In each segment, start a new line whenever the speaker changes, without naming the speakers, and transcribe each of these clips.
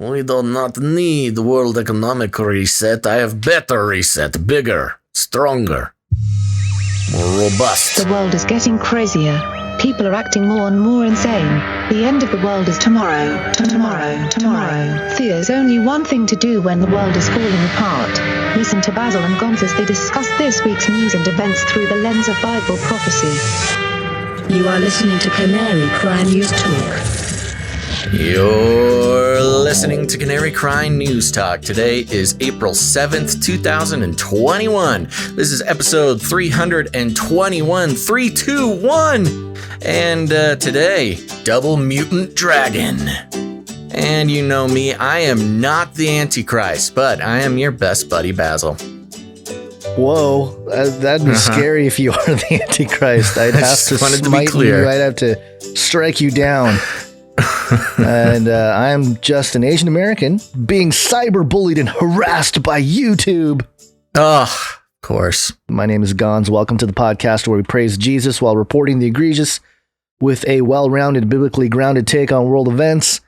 We do not need world economic reset. I have better reset. Bigger, stronger, more robust.
The world is getting crazier. People are acting more and more insane. The end of the world is tomorrow. Tomorrow. There's only one thing to do when the world is falling apart. Listen to Basil and Gonz as they discuss this week's news and events through the lens of Bible prophecy.
You are listening to Canary Cry News Talk.
You're listening to Canary Cry News Talk. Today is April 7th, 2021. This is episode 321, 321. And today, Double Mutant Dragon. And you know me, I am not the Antichrist, but I am your best buddy, Basil.
Whoa, that'd be scary if you are the Antichrist. I'd have to smite you. I'd have to strike you down. And I'm just an Asian American being cyberbullied and harassed by YouTube.
Oh, of course.
My name is Gonz. Welcome to the podcast where we praise Jesus while reporting the egregious with a well-rounded, biblically grounded take on world events.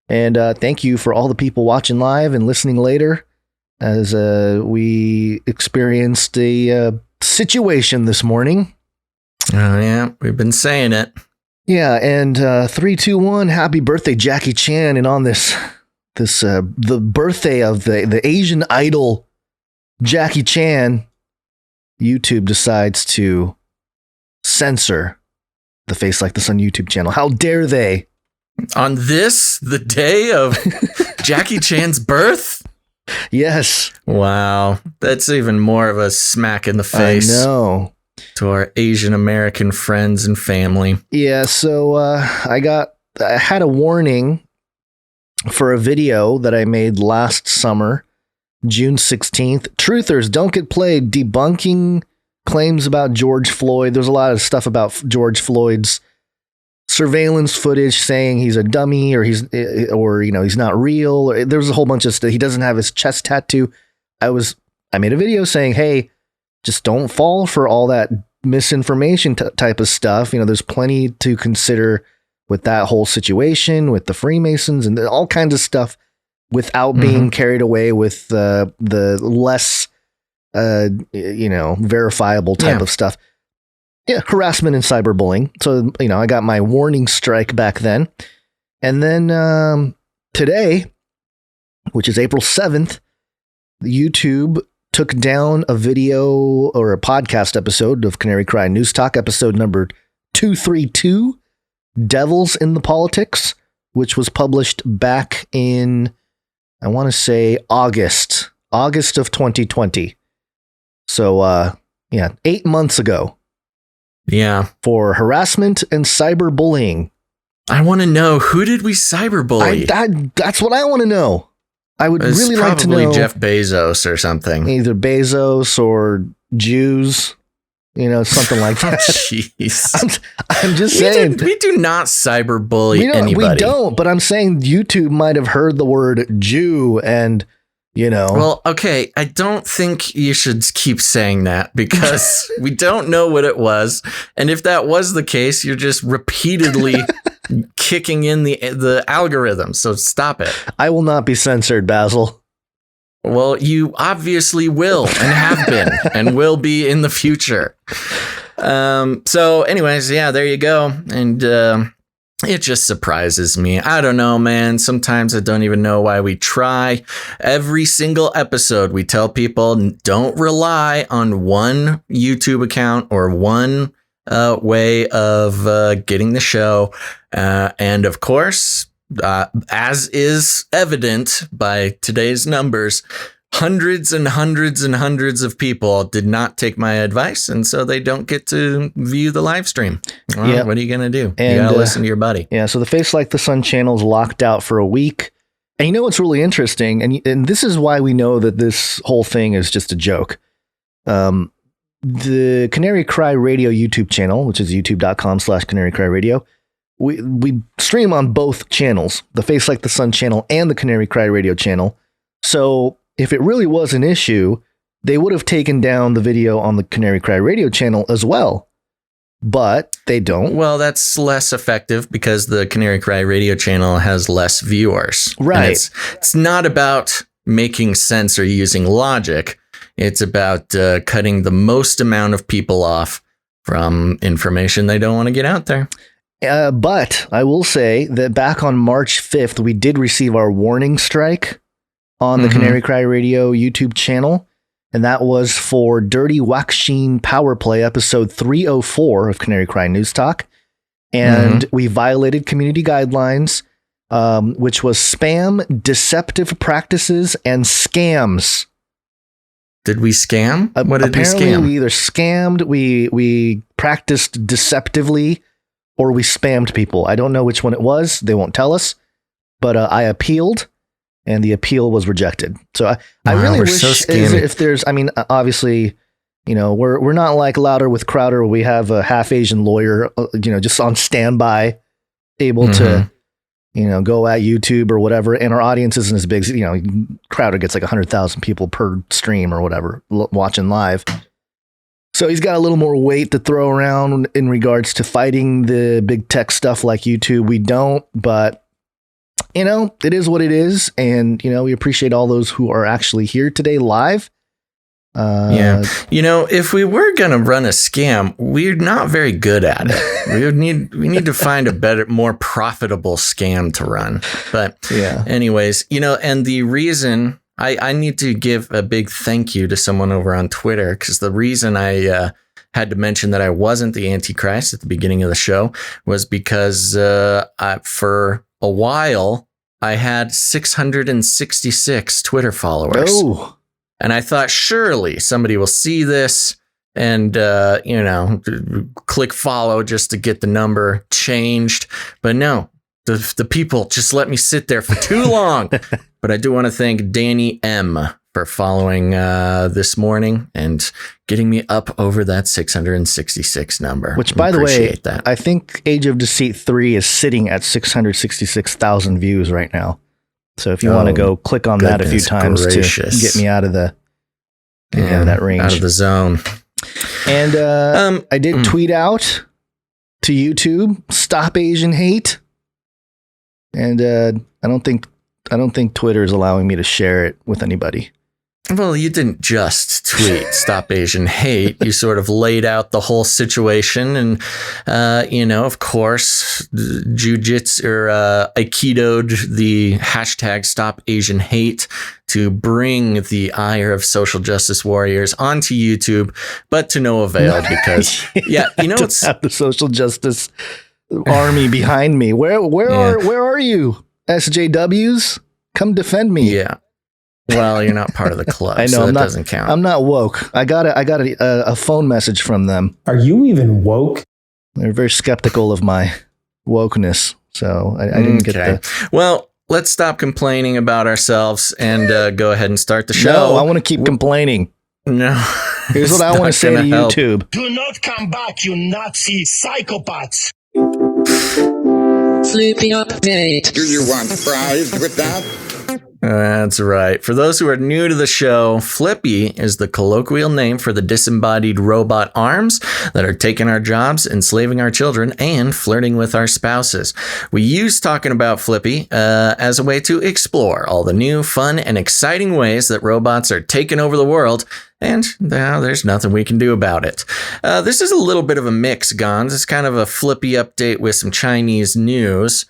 And thank you for all the people watching live and listening later as we experienced a situation this morning.
Oh, yeah, we've been saying it.
Yeah, and 321, happy birthday, Jackie Chan. And on this the birthday of the Asian idol, Jackie Chan, YouTube decides to censor the Face Like the Sun YouTube channel. How dare they?
On this, the day of Jackie Chan's birth?
Yes.
Wow, that's even more of a smack in the face.
I know.
To our Asian American friends and family.
Yeah, so I had a warning for a video that I made last summer, June 16th. Truthers don't get played, debunking claims about George Floyd. There's a lot of stuff about George Floyd's surveillance footage saying he's a dummy or he's not real. There's a whole bunch of stuff. He doesn't have his chest tattoo. I made a video saying, hey, just don't fall for all that misinformation type of stuff. You know, there's plenty to consider with that whole situation with the Freemasons and all kinds of stuff without being carried away with the less, verifiable type of stuff. Yeah, harassment and cyberbullying. So, I got my warning strike back then. And then today, which is April 7th, YouTube took down a video or a podcast episode of Canary Cry News Talk, episode number 232, Devils in the Politics, which was published back in, I want to say, August of 2020. So, 8 months ago.
Yeah.
For harassment and cyberbullying.
I want to know, who did we cyberbully?
That's what I want to know. I would really like to know.
Probably Jeff Bezos or something.
Either Bezos or Jews, something like that.
Jeez.
I'm just saying.
We do not cyberbully anybody.
We don't, but I'm saying YouTube might have heard the word Jew and,
Well, okay, I don't think you should keep saying that because we don't know what it was. And if that was the case, you're just repeatedly kicking in the algorithm. So stop it.
I will not be censored, Basil.
Well, you obviously will and have been and will be in the future. So anyways, yeah, there you go. And it just surprises me. I don't know, man. Sometimes I don't even know why we try. Every single episode, we tell people don't rely on one YouTube account or one way of getting the show. And of course, as is evident by today's numbers, hundreds and hundreds and hundreds of people did not take my advice, and so they don't get to view the live stream. Well, What are you going to do? And, you got to listen to your buddy. Yeah,
so the Face Like the Sun channel is locked out for a week. And what's really interesting, and this is why we know that this whole thing is just a joke. The Canary Cry Radio YouTube channel, which is youtube.com/Canary Cry Radio, we stream on both channels, the Face Like the Sun channel and the Canary Cry Radio channel. So if it really was an issue, they would have taken down the video on the Canary Cry Radio channel as well. but they don't.
Well, that's less effective because the Canary Cry radio channel has less viewers.
Right.
And it's not about making sense or using logic. It's about cutting the most amount of people off from information they don't want to get out there.
But I will say that back on March 5th, we did receive our warning strike on the Canary Cry Radio YouTube channel. And that was for Dirty WACCINE Power Play, episode 304 of Canary Cry News Talk. And we violated community guidelines, which was spam, deceptive practices, and scams.
Did we scam? What did we scam?
We either scammed, we practiced deceptively, or we spammed people. I don't know which one it was. They won't tell us. But I appealed. And the appeal was rejected. So I really wish if there's, I mean, obviously, you know, we're not like Louder with Crowder. We have a half Asian lawyer, you know, just on standby, able to, you know, go at YouTube or whatever. And our audience isn't as big. You know, Crowder gets like 100,000 people per stream or whatever watching live. So he's got a little more weight to throw around in regards to fighting the big tech stuff like YouTube. We don't, but you know, it is what it is. And, you know, we appreciate all those who are actually here today live.
Yeah. You know, if we were going to run a scam, we're not very good at it. We need to find a better, more profitable scam to run. But anyways, you know, and the reason I need to give a big thank you to someone over on Twitter, because the reason I had to mention that I wasn't the Antichrist at the beginning of the show was because for a while, I had 666 Twitter followers.
Oh.
And I thought, surely somebody will see this and, you know, click follow just to get the number changed. But no, the people just let me sit there for too long. But I do want to thank Danny M. for following this morning and getting me up over that 666 number.
Which, by the way, I think Age of Deceit 3 is sitting at 666,000 views right now. So if you want to go click on that a few times to get me out of the that range,
out of the zone.
And I did tweet out to YouTube, "Stop Asian Hate," and I don't think Twitter is allowing me to share it with anybody.
Well, you didn't just tweet "Stop Asian Hate." You sort of laid out the whole situation, and you know, of course, jujitsu or aikidoed the hashtag "Stop Asian Hate" to bring the ire of social justice warriors onto YouTube, but to no avail because, you know, it's
have the social justice army behind me. Where are you, SJWs? Come defend me.
Yeah. Well, you're not part of the club,
I know,
so that doesn't count.
I'm not woke. I got a phone message from them.
Are you even woke?
They're very skeptical of my wokeness, so I didn't get the...
Well, let's stop complaining about ourselves and go ahead and start the show.
No, I want to keep complaining.
No.
Here's what I want to say to YouTube.
Do not come back, you Nazi psychopaths.
Flippy update.
Do you want fries with that?
That's right. For those who are new to the show, Flippy is the colloquial name for the disembodied robot arms that are taking our jobs, enslaving our children, and flirting with our spouses. We use talking about Flippy as a way to explore all the new, fun, and exciting ways that robots are taking over the world, and there's nothing we can do about it. This is a little bit of a mix, Gons. It's kind of a Flippy update with some Chinese news.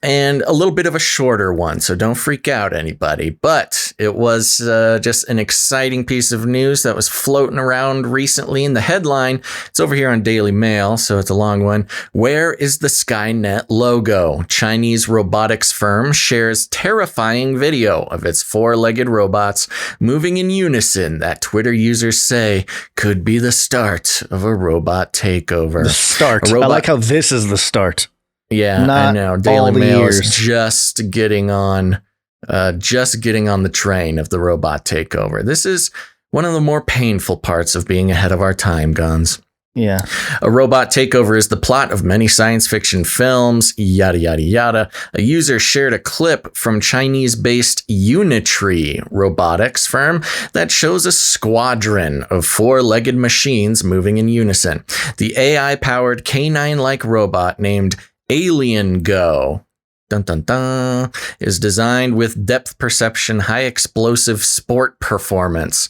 And a little bit of a shorter one, so don't freak out, anybody. But it was just an exciting piece of news that was floating around recently in the headline. It's over here on Daily Mail, so it's a long one. Where is the Skynet logo? Chinese robotics firm shares terrifying video of its four-legged robots moving in unison that Twitter users say could be the start of a robot takeover.
The start. I like how this is the start.
Yeah, I know. Daily Mail is just getting on the train of the robot takeover. This is one of the more painful parts of being ahead of our time, Guns.
Yeah.
A robot takeover is the plot of many science fiction films, yada, yada, yada. A user shared a clip from Chinese-based Unitree robotics firm that shows a squadron of four-legged machines moving in unison. The AI-powered canine-like robot named Aliengo, dun, dun, dun, is designed with depth perception, high explosive sport performance.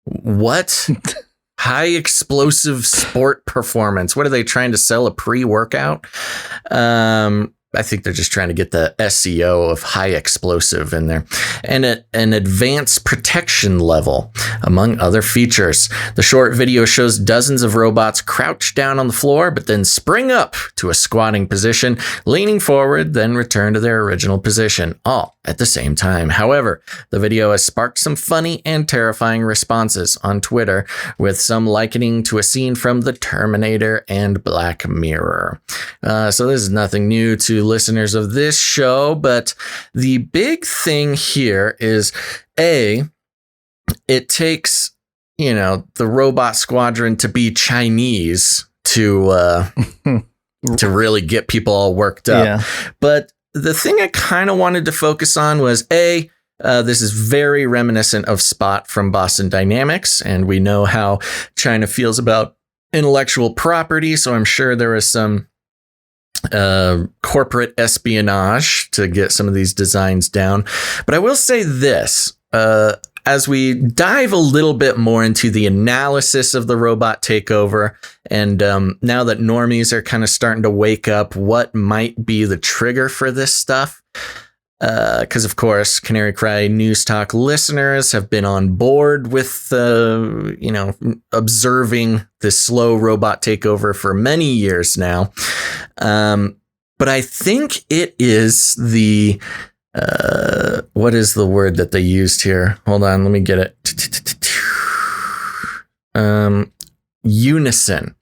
What? High explosive sport performance. What are they trying to sell? A pre-workout? I think they're just trying to get the SEO of high explosive in there. And an advanced protection level, among other features. The short video shows dozens of robots crouch down on the floor, but then spring up to a squatting position, leaning forward, then return to their original position, all at the same time. However, the video has sparked some funny and terrifying responses on Twitter, with some likening to a scene from The Terminator and Black Mirror. So this is nothing new to listeners of this show, but the big thing here is it takes, the robot squadron to be Chinese to really get people all worked up.
Yeah.
But the thing I kind of wanted to focus on was this is very reminiscent of Spot from Boston Dynamics, and we know how China feels about intellectual property, so I'm sure there was some corporate espionage to get some of these designs down. But I will say this, as we dive a little bit more into the analysis of the robot takeover, and now that normies are kind of starting to wake up, what might be the trigger for this stuff? Because, of course, Canary Cry News Talk listeners have been on board with, observing this slow robot takeover for many years now. But I think it is the, what is the word that they used here? Hold on, let me get it. Unison.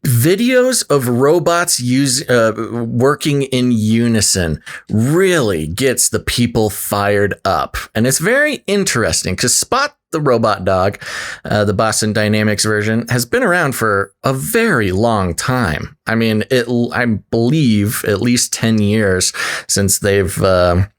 Videos of robots working in unison really gets the people fired up. And it's very interesting because Spot the robot dog, the Boston Dynamics version, has been around for a very long time. I mean, I believe at least 10 years since they've at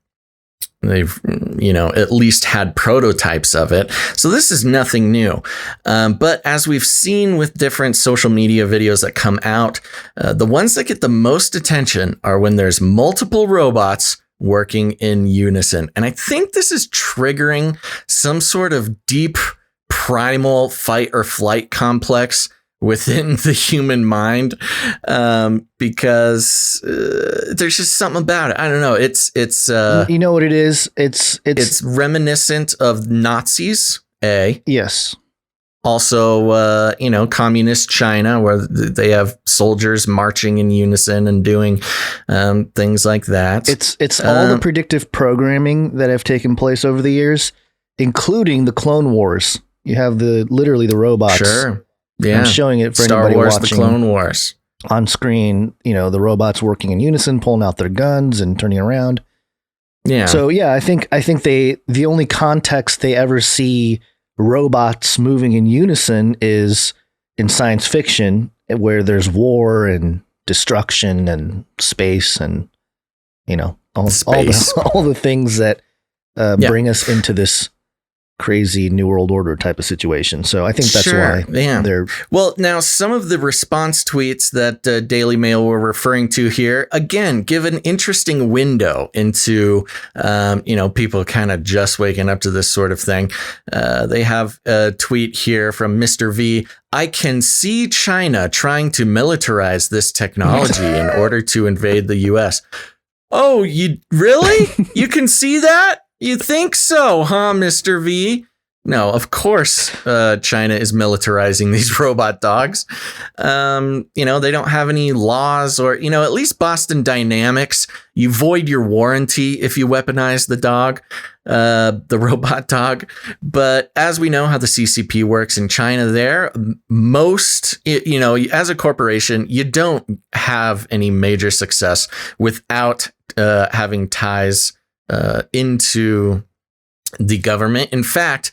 least had prototypes of it. So this is nothing new. But as we've seen with different social media videos that come out, the ones that get the most attention are when there's multiple robots working in unison. And I think this is triggering some sort of deep primal fight or flight complex within the human mind, because there's just something about it. I don't know. It's
you know what it is? It's
reminiscent of Nazis.
Yes.
Also, communist China, where they have soldiers marching in unison and doing things like that.
It's all the predictive programming that have taken place over the years, including the Clone Wars. You have literally the robots.
Sure. Yeah.
I'm showing it for
Star
anybody
Wars,
watching.
The Clone Wars.
On screen, the robots working in unison, pulling out their guns and turning around.
Yeah.
So yeah, I think the only context they ever see robots moving in unison is in science fiction, where there's war and destruction and space and all the things that bring us into this crazy New World Order type of situation. So I think that's why they're...
Well, now some of the response tweets that Daily Mail were referring to here, again, give an interesting window into, people kind of just waking up to this sort of thing. They have a tweet here from Mr. V. I can see China trying to militarize this technology in order to invade the US. Oh, you really? You can see that? You think so, huh, Mr. V? No, of course, China is militarizing these robot dogs. They don't have any laws or, at least Boston Dynamics, you void your warranty if you weaponize the dog, the robot dog. But as we know how the CCP works in China there, as a corporation, you don't have any major success without having ties into the government. In fact,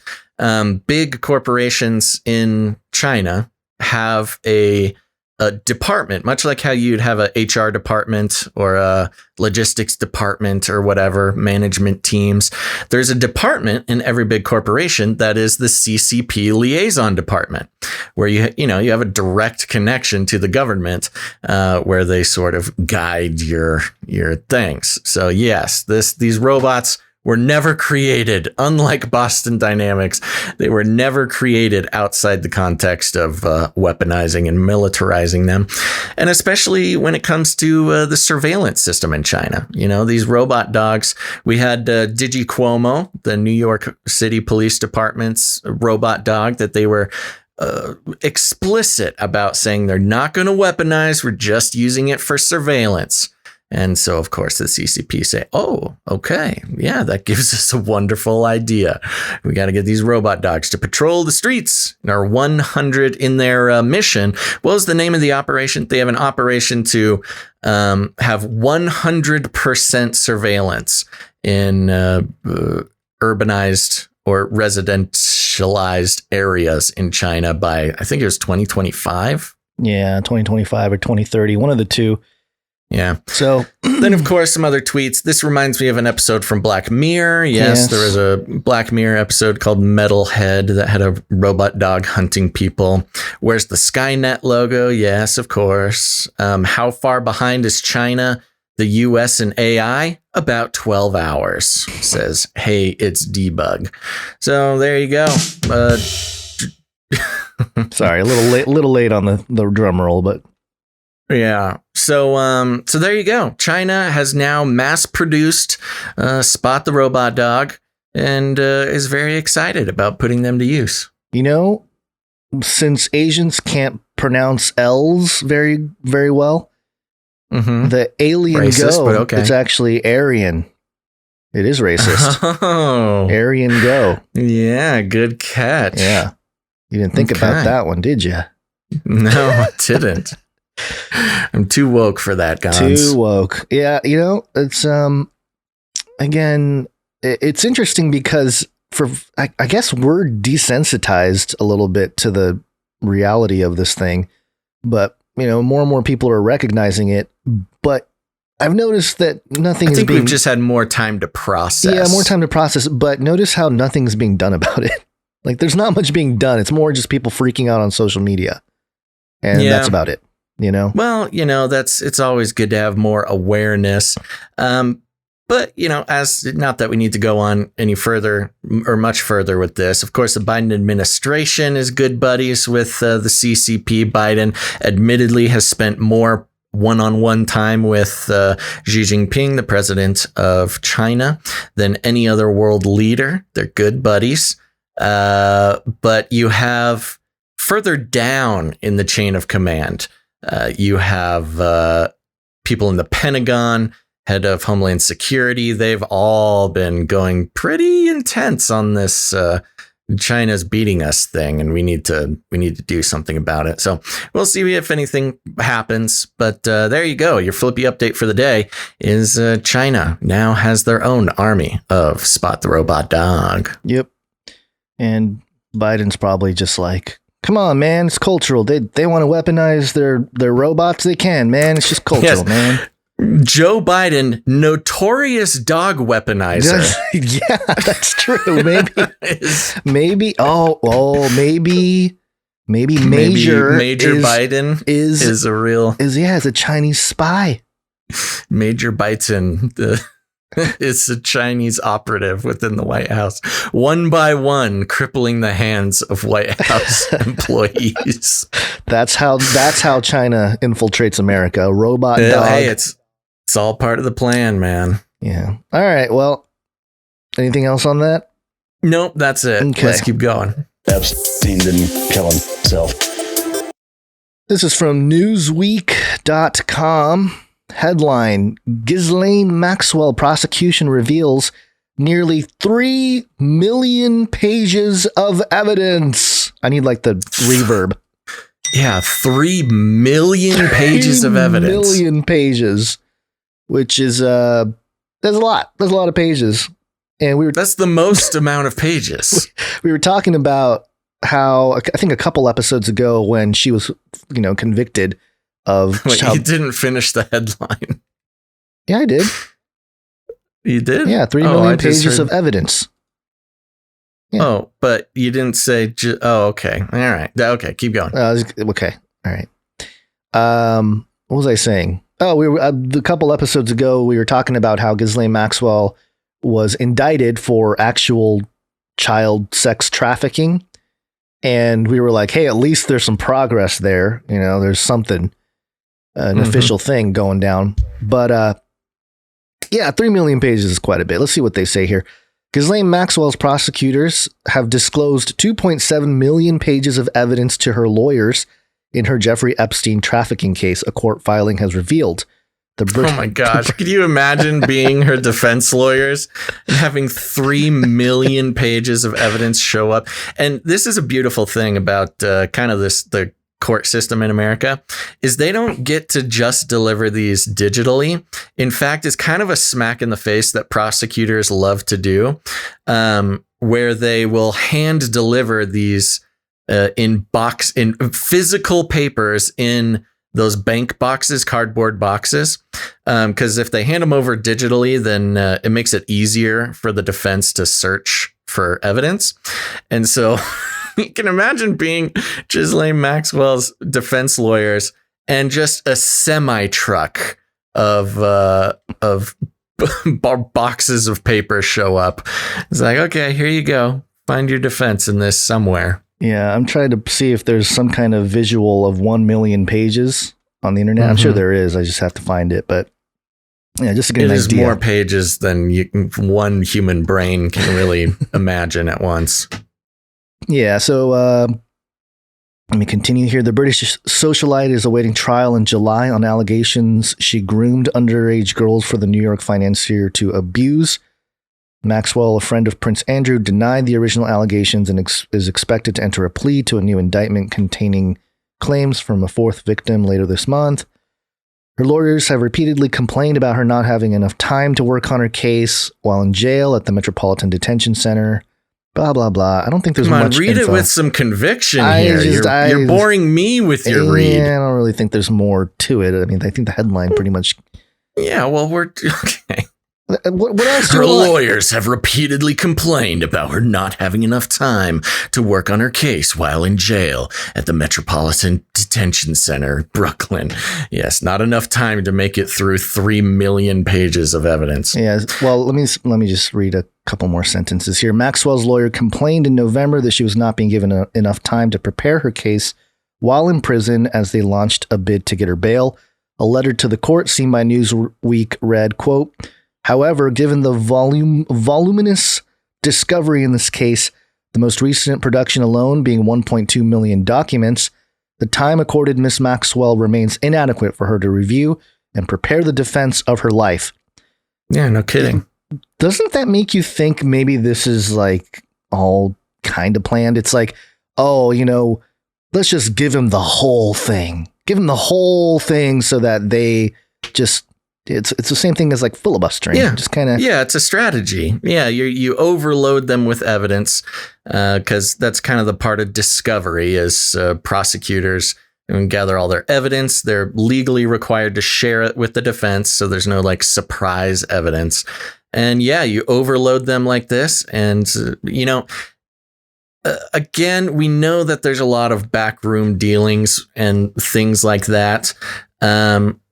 big corporations in China have a department, much like how you'd have a HR department or a logistics department or whatever, management teams. There's a department in every big corporation that is the CCP liaison department, where you have a direct connection to the government, where they sort of guide your things. So yes, these robots were never created, unlike Boston Dynamics. They were never created outside the context of weaponizing and militarizing them. And especially when it comes to the surveillance system in China. These robot dogs, we had Digi Cuomo, the New York City Police Department's robot dog, that they were explicit about saying they're not going to weaponize. We're just using it for surveillance. And so, of course, the CCP say, oh, okay, yeah, that gives us a wonderful idea. We got to get these robot dogs to patrol the streets. And our 100 in their mission. What was the name of the operation? They have an operation to have 100% surveillance in urbanized or residentialized areas in China by, I think it was 2025.
Yeah, 2025 or 2030, one of the two.
Yeah.
So
then, of course, some other tweets. This reminds me of an episode from Black Mirror. Yes, there was a Black Mirror episode called Metalhead that had a robot dog hunting people. Where's the Skynet logo? Yes, of course. How far behind is China, the US, and AI? About 12 hours, says, hey, it's debug. So there you go.
Sorry, a little late on the drum roll, but.
Yeah. So there you go. China has now mass produced Spot the Robot Dog and is very excited about putting them to use.
Since Asians can't pronounce L's very, very well, the Aliengo,
okay.
It's actually Aryan. It is racist.
Oh.
Aliengo.
Yeah, good catch.
Yeah. You didn't think about that one, did you?
No, I didn't. I'm too woke for that, guys.
Too woke. Yeah, it's again, it's interesting because I guess we're desensitized a little bit to the reality of this thing, but more and more people are recognizing it. But I've noticed that nothing is being.
We've just had more time to process.
Yeah, more time to process. But notice how nothing's being done about it. Like, there's not much being done. It's more just people freaking out on social media, and that's about it.
Well, it's always good to have more awareness. But, as not that we need to go on any further or much further with this. Of course, the Biden administration is good buddies with the CCP. Biden admittedly has spent more one-on-one time with Xi Jinping, the president of China, than any other world leader. They're good buddies. But you have further down in the chain of command, you have people in the Pentagon, head of Homeland Security. They've all been going pretty intense on this China's beating us thing, and we need to do something about it. So we'll see if anything happens. But there you go. Your flippy update for the day is China now has their own army of Spot the Robot Dog.
Yep. And Biden's probably just like, come on, man, it's cultural. They want to weaponize their robots. They can, man. It's just cultural, man.
Joe Biden, notorious dog weaponizer.
Yeah, that's true. Maybe. Maybe Major
Biden is a real
is a Chinese spy.
Major Biden is a Chinese operative within the White House, one by one, crippling the hands of White House employees.
That's how China infiltrates America. Robot dog.
Hey, it's all part of the plan, man.
Yeah. All right. Well, anything else on that?
Nope, that's it.
Okay.
Let's keep going.
Epstein didn't kill himself.
This is from Newsweek.com. Headline: Ghislaine Maxwell prosecution reveals nearly 3 million pages of evidence. I need like the reverb.
Yeah, 3 million pages of evidence.
3 million pages, which is there's a lot. There's a lot of pages, and that's
the most amount of pages.
We were talking about how I think a couple episodes ago when she was, convicted of.
Wait, you didn't finish the headline.
Yeah, I did.
You did?
Yeah, 3 million pages of evidence. Yeah.
Oh, but you didn't say. Okay. All right. Okay, keep going.
Okay. All right. What was I saying? Oh, we were a couple episodes ago. We were talking about how Ghislaine Maxwell was indicted for actual child sex trafficking, and we were like, "Hey, at least there's some progress there. There's something, an official thing going down." But 3 million pages is quite a bit. Let's see what they say here. Ghislaine Maxwell's prosecutors have disclosed 2.7 million pages of evidence to her lawyers in her Jeffrey Epstein trafficking case, a court filing has revealed.
Oh my gosh. Could you imagine being her defense lawyers and having 3 million pages of evidence show up? And this is a beautiful thing about the court system in America is they don't get to just deliver these digitally. In fact, it's kind of a smack in the face that prosecutors love to do, where they will hand deliver these in physical papers in those bank boxes, cardboard boxes. Because if they hand them over digitally, then it makes it easier for the defense to search for evidence. And so you can imagine being Ghislaine Maxwell's defense lawyers and just a semi truck of boxes of paper show up. It's like, okay, here you go. Find your defense in this somewhere.
Yeah, I'm trying to see if there's some kind of visual of 1 million pages on the internet. I'm sure there is. I just have to find it. But yeah, just to get an idea.
It is more pages than one human brain can really imagine at once.
Yeah, so let me continue here. The British socialite is awaiting trial in July on allegations she groomed underage girls for the New York financier to abuse. Maxwell, a friend of Prince Andrew, denied the original allegations and is expected to enter a plea to a new indictment containing claims from a fourth victim later this month. Her lawyers have repeatedly complained about her not having enough time to work on her case while in jail at the Metropolitan Detention Center. Blah, blah, blah. I don't think there's much
read
info.
it with some conviction here. You're boring me with your read.
I don't really think there's more to it. I mean, I think the headline pretty much...
Yeah, well, we're... Okay.
What else do
her lawyers have repeatedly complained about her not having enough time to work on her case while in jail at the Metropolitan Detention Center, Brooklyn. Yes, not enough time to make it through 3 million pages of evidence.
Yeah, well, let me just read a couple more sentences here. Maxwell's lawyer complained in November that she was not being given enough time to prepare her case while in prison as they launched a bid to get her bail. A letter to the court seen by Newsweek read, quote, "However, given the voluminous discovery in this case, the most recent production alone being 1.2 million documents, the time accorded Miss Maxwell remains inadequate for her to review and prepare the defense of her life."
Yeah, no kidding.
Doesn't that make you think maybe this is like all kind of planned? It's like, oh, let's just give him the whole thing. Give him the whole thing so that they just... It's the same thing as like filibustering.
Yeah,
just kind of.
Yeah, it's a strategy. Yeah, you overload them with evidence because that's kind of the part of discovery as prosecutors gather all their evidence. They're legally required to share it with the defense, so there's no like surprise evidence. And yeah, you overload them like this, and again, we know that there's a lot of backroom dealings and things like that.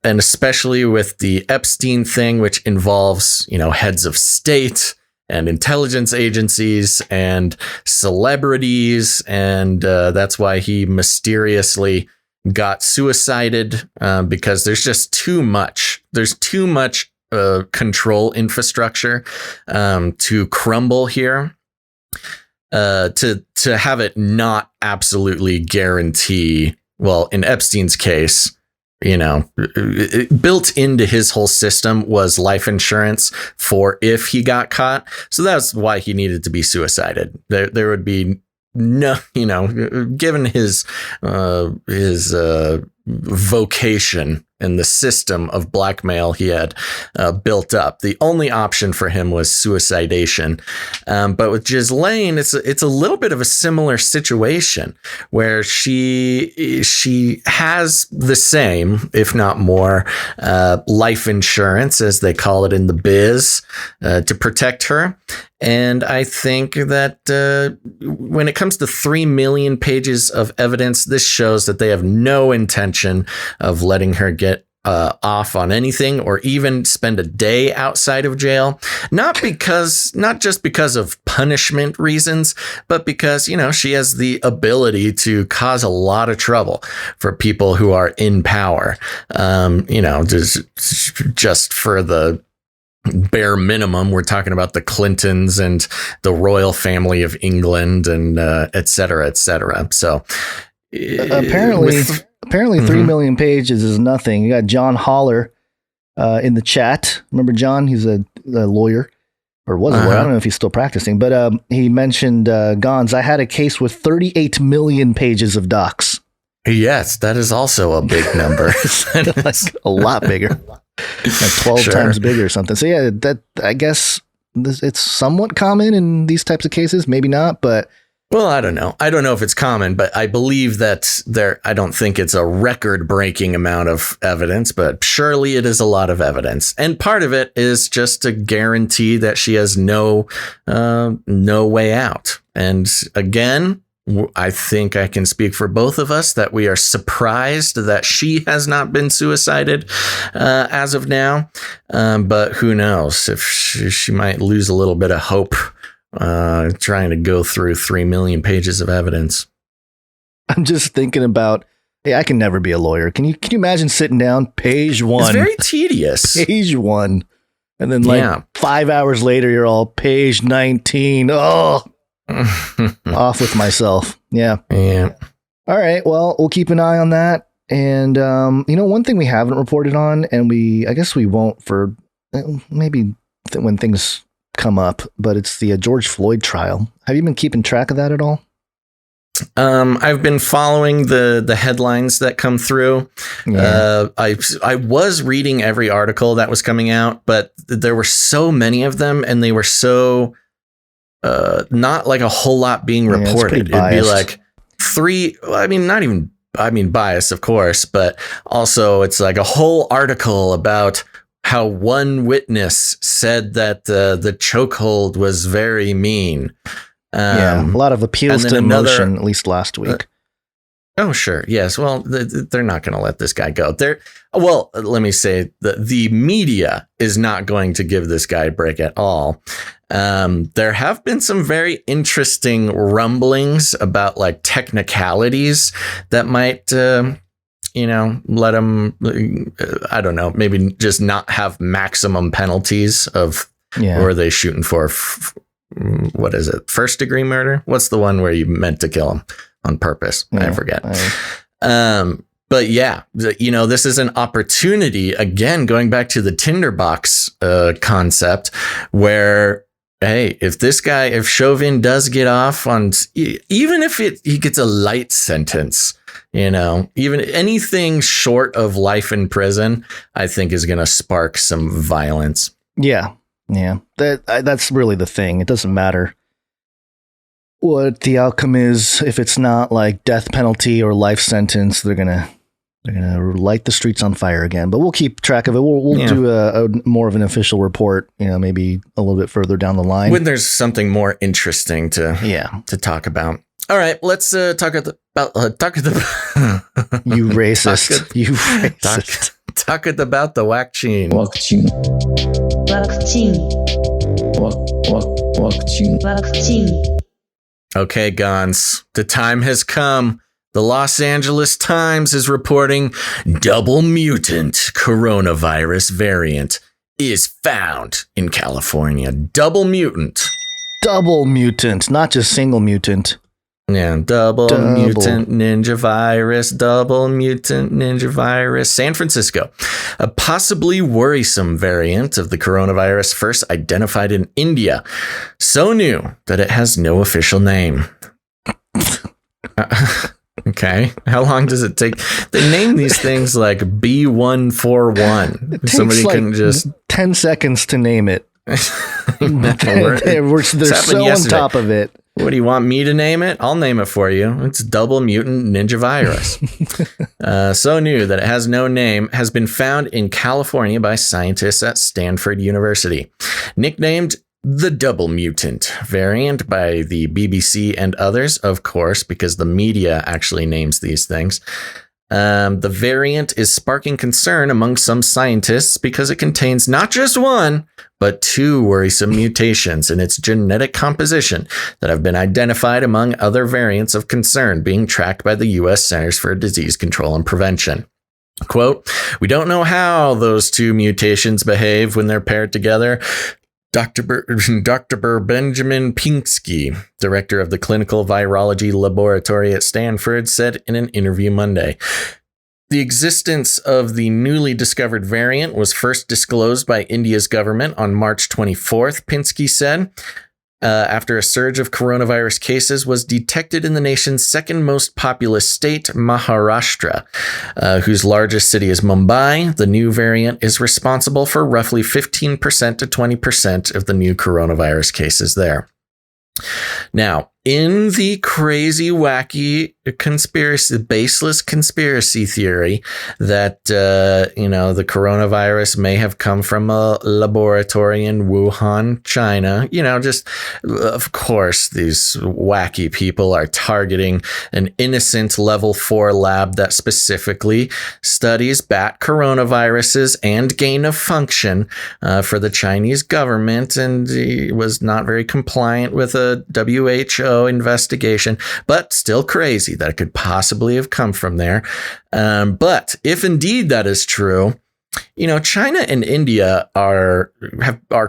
And especially with the Epstein thing, which involves, heads of state and intelligence agencies and celebrities. And that's why he mysteriously got suicided because there's just too much. There's too much control infrastructure to crumble here. To have it not absolutely guarantee, well, in Epstein's case, built into his whole system was life insurance for if he got caught. So that's why he needed to be suicided. There would be no, given his vocation in the system of blackmail he had built up. The only option for him was suicidation. But with Ghislaine, it's a little bit of a similar situation where she has the same, if not more, life insurance, as they call it in the biz, to protect her. And I think that when it comes to 3 million pages of evidence, this shows that they have no intention of letting her get off on anything or even spend a day outside of jail. Not just because of punishment reasons, but because, she has the ability to cause a lot of trouble for people who are in power. Just for the bare minimum, we're talking about the Clintons and the royal family of England and et cetera, et cetera. So
apparently 3 million pages is nothing. You got John Holler in the chat. Remember John? He's a lawyer, or was a lawyer. I don't know if he's still practicing, but he mentioned Gons. I had a case with 38 million pages of docs.
Yes, that is also a big number.
Like a lot bigger. Like 12 times bigger or something. So yeah, that I guess it's somewhat common in these types of cases. Maybe not, but
well, I don't know. I don't know if it's common, but I believe that I don't think it's a record-breaking amount of evidence, but surely it is a lot of evidence. And part of it is just to guarantee that she has no way out. And again, I think I can speak for both of us that we are surprised that she has not been suicided as of now. But who knows if she might lose a little bit of hope trying to go through 3 million pages of evidence.
I'm just thinking about, hey, I can never be a lawyer. Can you imagine sitting down, page 1?
It's very tedious.
Page 1. And then 5 hours later, you're all page 19. Oh, off with myself. Yeah. All right. Well, we'll keep an eye on that. And, one thing we haven't reported on, and I guess we won't for maybe when things come up, but it's the George Floyd trial. Have you been keeping track of that at all?
I've been following the headlines that come through. Yeah. I was reading every article that was coming out, but there were so many of them, and they were so not like a whole lot being reported. It'd be like 3. Bias, of course, but also it's like a whole article about how one witness said that the chokehold was very mean.
A lot of appeals to emotion, at least last week.
Oh, sure. Yes. Well, they're not going to let this guy go. Let me say that the media is not going to give this guy a break at all. There have been some very interesting rumblings about like technicalities that might, let him, I don't know, maybe just not have maximum penalties of, or are they shooting for, what is it? 1st degree murder? What's the one where you meant to kill him on purpose? I forget. But yeah, this is an opportunity, again, going back to the tinderbox concept, where, hey, if Chauvin does get off on, even if he gets a light sentence, even anything short of life in prison, I think is going to spark some violence.
Yeah. Yeah. That's really the thing. It doesn't matter what the outcome is. If it's not like death penalty or life sentence, they're going to light the streets on fire again, but we'll keep track of it. We'll do a more of an official report, maybe a little bit further down the line
when there's something more interesting to talk about. All right, let's talk about
you racist. You racist.
Talk about the WACCINE.
WACCINE.
Okay, Gons, the time has come. The Los Angeles Times is reporting double mutant coronavirus variant is found in California. Double mutant,
not just single mutant.
Yeah, double mutant ninja virus, double mutant ninja virus. San Francisco, a possibly worrisome variant of the coronavirus first identified in India. So new that it has no official name. Okay. How long does it take? They name these things like B141. Somebody
like
couldn't just
10 seconds to name it. They're so on top of it.
What do you want me to name it? I'll name it for you. It's double mutant ninja virus. So new that it has no name has been found in California by scientists at Stanford University. Nicknamed the double mutant variant by the BBC and others, of course, because the media actually names these things. The variant is sparking concern among some scientists because it contains not just one, but two worrisome mutations in its genetic composition that have been identified among other variants of concern being tracked by the U.S. Centers for Disease Control and Prevention. Quote, "We don't know how those two mutations behave when they're paired together." Dr. Benjamin Pinsky, director of the Clinical Virology Laboratory at Stanford, said in an interview Monday. The existence of the newly discovered variant was first disclosed by India's government on March 24th, Pinsky said, after a surge of coronavirus cases was detected in the nation's second most populous state, Maharashtra, whose largest city is Mumbai. The new variant is responsible for roughly 15% to 20% of the new coronavirus cases there. Now, in the crazy, wacky conspiracy, baseless conspiracy theory that, the coronavirus may have come from a laboratory in Wuhan, China, of course, these wacky people are targeting an innocent level 4 lab that specifically studies bat coronaviruses and gain of function for the Chinese government, and he was not very compliant with a WHO investigation, but still crazy that it could possibly have come from there. But if indeed that is true, China and India are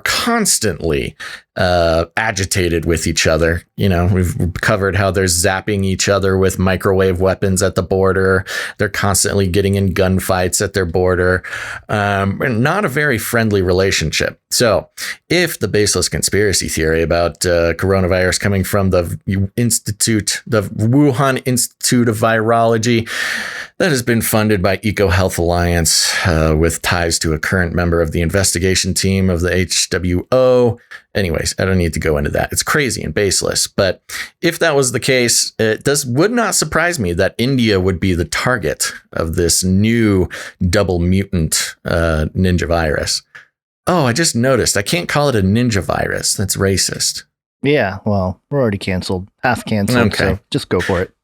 constantly agitated with each other. We've covered how they're zapping each other with microwave weapons at the border. They're constantly getting in gunfights at their border. Not a very friendly relationship. So if the baseless conspiracy theory about coronavirus coming from the Wuhan Institute of Virology, that has been funded by EcoHealth Alliance with ties to a current member of the investigation team of the HWO. Anyways, I don't need to go into that. It's crazy and baseless. But if that was the case, it would not surprise me that India would be the target of this new double mutant ninja virus. Oh, I just noticed. I can't call it a ninja virus. That's racist.
Yeah, well, we're already canceled. Half canceled,
okay.
So just go for it.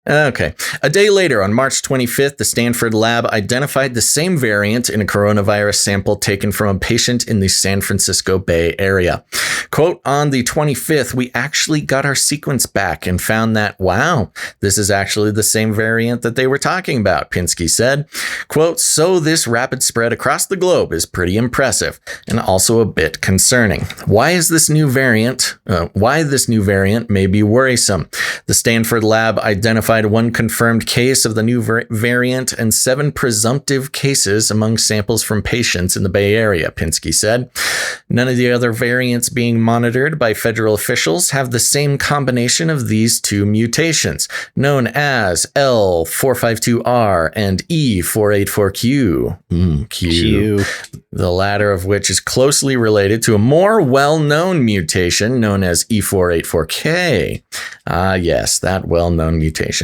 Okay. A day later, on March 25th, the Stanford lab identified the same variant in a coronavirus sample taken from a patient in the San Francisco Bay Area. Quote, on the 25th, we actually got our sequence back and found that, wow, this is actually the same variant that they were talking about, Pinsky said. Quote, so this rapid spread across the globe is pretty impressive and also a bit concerning. Why this new variant may be worrisome. The Stanford lab identified one confirmed case of the new variant and 7 presumptive cases among samples from patients in the Bay Area, Pinsky said. None of the other variants being monitored by federal officials have the same combination of these two mutations, known as L452R and E484Q. Q. The latter of which is closely related to a more well-known mutation known as E484K. Ah, yes, that well-known mutation.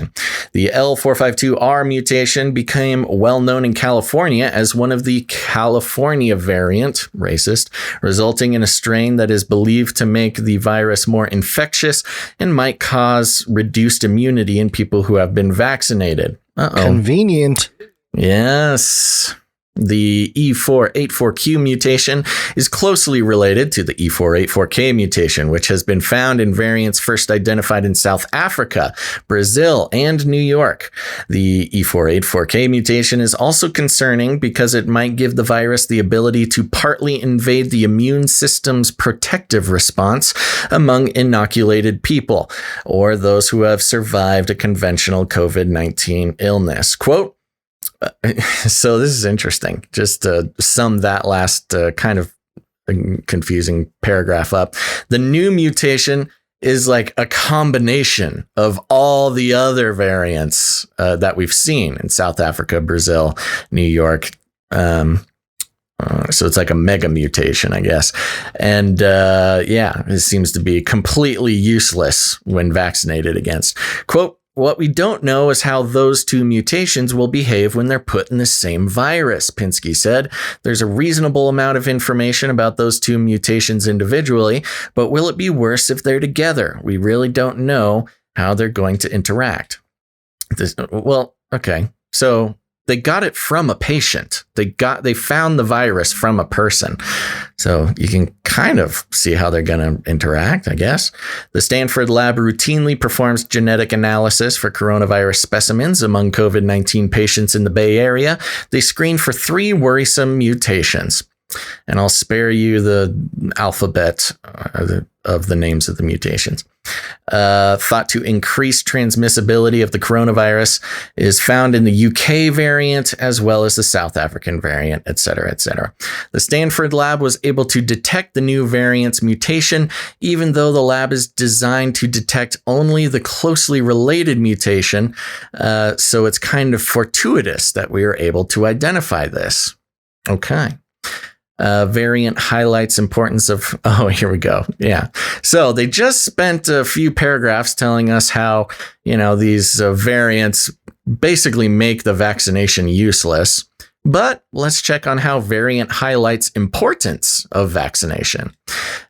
The L452R mutation became well-known in California as one of the California variant, racist, resulting in a strain that is believed to make the virus more infectious and might cause reduced immunity in people who have been vaccinated.
Convenient.
Yes. The E484Q mutation is closely related to the E484K mutation, which has been found in variants first identified in South Africa, Brazil, and New York. The E484K mutation is also concerning because it might give the virus the ability to partly invade the immune system's protective response among inoculated people or those who have survived a conventional COVID-19 illness. Quote, so this is interesting. Just to sum that last kind of confusing paragraph up. The new mutation is like a combination of all the other variants that we've seen in South Africa, Brazil, New York. So it's like a mega mutation, I guess. And it seems to be completely useless when vaccinated against. Quote, what we don't know is how those two mutations will behave when they're put in the same virus, Pinsky said. There's a reasonable amount of information about those two mutations individually, but will it be worse if they're together? We really don't know how they're going to interact. Okay. So they got it from a patient. They found the virus from a person. So you can kind of see how they're going to interact, I guess. The Stanford lab routinely performs genetic analysis for coronavirus specimens among COVID-19 patients in the Bay Area. They screen for 3 worrisome mutations. And I'll spare you the alphabet of the names of the mutations. Thought to increase transmissibility of the coronavirus is found in the UK variant as well as the South African variant, et cetera, et cetera. The Stanford lab was able to detect the new variant's mutation, even though the lab is designed to detect only the closely related mutation. So it's kind of fortuitous that we are able to identify this. Okay. Variant highlights importance of, here we go. Yeah. So they just spent a few paragraphs telling us how, these variants basically make the vaccination useless. But let's check on how variant highlights importance of vaccination.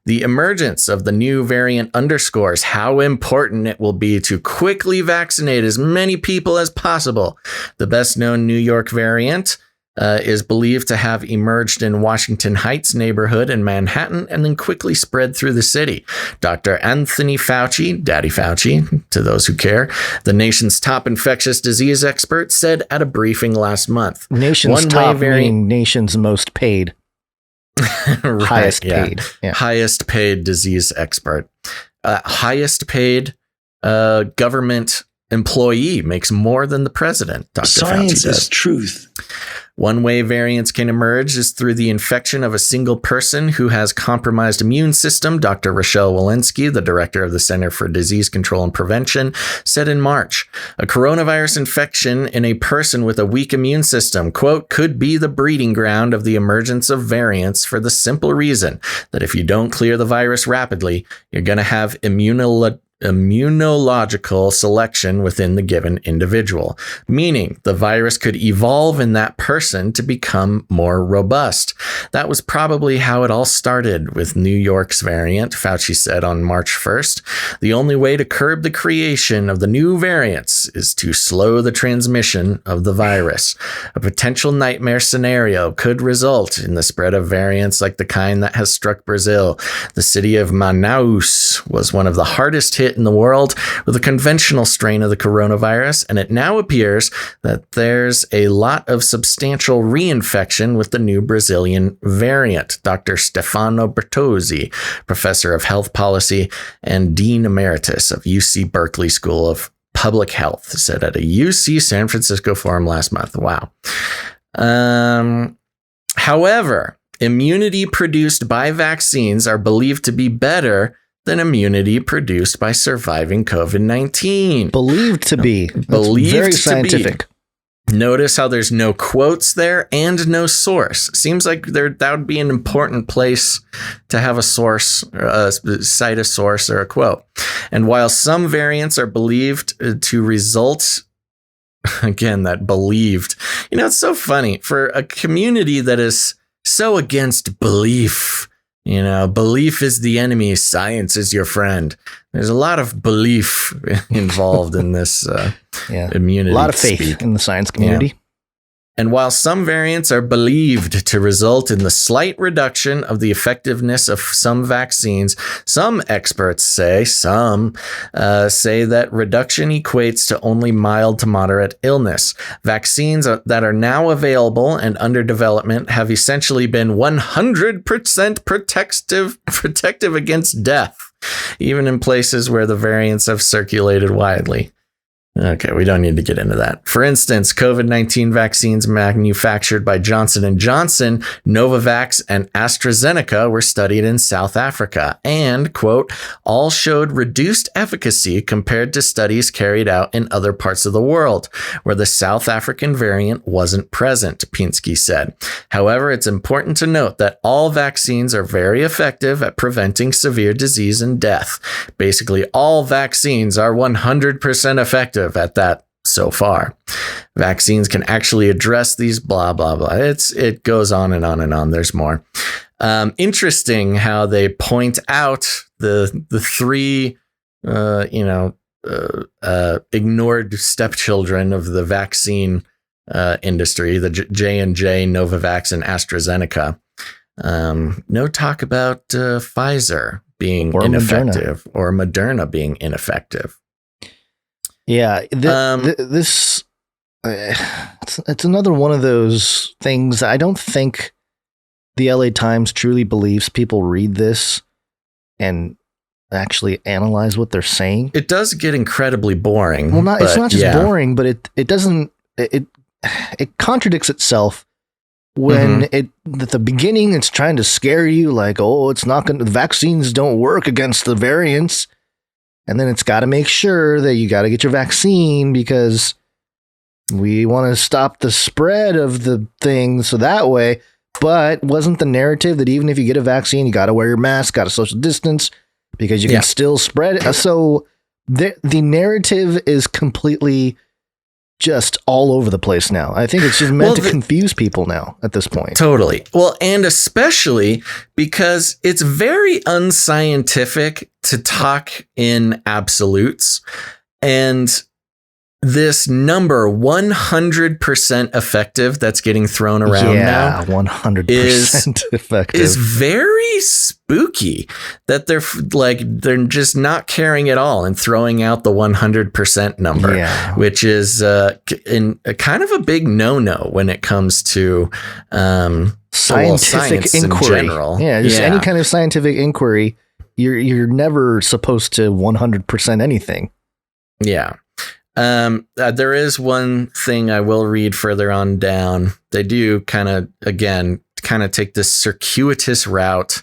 The emergence of the new variant underscores how important it will be to quickly vaccinate as many people as possible. The best known New York variant is believed to have emerged in Washington Heights neighborhood in Manhattan and then quickly spread through the city. Dr. Anthony Fauci, Daddy Fauci, to those who care, the nation's top infectious disease expert, said at a briefing last month.
Nation's top, meaning nation's most paid.
Right,
highest paid.
Yeah. Highest paid disease expert. Highest paid government employee makes more than the president, Dr.
Science
Fauci does.
is truth.
One way variants can emerge is through the infection of a single person who has compromised immune system, Dr. Rochelle Walensky, the director of the Center for Disease Control and Prevention, said in March. A coronavirus infection in a person with a weak immune system, quote, could be the breeding ground of the emergence of variants for the simple reason that if you don't clear the virus rapidly, you're going to have immunological selection within the given individual, meaning the virus could evolve in that person to become more robust. That was probably how it all started with New York's variant, Fauci said on March 1st. The only way to curb the creation of the new variants is to slow the transmission of the virus. A potential nightmare scenario could result in the spread of variants like the kind that has struck Brazil. The city of Manaus was one of the hardest hit in the world with a conventional strain of the coronavirus, and it now appears that there's a lot of substantial reinfection with the new Brazilian variant. Dr. Stefano Bertozzi, professor of health policy and dean emeritus of UC Berkeley School of Public Health, said at a UC San Francisco forum last month. Wow. However, immunity produced by vaccines are believed to be better than immunity produced by surviving COVID-19.
Believed to be.
Believed
very
to
scientific.
Be. Notice how there's no quotes there and no source. Seems like that would be an important place to have a source, cite a source or a quote. And while some variants are believed to result, again, that believed, it's so funny for a community that is so against belief. Belief is the enemy. Science is your friend. There's a lot of belief involved in this immunity.
A lot of faith
speak.
in the science community.
Yeah. And while some variants are believed to result in the slight reduction of the effectiveness of some vaccines, some experts say that reduction equates to only mild to moderate illness. Vaccines that are now available and under development have essentially been 100% protective against death, even in places where the variants have circulated widely. Okay, we don't need to get into that. For instance, COVID-19 vaccines manufactured by Johnson & Johnson, Novavax, and AstraZeneca were studied in South Africa and, quote, all showed reduced efficacy compared to studies carried out in other parts of the world, where the South African variant wasn't present, Pinsky said. However, it's important to note that all vaccines are very effective at preventing severe disease and death. Basically, all vaccines are 100% effective at that so far. Vaccines can actually address these blah, blah, blah. It goes on and on and on. There's more. Interesting how they point out the three, ignored stepchildren of the vaccine industry, the J&J, Novavax, and AstraZeneca. No talk about Pfizer being ineffective or Moderna being ineffective.
Yeah, it's another one of those things. I don't think the LA Times truly believes people read this and actually analyze what they're saying.
It does get incredibly boring.
Well, it's not just boring, but it contradicts itself when at the beginning it's trying to scare you like, oh, it's not going to, the vaccines don't work against the variants. And then it's got to make sure that you got to get your vaccine because we want to stop the spread of the thing. So that way, but wasn't the narrative that even if you get a vaccine, you got to wear your mask, got to social distance because you can still spread it. So the narrative is completely just all over the place now. I think it's just meant to confuse people now at this point.
Totally. Well, and especially because it's very unscientific to talk in absolutes. And this number 100% effective that's getting thrown around now
100% effective
is very spooky that they're just not caring at all and throwing out the 100% number, which is in a kind of a big no-no when it comes to
scientific inquiry in general. Any kind of scientific inquiry, you're never supposed to 100% anything.
Yeah. There is one thing I will read further on down. They do kind of take this circuitous route,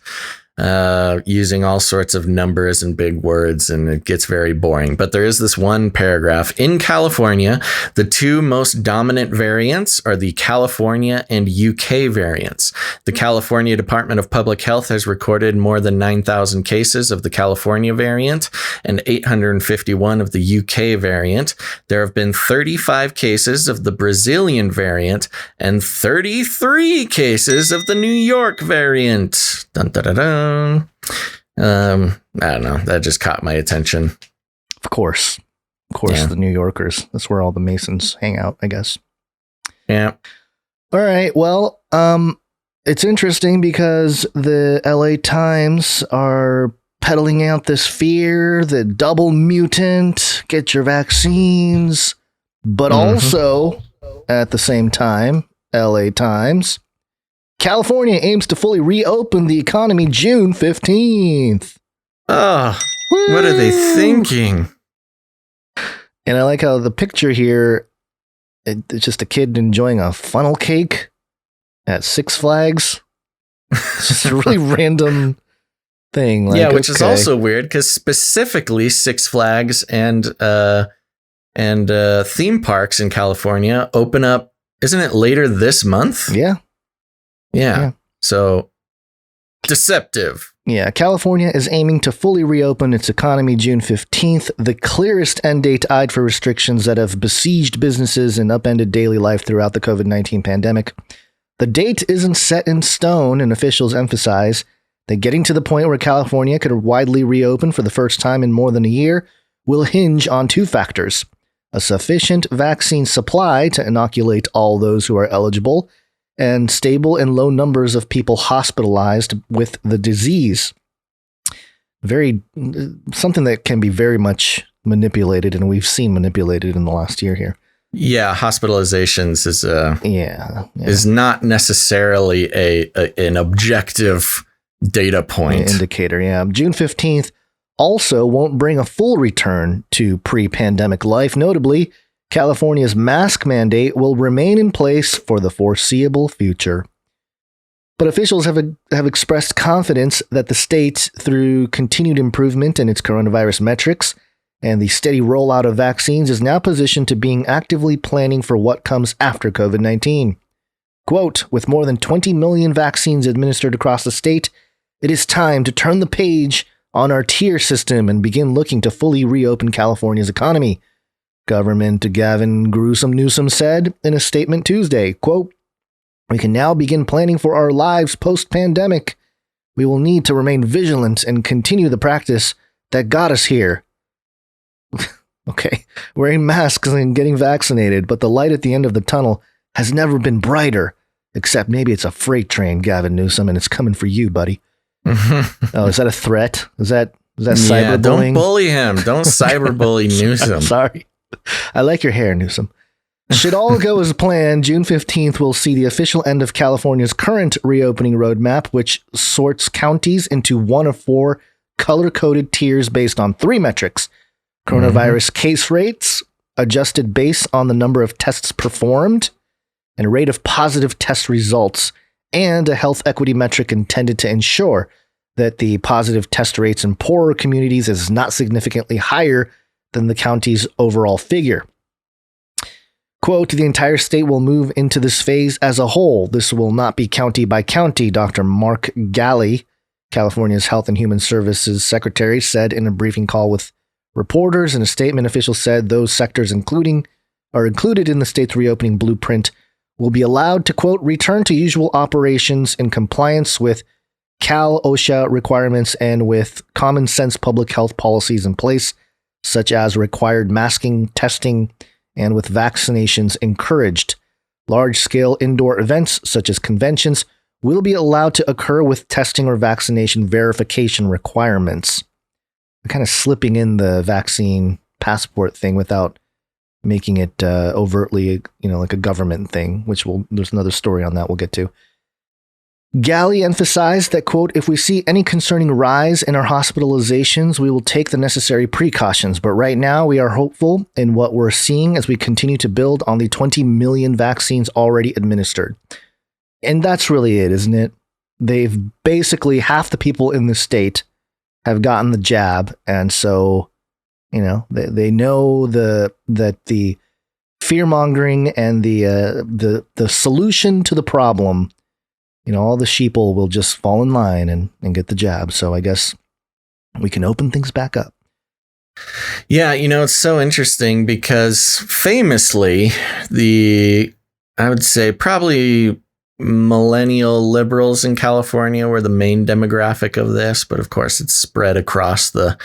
using all sorts of numbers and big words, and it gets very boring. But there is this one paragraph. In California, the two most dominant variants are the California and UK variants. The California Department of Public Health has recorded more than 9,000 cases of the California variant and 851 of the UK variant. There have been 35 cases of the Brazilian variant and 33 cases of the New York variant. Dun, dun, dun, dun. I don't know. That just caught my attention.
Of course, the New Yorkers. That's where all the Masons hang out, I guess.
Yeah.
All right. Well, it's interesting because the LA Times are peddling out this fear that double mutant, get your vaccines, but also at the same time, LA Times, California aims to fully reopen the economy June 15th.
Oh, what are they thinking?
And I like how the picture here, it's just a kid enjoying a funnel cake at Six Flags. It's just a really random thing. Like,
which is also weird because specifically Six Flags and theme parks in California open up, isn't it later this month? Yeah. So deceptive.
Yeah. California is aiming to fully reopen its economy June 15th, the clearest end date eyed for restrictions that have besieged businesses and upended daily life throughout the COVID-19 pandemic. The date isn't set in stone, and officials emphasize that getting to the point where California could widely reopen for the first time in more than a year will hinge on two factors: a sufficient vaccine supply to inoculate all those who are eligible, and stable and low numbers of people hospitalized with the disease. Something that can be very much manipulated, and we've seen manipulated in the last year here.
Yeah, hospitalizations is not necessarily an objective data point
indicator. Yeah, June 15th. also won't bring a full return to pre-pandemic life. Notably, California's mask mandate will remain in place for the foreseeable future. But officials have expressed confidence that the state, through continued improvement in its coronavirus metrics and the steady rollout of vaccines, is now positioned to being actively planning for what comes after COVID-19. Quote, with more than 20 million vaccines administered across the state, it is time to turn the page on our tier system and begin looking to fully reopen California's economy, Government Gavin Newsom said in a statement Tuesday. Quote, we can now begin planning for our lives post-pandemic. We will need to remain vigilant and continue the practice that got us here. Okay, wearing masks and getting vaccinated, but the light at the end of the tunnel has never been brighter, except maybe it's a freight train, Gavin Newsom, and it's coming for you, buddy. Oh, is that a threat? Is that cyberbullying?
Yeah, don't bully him. Don't cyberbully Newsom.
Sorry. I like your hair, Newsom. Should all go as planned, June 15th will see the official end of California's current reopening roadmap, which sorts counties into one of four color-coded tiers based on three metrics: coronavirus case rates, adjusted based on the number of tests performed, and rate of positive test results, and a health equity metric intended to ensure that the positive test rates in poorer communities is not significantly higher than the county's overall figure. Quote, the entire state will move into this phase as a whole. This will not be county by county, Dr. Mark Ghaly, California's Health and Human Services Secretary, said in a briefing call with reporters. In a statement, officials said those sectors are included in the state's reopening blueprint will be allowed to, quote, return to usual operations in compliance with Cal OSHA requirements and with common sense public health policies in place, such as required masking, testing, and with vaccinations encouraged. Large-scale indoor events, such as conventions, will be allowed to occur with testing or vaccination verification requirements. They're kind of slipping in the vaccine passport thing without making it overtly, like a government thing, there's another story on that we'll get to. Ghaly emphasized that, quote, if we see any concerning rise in our hospitalizations, we will take the necessary precautions. But right now, we are hopeful in what we're seeing as we continue to build on the 20 million vaccines already administered. And that's really it, isn't it? They've basically half the people in the state have gotten the jab. And so, they know that the fear mongering and the solution to the problem, all the sheeple will just fall in line and get the jab. So I guess we can open things back up.
Yeah, it's so interesting because famously, I would say probably millennial liberals in California were the main demographic of this, but of course it's spread across the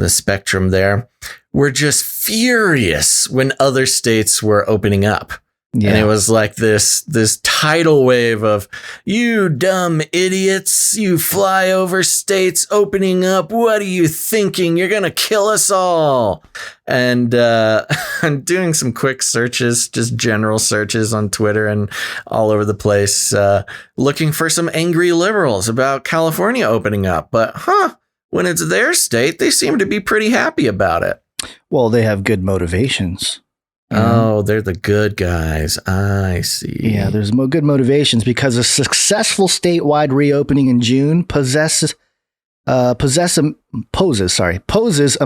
spectrum there. We're just furious when other states were opening up. Yeah. And it was like this tidal wave of, you dumb idiots, you flyover states opening up. What are you thinking? You're going to kill us all. And I'm doing some quick searches, just general searches on Twitter and all over the place, looking for some angry liberals about California opening up. But when it's their state, they seem to be pretty happy about it.
Well, they have good motivations.
Oh, they're the good guys. I see.
Yeah, there's good motivations because a successful statewide reopening in June poses a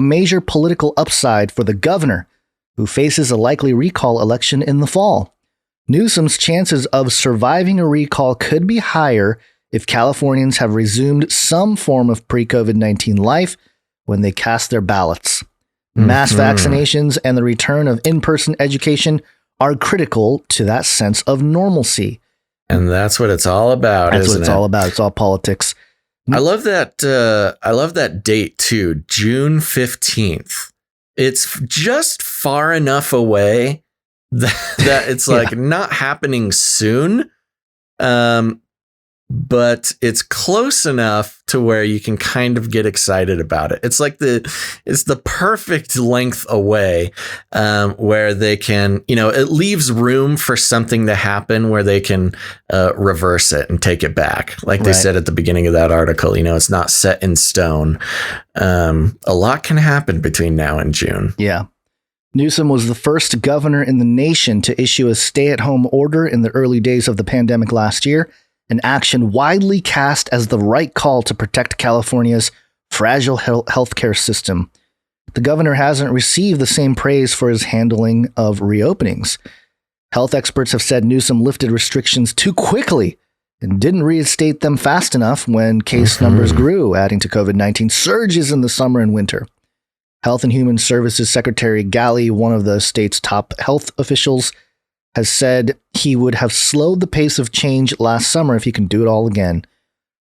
major political upside for the governor, who faces a likely recall election in the fall. Newsom's chances of surviving a recall could be higher if Californians have resumed some form of pre-COVID-19 life when they cast their ballots. Mass vaccinations and the return of in-person education are critical to that sense of normalcy.
And that's what it's all about.
That's what it's all about. It's all politics.
I love that. I love that date too. June 15th. It's just far enough away that it's like not happening soon. but it's close enough to where you can kind of get excited about it. It's like it's the perfect length away, where they can, it leaves room for something to happen where they can reverse it and take it back. Like they said at the beginning of that article, it's not set in stone. A lot can happen between now and June.
Yeah. Newsom was the first governor in the nation to issue a stay-at-home order in the early days of the pandemic last year, an action widely cast as the right call to protect California's fragile healthcare system. The governor hasn't received the same praise for his handling of reopenings. Health experts have said Newsom lifted restrictions too quickly and didn't reinstate them fast enough when case numbers grew, adding to COVID-19 surges in the summer and winter. Health and Human Services Secretary Gali, one of the state's top health officials, has said he would have slowed the pace of change last summer if he can do it all again.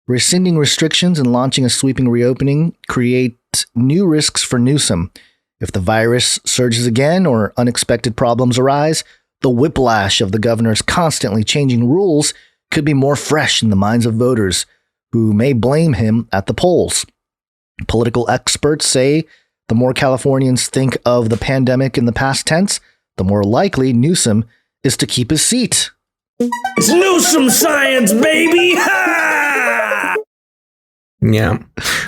Rescinding restrictions and launching a sweeping reopening create new risks for Newsom. If the virus surges again or unexpected problems arise, the whiplash of the governor's constantly changing rules could be more fresh in the minds of voters, who may blame him at the polls. Political experts say the more Californians think of the pandemic in the past tense, the more likely Newsom is to keep his seat.
It's Newsom science, baby! Ha!
Yeah.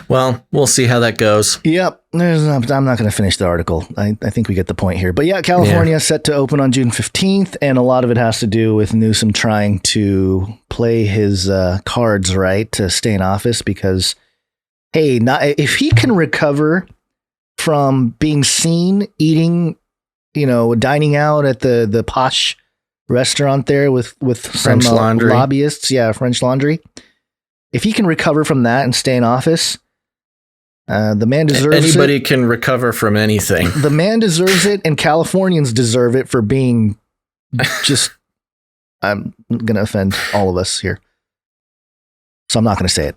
Well, we'll see how that goes.
Yep. I'm not going to finish the article. I think we get the point here. But yeah, California is set to open on June 15th, and a lot of it has to do with Newsom trying to play his cards right to stay in office because, hey, if he can recover from being seen eating, dining out at the posh restaurant there with some
French Laundry
lobbyists. Yeah, French Laundry. If he can recover from that and stay in office, the man deserves it.
Anybody can recover from anything.
The man deserves it, and Californians deserve it for being just... I'm going to offend all of us here, so I'm not going to say it.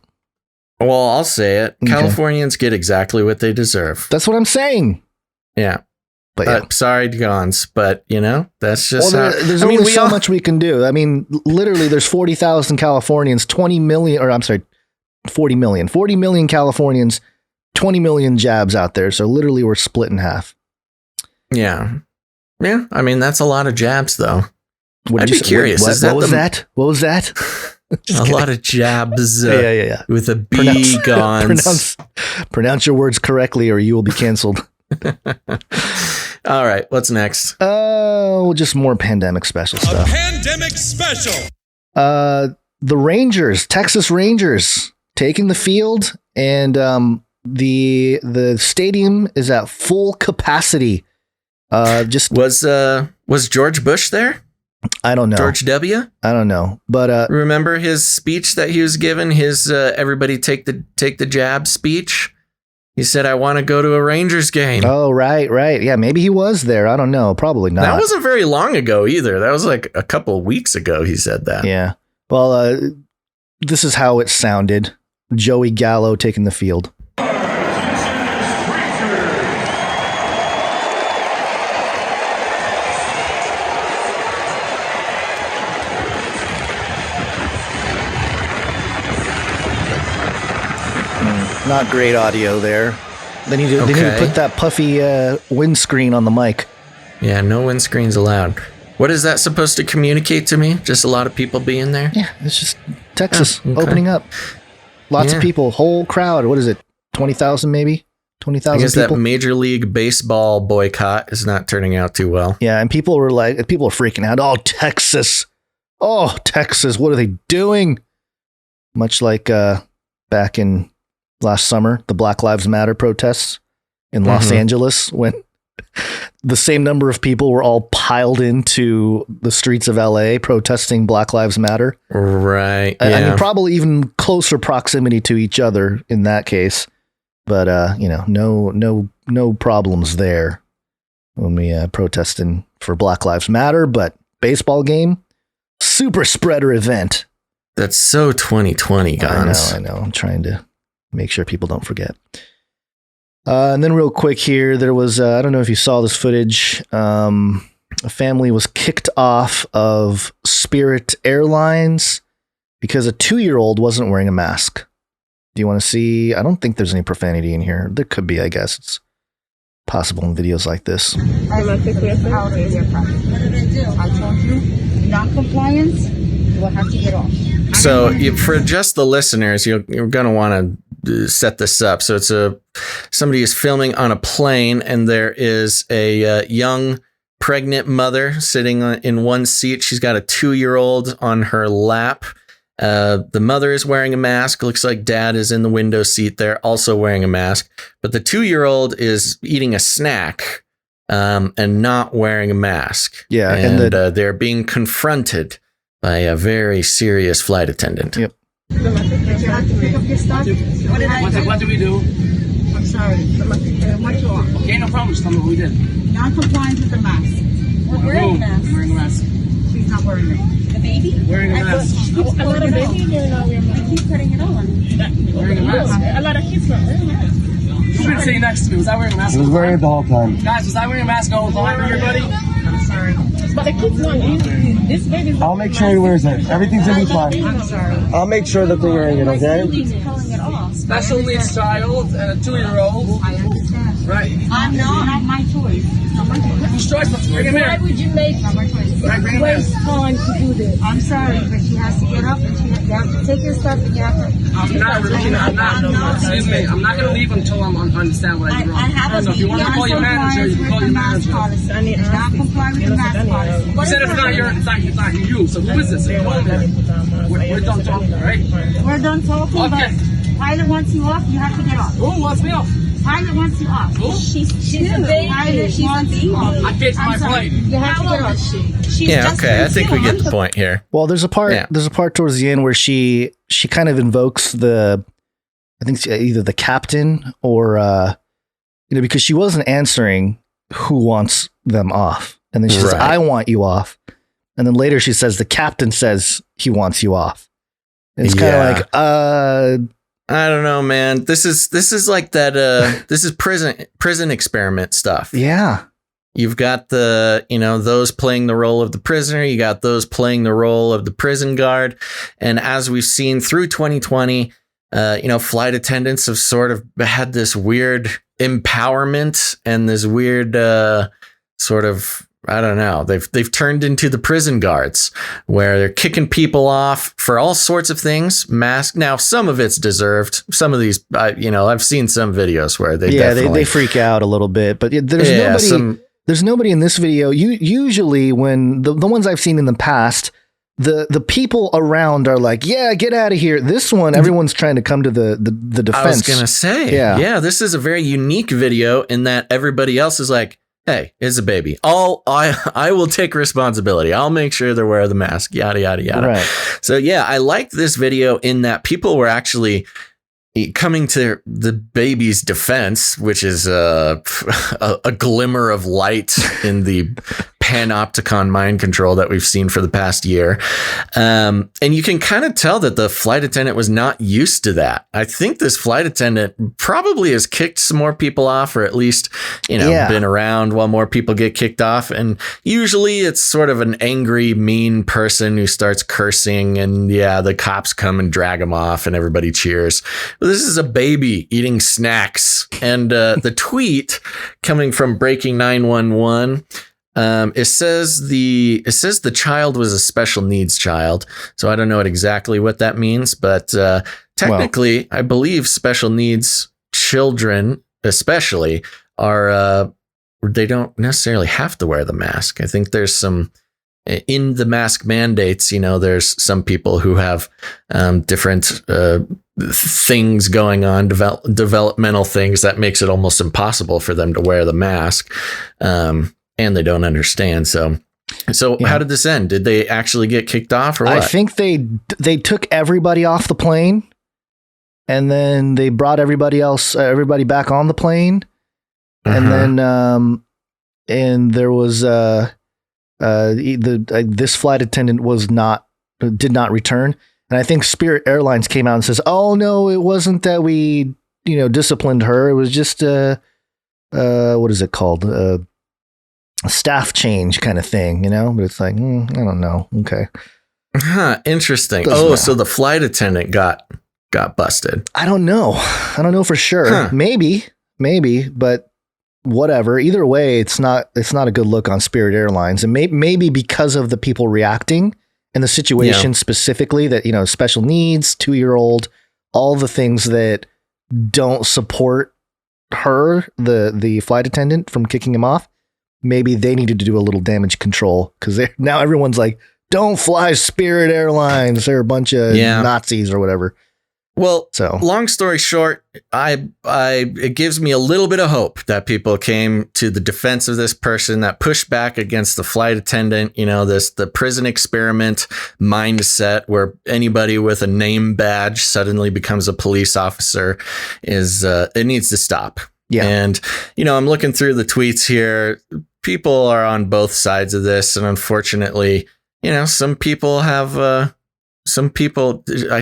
Well, I'll say it.
Okay.
Californians get exactly what they deserve.
That's what I'm saying.
Yeah.
But yeah.
Sorry, Gons, but that's just
there's only so much we can do. I mean, literally, there's 40,000 Californians, 40 million Californians, 20 million jabs out there. So literally, we're split in half.
Yeah. Yeah. I mean, that's a lot of jabs, though.
I'd be curious. What was that? What was that?
A lot of jabs.
Yeah.
With a B, Gons.
Pronounce your words correctly, or you will be canceled.
All right, what's next?
Just more pandemic special stuff.
A pandemic special.
The Rangers, Texas Rangers, taking the field, and the stadium is at full capacity.
Was George Bush there?
I don't know.
George W?
I don't know. But
remember his speech that he was given, his everybody take the jab speech? He said, I want to go to a Rangers game.
Oh, right. Yeah, maybe he was there. I don't know. Probably not.
That wasn't very long ago either. That was like a couple of weeks ago he said that.
Yeah. Well, this is how it sounded. Joey Gallo taking the field. Not great audio there. They need to put that puffy windscreen on the mic.
Yeah, no windscreens allowed. What is that supposed to communicate to me? Just a lot of people being there?
Yeah, it's just Texas opening up. Lots of people, whole crowd. What is it? 20,000 maybe? 20,000 people? I guess
that Major League Baseball boycott is not turning out too well.
Yeah, and people are freaking out. Oh, Texas. What are they doing? Much like back in last summer, the Black Lives Matter protests in Los Angeles, when the same number of people were all piled into the streets of LA protesting Black Lives Matter.
Right.
I mean, probably even closer proximity to each other in that case. But, no problems there when we protesting for Black Lives Matter. But baseball game, super spreader event.
That's so 2020, guys.
I know. I'm trying to make sure people don't forget. And then real quick here, there was, I don't know if you saw this footage. A family was kicked off of Spirit Airlines because a 2-year-old wasn't wearing a mask. Do you want to see? I don't think there's any profanity in here. There could be, I guess. It's possible in videos like this.
I told you, non-compliance, you will have to get off.
So for just the listeners, you're going to want to set this up. So it's somebody is filming on a plane, and there is a young pregnant mother sitting in one seat. She's got a 2-year-old on her lap. The mother is wearing a mask. Looks like dad is in the window seat there, also wearing a mask. But the 2-year-old is eating a snack and not wearing a mask.
Yeah,
and they're being confronted by a very serious flight attendant.
Yep.
What did we do? I'm sorry. What you want? Okay, no problem. Just tell me what we did. Non-compliance with the mask. We're wearing a mask. Wearing a mask. She's not wearing it. The baby? Wearing a mask. A lot of babies are not wearing a mask. Keep putting it on. Wearing a mask. A lot of kids not wearing a mask. Who been sitting next to me? Was I wearing a mask?
He was wearing it the whole time.
Guys, was I wearing a mask all the time for your buddy? I'm sorry. But the kids not. This baby's.
I'll make sure he wears it. Everything's gonna be fine.
I'm sorry.
I'll make sure that they're wearing it, okay?
Special needs child and a 2-year-old. I understand. Right. I'm not my choice. Whose choice? Let's bring him in. Why would you make waste time to do this? I'm sorry, but she has to get up and you have to take your stuff and you have to. I'm not. Excuse me. I'm not going to leave until I understand what I did wrong. I don't know. If you want to call your manager, you can call your manager. I need to comply with the mask policy. You said it's not you. So who is this? We're done talking, right? We're done talking. Okay. Pilot wants you off, you have to get off. Who wants me off? Pilot wants you off. Who? She's a baby. Pilot wants you off. I paid for my flight. You have to get off.
Yeah, okay. I think we get the point here.
Well, there's a part towards the end where she kind of invokes I think either the captain or because she wasn't answering who wants them off. And then she says, I want you off. And then later she says the captain says he wants you off. And it's kind of like
I don't know, man. This is like that. This is prison experiment stuff.
Yeah.
You've got those playing the role of the prisoner. You got those playing the role of the prison guard. And as we've seen through 2020, flight attendants have sort of had this weird empowerment and this weird sort of, I don't know. They've turned into the prison guards where they're kicking people off for all sorts of things. Mask. Now, some of it's deserved. Some of these, I've seen some videos where they
freak out a little bit. But there's nobody in this video. Usually when the ones I've seen in the past, the people around are like, yeah, get out of here. This one, everyone's trying to come to the defense.
I was gonna say, yeah. This is a very unique video in that everybody else is like, hey, it's a baby. I will take responsibility. I'll make sure they wear the mask, yada, yada, yada.
Right.
So, yeah, I liked this video in that people were actually coming to the baby's defense, which is a glimmer of light in the panopticon mind control that we've seen for the past year. And you can kind of tell that the flight attendant was not used to that. I think this flight attendant probably has kicked some more people off, or at least, been around while more people get kicked off. And usually it's sort of an angry, mean person who starts cursing, and the cops come and drag him off and everybody cheers. But this is a baby eating snacks. And the tweet coming from Breaking 911, it says the child was a special needs child. So I don't know exactly what that means, but technically, I believe special needs children, especially, they don't necessarily have to wear the mask. I think there's some in the mask mandates. There's some people who have different things going on, developmental things that makes it almost impossible for them to wear the mask. And they don't understand. So how did this end? Did they actually get kicked off, or what?
I think they took everybody off the plane, and then they brought everybody back on the plane. And then and there was this flight attendant did not return. And I think Spirit Airlines came out and says, "Oh no, it wasn't that we disciplined her. It was just what is it called? A staff change kind of thing, but it's like, I don't know. Okay.
Huh, interesting.
Doesn't matter.
So the flight attendant got busted.
I don't know for sure.
Huh.
Maybe, but whatever. Either way, it's not a good look on Spirit Airlines, and maybe because of the people reacting and the situation specifically, that, you know, special needs, 2-year-old, all the things that don't support her, the flight attendant, from kicking him off. Maybe they needed to do a little damage control, because now everyone's like, don't fly Spirit Airlines. They're a bunch of Nazis or whatever.
Well,
so
long story short, it gives me a little bit of hope that people came to the defense of this person, that pushed back against the flight attendant. You know, the prison experiment mindset where anybody with a name badge suddenly becomes a police officer it needs to stop. Yeah. And, you know, I'm looking through the tweets here. People are on both sides of this. And unfortunately, you know, some people, I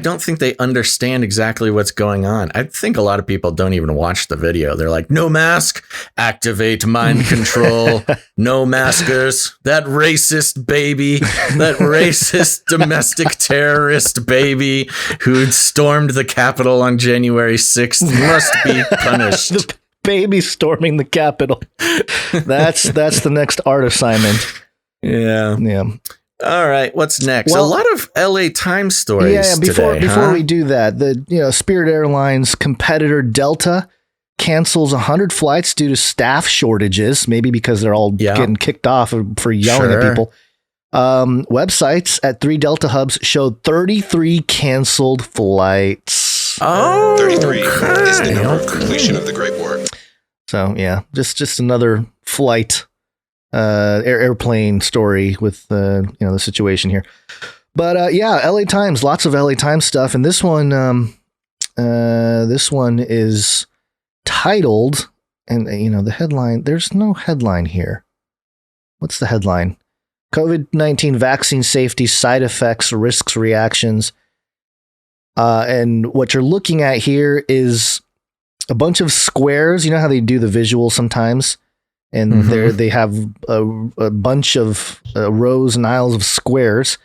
don't think they understand exactly what's going on. I think a lot of people don't even watch the video. They're like, no mask, activate mind control, no maskers, that racist baby, that racist domestic terrorist baby who stormed the Capitol on January 6th must be punished.
The baby storming the Capitol. That's the next art assignment.
Yeah.
Yeah.
All right, what's next?
Well,
a lot of LA Times stories.
Before
today,
we do that, Spirit Airlines competitor Delta cancels 100 flights due to staff shortages, maybe because they're all getting kicked off for yelling at people. Websites at 3 Delta hubs showed 33 canceled flights.
Oh,
33 is the number of completion of the Great War.
So yeah, just another flight. Airplane story with the situation here, but LA Times, lots of LA Times stuff, and this one is titled, and the headline. There's no headline here. What's the headline? COVID-19 vaccine safety, side effects, risks, reactions, and what you're looking at here is a bunch of squares. You know how they do the visual sometimes. And they have a bunch of rows and aisles of squares.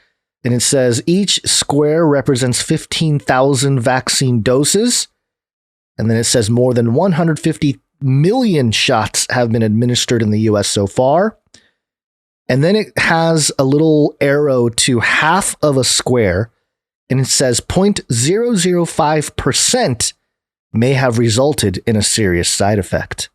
And it says each square represents 15,000 vaccine doses. And then it says more than 150 million shots have been administered in the US so far. And then it has a little arrow to half of a square. And it says 0.005% may have resulted in a serious side effect,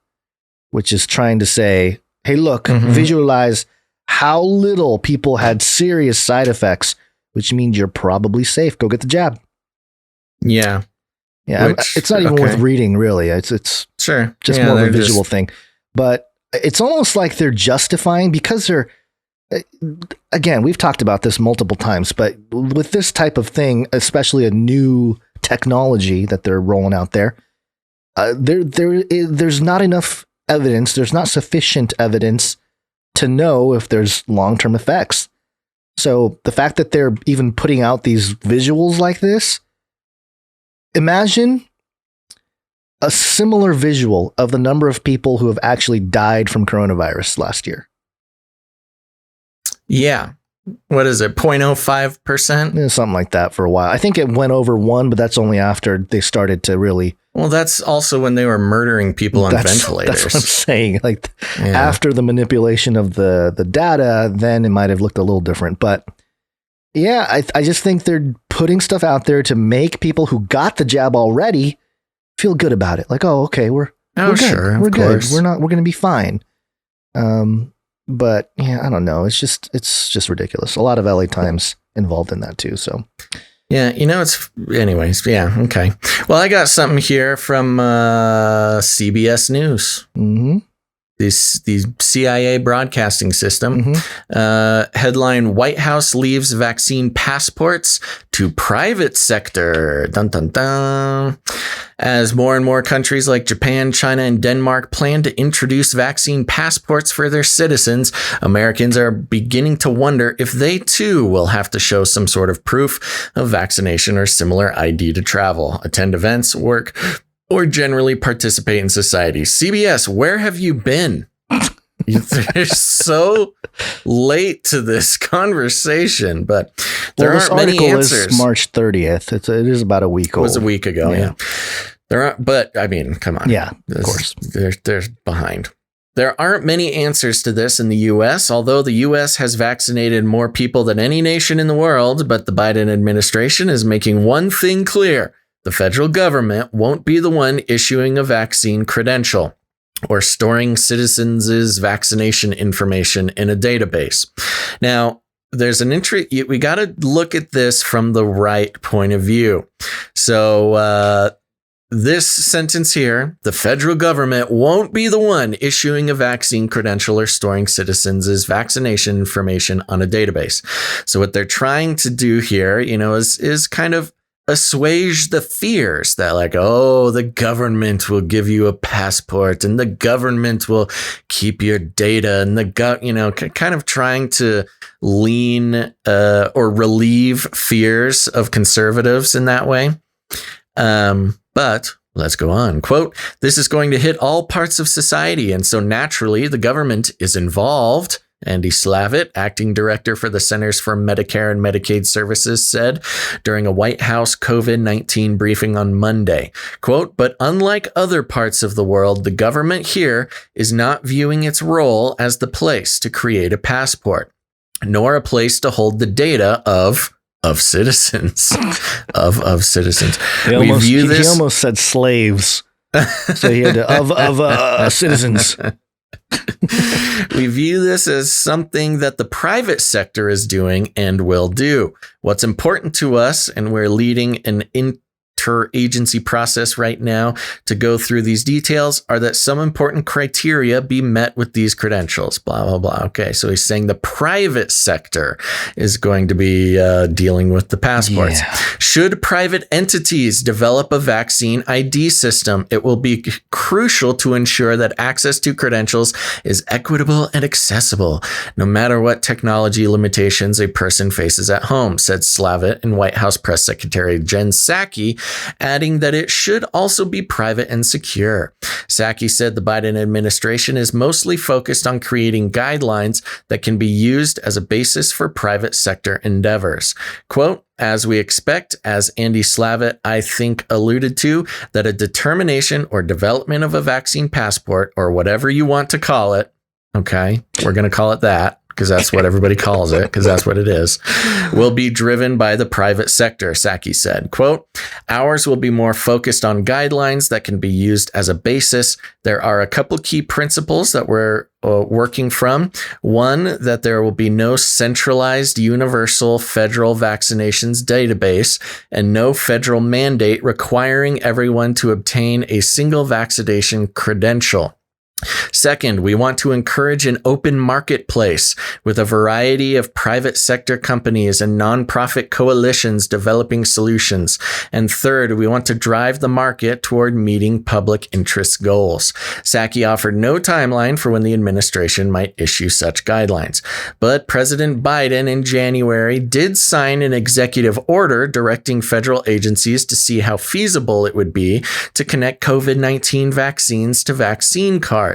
which is trying to say, hey, look, visualize how little people had serious side effects, which means you're probably safe. Go get the jab.
Yeah.
Yeah. It's not even worth reading, really. It's
sure
just more of a visual thing. But it's almost like they're justifying, because they're, again, we've talked about this multiple times, but with this type of thing, especially a new technology that they're rolling out there, there's not enough evidence. There's not sufficient evidence to know if there's long-term effects. So the fact that they're even putting out these visuals like this, imagine a similar visual of the number of people who have actually died from coronavirus last year.
Yeah. What is it? 0.05%?
Yeah, something like that for a while. I think it went over 1, but that's only after they started to really.
Well, that's also when they were murdering people on ventilators.
That's what I'm saying. Like after the manipulation of the data, then it might have looked a little different. But yeah, I just think they're putting stuff out there to make people who got the jab already feel good about it. Like, oh, okay, we're good.
Sure,
we're good.
Course.
We're going to be fine. But yeah, I don't know. It's just ridiculous. A lot of LA Times involved in that too. So
yeah, anyways. Yeah. Okay. Well, I got something here from CBS News.
Mm-hmm.
The CIA broadcasting system. Headline: White House leaves vaccine passports to private sector. Dun, dun, dun. As more and more countries like Japan, China, and Denmark plan to introduce vaccine passports for their citizens, Americans are beginning to wonder if they too will have to show some sort of proof of vaccination or similar ID to travel, attend events, work, or generally participate in society. CBS, where have you been? They're so late to this conversation, but there aren't many answers.
Is March 30th. It is about a week old.
It was a week ago, yeah. There aren't, but I mean, come on.
Yeah, of course.
They're behind. There aren't many answers to this in the U.S., although the U.S. has vaccinated more people than any nation in the world, but the Biden administration is making one thing clear. The federal government won't be the one issuing a vaccine credential or storing citizens' vaccination information in a database. Now, there's an we got to look at this from the right point of view. So, this sentence here, the federal government won't be the one issuing a vaccine credential or storing citizens' vaccination information on a database. So what they're trying to do here, is kind of assuage the fears that like, oh, the government will give you a passport and the government will keep your data and kind of trying to lean or relieve fears of conservatives in that way. But let's go on. Quote, this is going to hit all parts of society. And so naturally, the government is involved. Andy Slavitt, acting director for the Centers for Medicare and Medicaid Services, said during a White House COVID-19 briefing on Monday, quote, but unlike other parts of the world, the government here is not viewing its role as the place to create a passport, nor a place to hold the data of citizens, of citizens.
He almost said slaves. So he had to, citizens.
We view this as something that the private sector is doing and will do. What's important to us, and we're leading an interagency process right now to go through these details, are that some important criteria be met with these credentials, blah, blah, blah. Okay, so he's saying the private sector is going to be dealing with the passports. Yeah. Should private entities develop a vaccine ID system, it will be crucial to ensure that access to credentials is equitable and accessible, no matter what technology limitations a person faces at home, said Slavitt and White House Press Secretary Jen Psaki, adding that it should also be private and secure. Psaki said the Biden administration is mostly focused on creating guidelines that can be used as a basis for private sector endeavors. Quote, as we expect, as Andy Slavitt, I think, alluded to, that a determination or development of a vaccine passport, or whatever you want to call it, okay, we're going to call it that, because that's what everybody calls it, because that's what it is, will be driven by the private sector, Psaki said. Quote, ours will be more focused on guidelines that can be used as a basis. There are a couple key principles that we're working from. One, that there will be no centralized universal federal vaccinations database and no federal mandate requiring everyone to obtain a single vaccination credential. Second, we want to encourage an open marketplace with a variety of private sector companies and nonprofit coalitions developing solutions. And third, we want to drive the market toward meeting public interest goals. Psaki offered no timeline for when the administration might issue such guidelines. But President Biden in January did sign an executive order directing federal agencies to see how feasible it would be to connect COVID-19 vaccines to vaccine cards.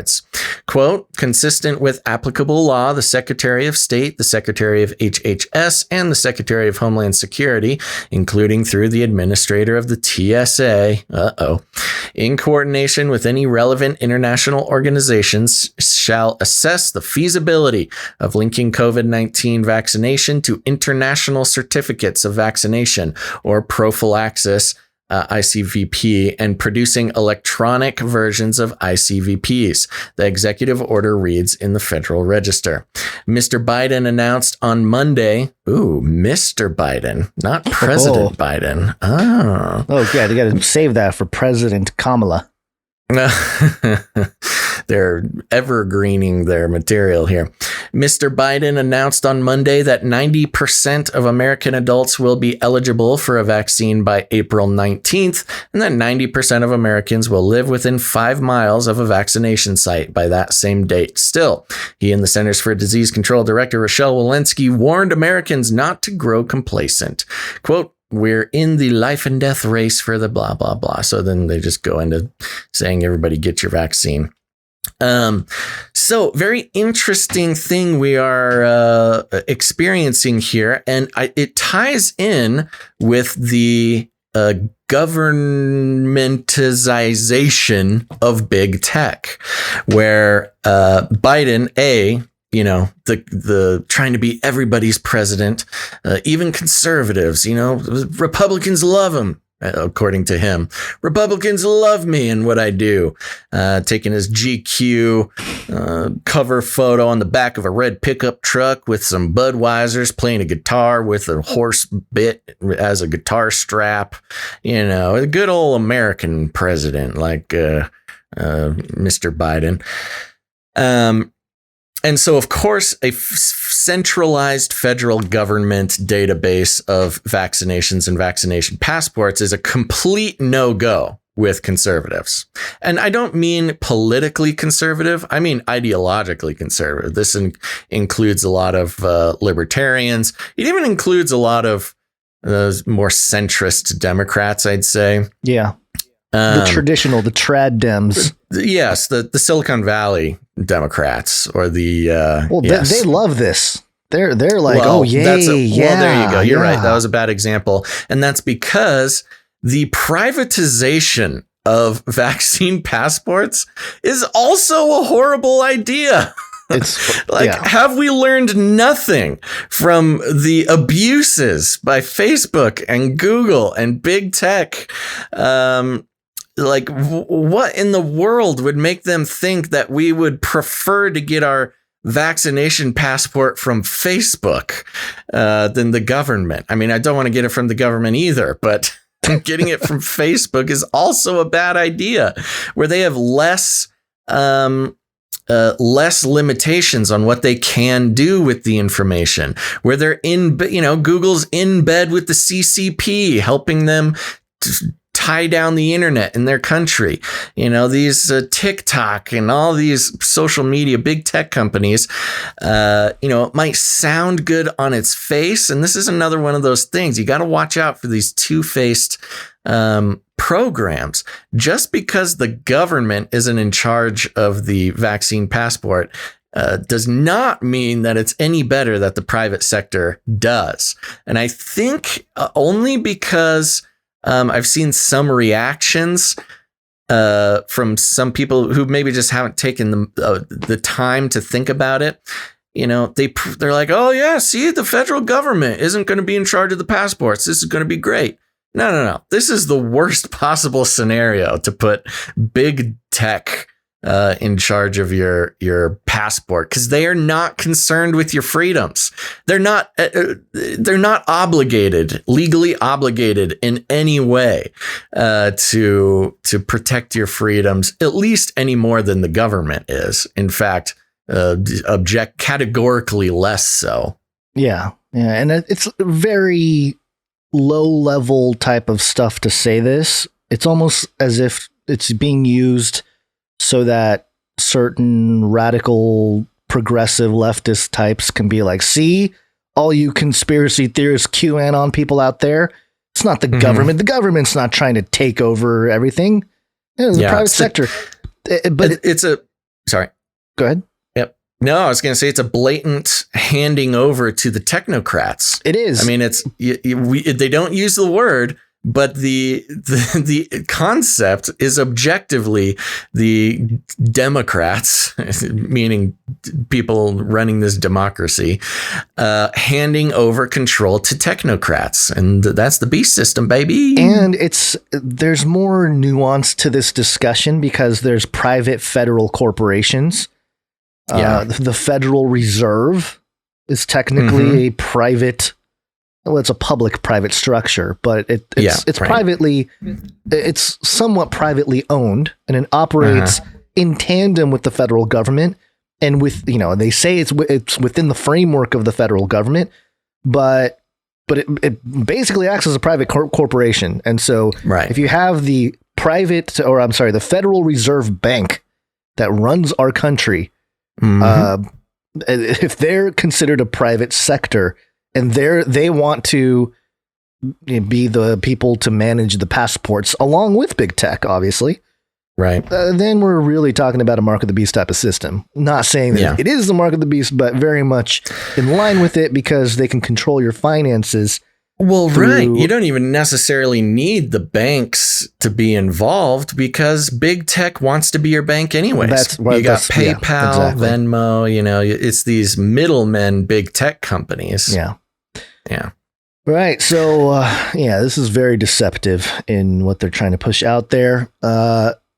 Quote, consistent with applicable law, the Secretary of State, the Secretary of HHS, and the Secretary of Homeland Security, including through the administrator of the TSA, in coordination with any relevant international organizations, shall assess the feasibility of linking COVID-19 vaccination to international certificates of vaccination or prophylaxis, ICVP, and producing electronic versions of ICVPs. The executive order reads in the Federal Register. Mr. Biden announced on Monday, Mr. Biden, not President Biden.
Oh, God, you got to save that for President Kamala.
They're evergreening their material here. Mr. Biden announced on Monday that 90% of American adults will be eligible for a vaccine by April 19th, and that 90% of Americans will live within 5 miles of a vaccination site by that same date. Still, he and the Centers for Disease Control Director Rochelle Walensky warned Americans not to grow complacent. Quote, we're in the life and death race for the blah, blah, blah. So then they just go into saying, everybody get your vaccine. So very interesting thing we are experiencing here. And it ties in with the governmentization of big tech, where Biden, the trying to be everybody's president, even conservatives, Republicans love him. According to him, Republicans love me and what I do. Taking his GQ cover photo on the back of a red pickup truck with some Budweisers, playing a guitar with a horse bit as a guitar strap. A good old American president like Mr. Biden. And so, of course, a centralized federal government database of vaccinations and vaccination passports is a complete no-go with conservatives. And I don't mean politically conservative. I mean ideologically conservative. This includes a lot of libertarians. It even includes a lot of more centrist Democrats, I'd say.
Yeah. The traditional, the trad Dems.
Yes, the Silicon Valley Democrats, or the
they love this. They're like,
well,
oh yay,
well, there you go. You're
yeah.
right. That was a bad example, and that's because the privatization of vaccine passports is also a horrible idea.
It's
have we learned nothing from the abuses by Facebook and Google and big tech? What in the world would make them think that we would prefer to get our vaccination passport from Facebook than the government? I mean, I don't want to get it from the government either, but getting it from Facebook is also a bad idea, where they have less limitations on what they can do with the information, where they're Google's in bed with the CCP, helping them tie down the internet in their country. These TikTok and all these social media, big tech companies, it might sound good on its face. And this is another one of those things. You got to watch out for these two-faced programs. Just because the government isn't in charge of the vaccine passport does not mean that it's any better that the private sector does. And I think only because I've seen some reactions from some people who maybe just haven't taken the time to think about it. They're like, oh yeah, see, the federal government isn't going to be in charge of the passports. This is going to be great. No. This is the worst possible scenario, to put big tech in charge of your passport, because they are not concerned with your freedoms. They're not legally obligated in any way to protect your freedoms, at least any more than the government is. In fact, categorically less so.
Yeah, and it's very low level type of stuff to say this. It's almost as if it's being used so that certain radical progressive leftist types can be like, see, all you conspiracy theorists, QAnon people out there, it's not the government. The government's not trying to take over everything. It's the private sector.
Sorry.
Go ahead.
Yep. No, I was going to say it's a blatant handing over to the technocrats.
It is.
I mean, they don't use the word, but the concept is objectively the Democrats, meaning people running this democracy, handing over control to technocrats, and that's the beast system, baby.
And there's more nuance to this discussion because there's private federal corporations. The Federal Reserve is technically a private. Well, it's a public-private structure, but it's privately, it's somewhat privately owned, and it operates in tandem with the federal government, and with they say it's within the framework of the federal government, but it basically acts as a private corporation, and so if you have the Federal Reserve Bank that runs our country, if they're considered a private sector. And they want to be the people to manage the passports along with big tech, obviously.
Right.
Then we're really talking about a mark of the beast type of system. Not saying that it is the mark of the beast, but very much in line with it because they can control your finances.
Well, right. You don't even necessarily need the banks to be involved because big tech wants to be your bank anyways. You got PayPal, Venmo, it's these middlemen, big tech companies.
Yeah.
Yeah.
Right. So, this is very deceptive in what they're trying to push out there.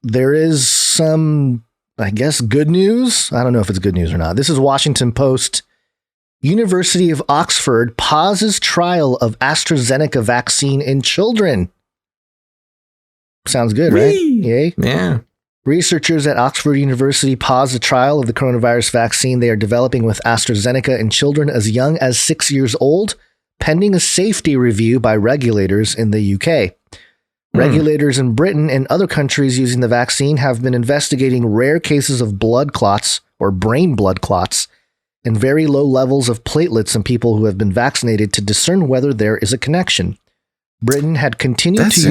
There is some, I guess, good news. I don't know if it's good news or not. This is Washington Post. University of Oxford pauses trial of AstraZeneca vaccine in children. Sounds good, right? Yay.
Yeah.
Researchers at Oxford University paused the trial of the coronavirus vaccine they are developing with AstraZeneca in children as young as 6 years old, pending a safety review by regulators in the UK. Regulators in Britain and other countries using the vaccine have been investigating rare cases of blood clots or brain blood clots and very low levels of platelets in people who have been vaccinated to discern whether there is a connection. Britain had continued to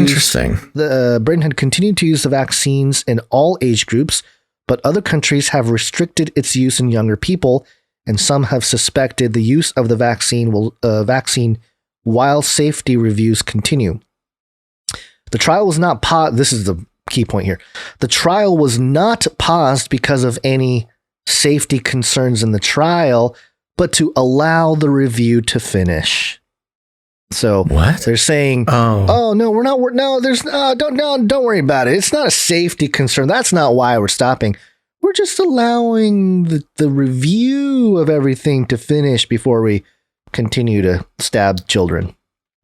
use the vaccines in all age groups, but other countries have restricted its use in younger people, and some have suspected the use of the vaccine while safety reviews continue. The trial was not paused. This is the key point here. The trial was not paused because of any safety concerns in the trial, but to allow the review to finish. So
what
they're saying? Oh no, we're not. No, there's don't worry about it. It's not a safety concern. That's not why we're stopping. We're just allowing the review of everything to finish before we continue to stab children.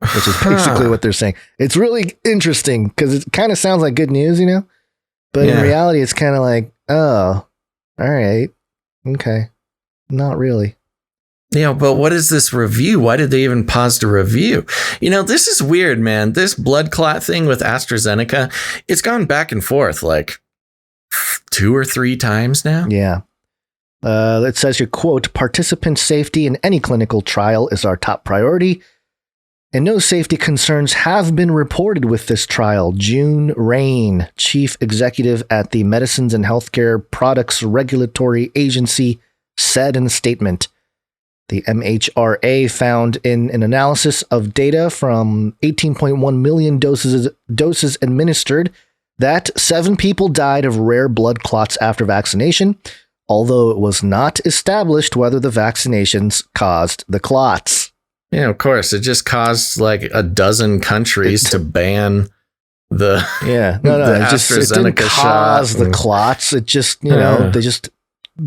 Which is basically what they're saying. It's really interesting because it kind of sounds like good news, but in reality, it's kind of like, oh, all right, okay, not really.
Yeah, but what is this review? Why did they even pause the review? This is weird, man. This blood clot thing with AstraZeneca, it's gone back and forth like 2 or 3 times now.
Yeah. It says your quote, participant safety in any clinical trial is our top priority. And no safety concerns have been reported with this trial. June Rain, chief executive at the Medicines and Healthcare Products Regulatory Agency, said in a statement. The MHRA found in an analysis of data from 18.1 million doses administered that 7 people died of rare blood clots after vaccination, although it was not established whether the vaccinations caused the clots.
Yeah, of course. It just caused like a dozen countries to ban the
it
AstraZeneca
didn't cause the clots. It just they just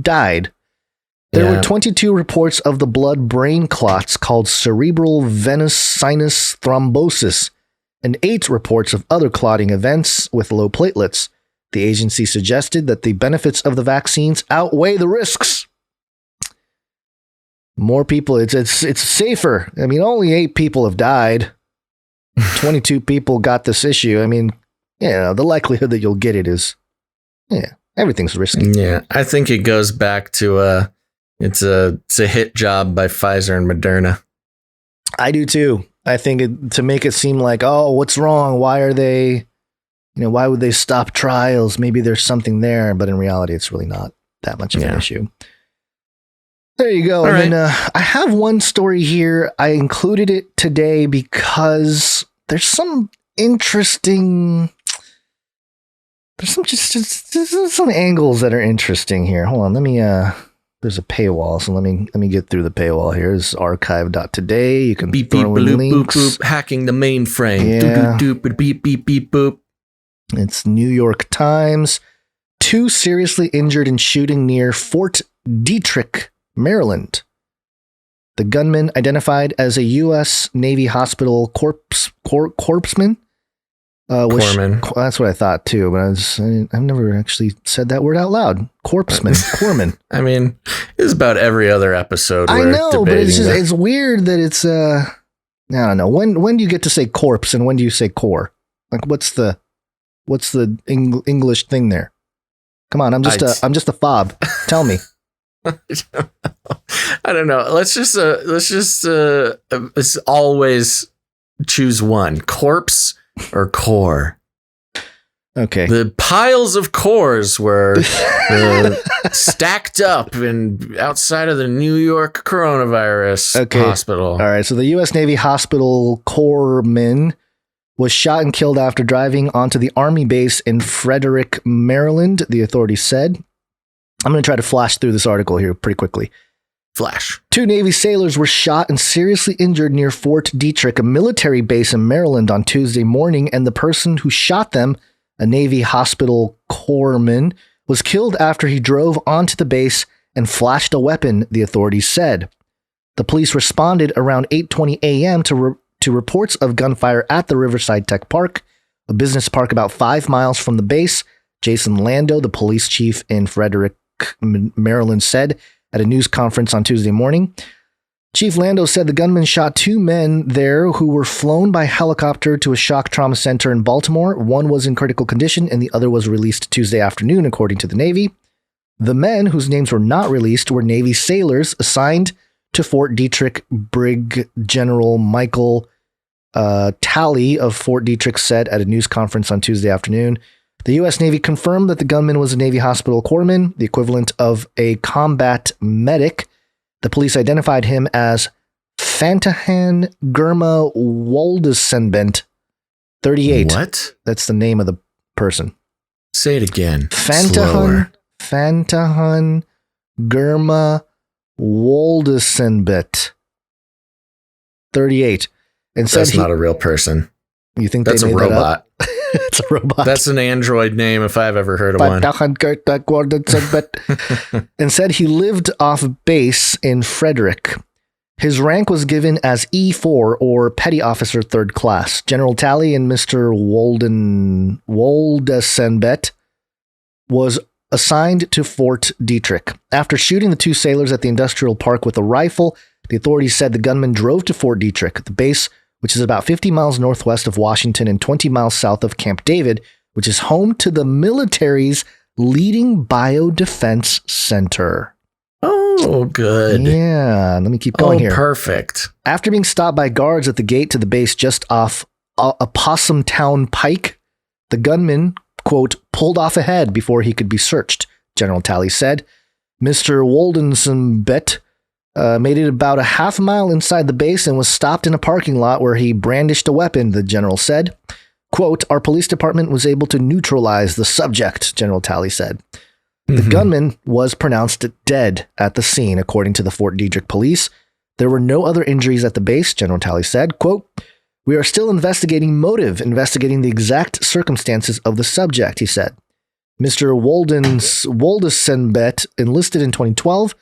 died. There were 22 reports of the blood-brain clots called cerebral venous sinus thrombosis, and 8 reports of other clotting events with low platelets. The agency suggested that the benefits of the vaccines outweigh the risks. More people, it's safer. I mean, only 8 people have died. 22 people got this issue. I mean, the likelihood that you'll get it is, everything's risky.
Yeah, I think it goes back to it's a hit job by Pfizer and Moderna.
I do too. I think to make it seem like, oh, what's wrong? Why are they, why would they stop trials? Maybe there's something there, but in reality, it's really not that much of an issue. There you go. And then I have one story here. I included it today because there's some interesting. There's some angles that are interesting here. Hold on, let me. There's a paywall, so let me get through the paywall here. It's archive.today. You can
beep,
throw
beep,
in
bloop,
links.
Boop, boop, hacking the mainframe.
Yeah.
Doop, doop, beep, beep, beep, boop.
It's New York Times. 2 seriously injured in shooting near Fort Detrick, Maryland. The gunman, identified as a U.S. Navy hospital corpsman. That's what I thought too, but I've never actually said that word out loud. Corpsman.
I mean, it's about every other episode.
I know, but it's weird that it's I don't know. When do you get to say corpse and when do you say core? Like, what's the English thing there? Come on, I'm just a fob. Tell me.
I don't know. Let's just always choose one: corpse or core.
Okay.
The piles of cores were stacked up and outside of the New York coronavirus hospital.
All right. So the U.S. Navy hospital corpsman was shot and killed after driving onto the Army base in Frederick, Maryland, the authorities said. I'm going to try to flash through this article here pretty quickly.
Flash. 2
Navy sailors were shot and seriously injured near Fort Detrick, a military base in Maryland, on Tuesday morning, and the person who shot them, a Navy hospital corpsman, was killed after he drove onto the base and flashed a weapon, the authorities said. The police responded around 8:20 a.m. to reports of gunfire at the Riverside Tech Park, a business park about 5 miles from the base. Jason Lando, the police chief in Frederick, Maryland, said at a news conference on Tuesday morning. Chief Lando said the gunman shot 2 men there who were flown by helicopter to a shock trauma center in Baltimore. One was in critical condition and the other was released Tuesday afternoon, according to the Navy. The men, whose names were not released, were Navy sailors assigned to Fort Detrick. Brig General Michael Talley of Fort Detrick said at a news conference on Tuesday afternoon. The U.S. Navy confirmed that the gunman was a Navy hospital corpsman, the equivalent of a combat medic. The police identified him as Fantahan Gurma Waldesenbent, 38.
What?
That's the name of the person.
Say it again.
Fantahan Gurma Waldesenbent, 38. And
that's not a real person.
You think
that's
they
a
made
robot?
It's a robot.
That's an android name if I've ever heard of one.
And said he lived off base in Frederick. His rank was given as E4 or Petty Officer 3rd Class. General Talley and Mr. Waldesenbent was assigned to Fort Detrick. After shooting the 2 sailors at the industrial park with a rifle, the authorities said the gunman drove to Fort Detrick, the base, which is about 50 miles northwest of Washington and 20 miles south of Camp David, which is home to the military's leading biodefense center.
Oh, good.
Yeah, let me keep going here.
Perfect.
After being stopped by guards at the gate to the base just off Opossum Town Pike, the gunman, quote, pulled off ahead before he could be searched, General Talley said. Mr. Waldesenbent made it about a half mile inside the base and was stopped in a parking lot where he brandished a weapon, the general said. Quote, our police department was able to neutralize the subject, General Talley said. The gunman was pronounced dead at the scene, according to the Fort Detrick police. There were no other injuries at the base, General Talley said. Quote, we are still investigating motive, investigating the exact circumstances of the subject, he said. Mr. Waldesenbent enlisted in 2012.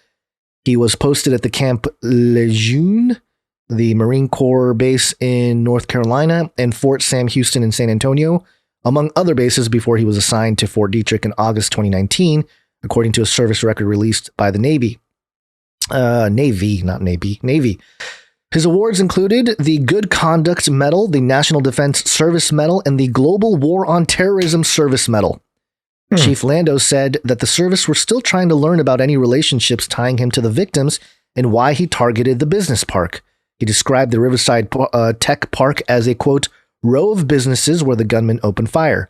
He was posted at the Camp Lejeune, the Marine Corps base in North Carolina, and Fort Sam Houston in San Antonio, among other bases, before he was assigned to Fort Detrick in August 2019, according to a service record released by the Navy. Navy. His awards included the Good Conduct Medal, the National Defense Service Medal, and the Global War on Terrorism Service Medal. Chief Lando said that the service were still trying to learn about any relationships tying him to the victims and why he targeted the business park. He described the Riverside Tech Park as a, quote, row of businesses where the gunman opened fire.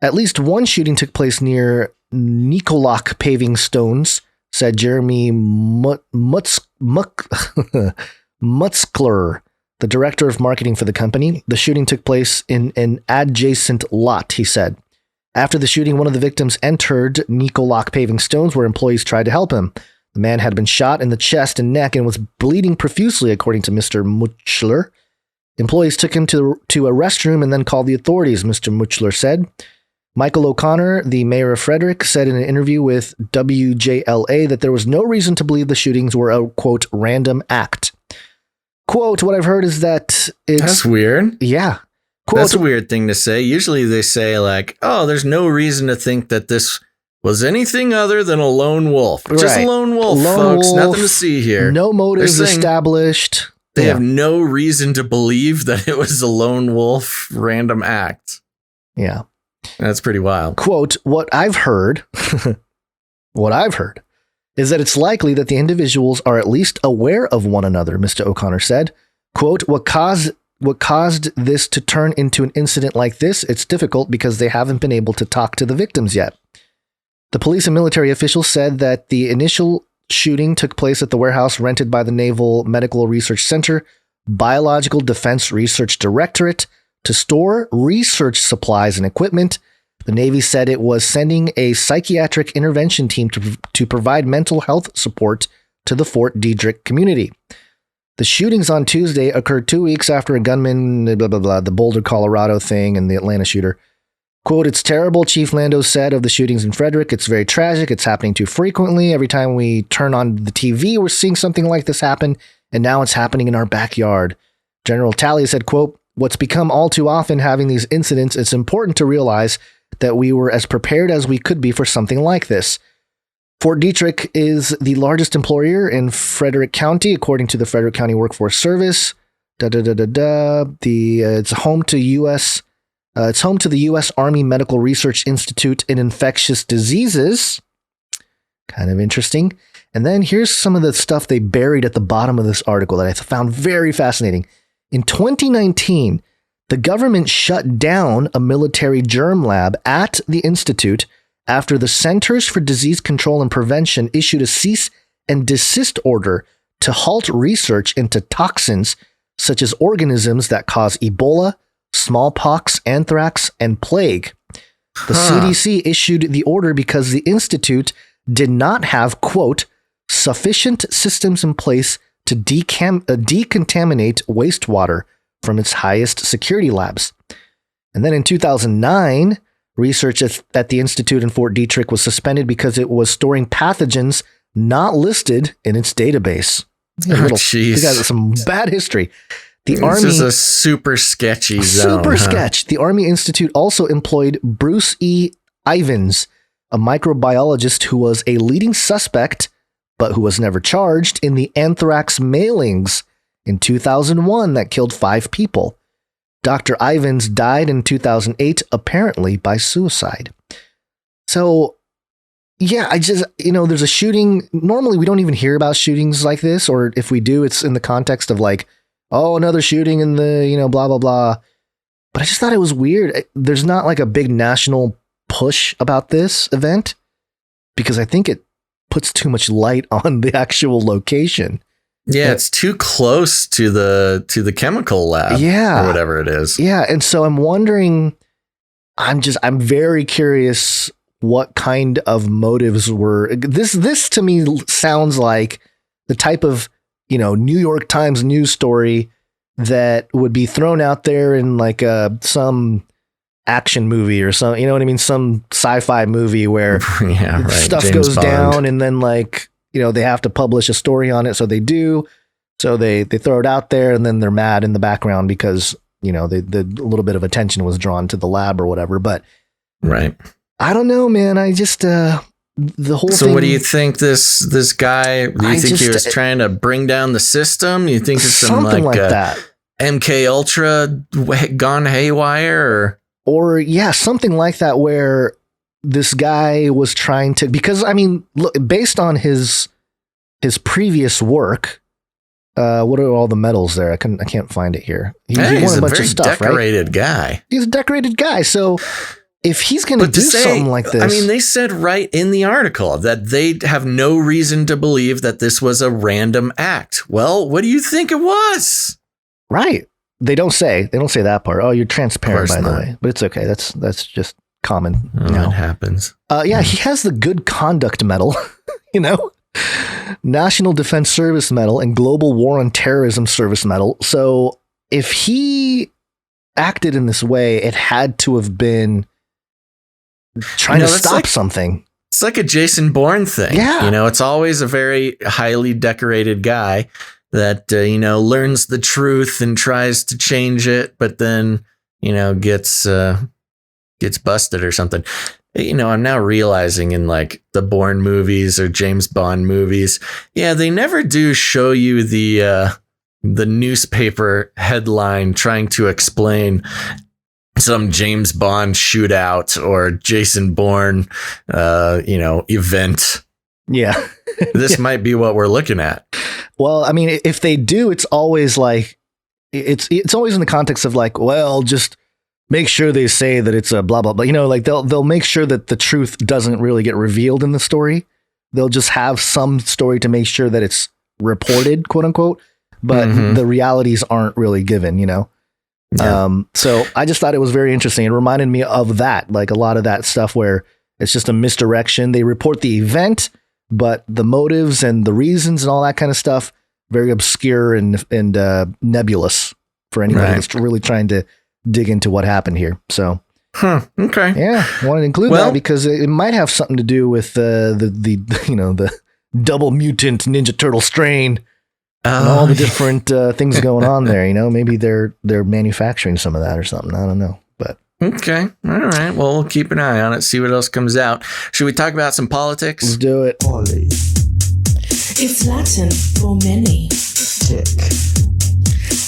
At least one shooting took place near Neuralink Paving Stones, said Jeremy Mutzkler, the director of marketing for the company. The shooting took place in an adjacent lot, he said. After the shooting, one of the victims entered Neuralink Paving Stones, where employees tried to help him. The man had been shot in the chest and neck and was bleeding profusely, according to Mr. Mutzler. Employees took him to a restroom and then called the authorities, Mr. Mutzler said. Michael O'Connor, the mayor of Frederick, said in an interview with WJLA that there was no reason to believe the shootings were a, quote, random act. Quote, what I've heard is that it's...
That's weird.
Yeah. Quote,
that's a weird thing to say. Usually they say like, oh, there's no reason to think that this was anything other than a lone wolf. Right. Just a lone wolf, folks. Nothing to see here.
No motives established.
They have no reason to believe that it was a lone wolf random act.
Yeah.
That's pretty wild.
Quote, what I've heard is that it's likely that the individuals are at least aware of one another, Mr. O'Connor said. Quote, what caused
what caused this to turn into an incident like this? It's difficult because they haven't been able to talk to the victims yet. The police and military officials said that the initial shooting took place at the warehouse rented by the Naval Medical Research Center, Biological Defense Research Directorate, to store research supplies and equipment. The Navy said it was sending a psychiatric intervention team to provide mental health support to the Fort Detrick community. The shootings on Tuesday occurred 2 weeks after a gunman, blah, blah, blah, the Boulder, Colorado thing and the Atlanta shooter. Quote, "It's terrible," Chief Lando said of the shootings in Frederick. "It's very tragic. It's happening too frequently. Every time we turn on the TV, we're seeing something like this happen, and now it's happening in our backyard." General Talley said, quote, "What's become all too often having these incidents, it's important to realize that we were as prepared as we could be for something like this. Fort Detrick is the largest employer in Frederick County, according to the Frederick County Workforce Service. It's home to the U.S. Army Medical Research Institute in Infectious Diseases." Kind of interesting. And then here's some of the stuff they buried at the bottom of this article that I found very fascinating. In 2019, the government shut down a military germ lab at the institute after the Centers for Disease Control and Prevention issued a cease and desist order to halt research into toxins such as organisms that cause Ebola, smallpox, anthrax, and plague. The CDC issued the order because the institute did not have, quote, "sufficient systems in place to decontaminate wastewater from its highest security labs." And then in 2009, research at the institute in Fort Detrick was suspended because it was storing pathogens not listed in its database. They got some bad history. This is
a super sketchy zone.
Super sketch. The Army Institute also employed Bruce E. Ivins, a microbiologist who was a leading suspect, but who was never charged in the anthrax mailings in 2001 that killed 5 people. Dr. Ivins died in 2008, apparently by suicide. So, yeah, there's a shooting. Normally, we don't even hear about shootings like this, or if we do, it's in the context of like, oh, another shooting in the, blah, blah, blah. But I just thought it was weird. There's not like a big national push about this event because I think it puts too much light on the actual location.
Yeah, it's too close to the chemical lab, or whatever it is.
Yeah, and so I'm wondering, I'm very curious what kind of motives were this to me sounds like the type of, New York Times news story that would be thrown out there in like some action movie or some, you know what I mean? Some sci-fi movie where stuff James goes Bond. Down and then like, they have to publish a story on it. So they do. So they throw it out there and then they're mad in the background because, the little bit of attention was drawn to the lab or whatever. But I don't know, man. I just, the whole thing.
So what do you think this guy, do you think he was trying to bring down the system? You think it's something like that? MKultra gone haywire
or something like that where this guy was trying to, because I mean, look, based on his previous work, what are all the medals there? I can't find it here. He's won a bunch of stuff,
decorated guy.
He's a decorated guy. So if he's going to do something like this,
I mean, they said right in the article that they have no reason to believe that this was a random act. Well, what do you think it was?
Right. They don't say that part. Oh, you're transparent, by the way, but it's okay. That's just common.
That happens.
He has the Good Conduct Medal, National Defense Service Medal and Global War on Terrorism Service Medal. So if he acted in this way, it had to have been trying to stop something.
It's like a Jason Bourne thing.
Yeah.
It's always a very highly decorated guy that, learns the truth and tries to change it, but then, gets busted or something. I'm now realizing in like the Bourne movies or James Bond movies, they never do show you the newspaper headline trying to explain some James Bond shootout or Jason Bourne, event.
Yeah.
This might be what we're looking at.
Well, I mean, if they do, it's always like it's always in the context of like, well, just make sure they say that it's a blah blah blah. You know, like they'll make sure that the truth doesn't really get revealed in the story. They'll just have some story to make sure that it's reported, quote unquote, but the realities aren't really given, you know? Yeah. So I just thought it was very interesting. It reminded me of that, like a lot of that stuff where it's just a misdirection. They report the event, but the motives and the reasons and all that kind of stuff, very obscure and nebulous for anybody that's really trying to dig into what happened here. So,
okay.
Yeah. I wanted to include that because it might have something to do with the double mutant Ninja Turtle strain and all the different things going on there. You know, maybe they're manufacturing some of that or something. I don't know, but
okay, all right. Well, we'll keep an eye on it. See what else comes out. Should we talk about some politics?
Let's do it.
It's Latin for many.
Tick.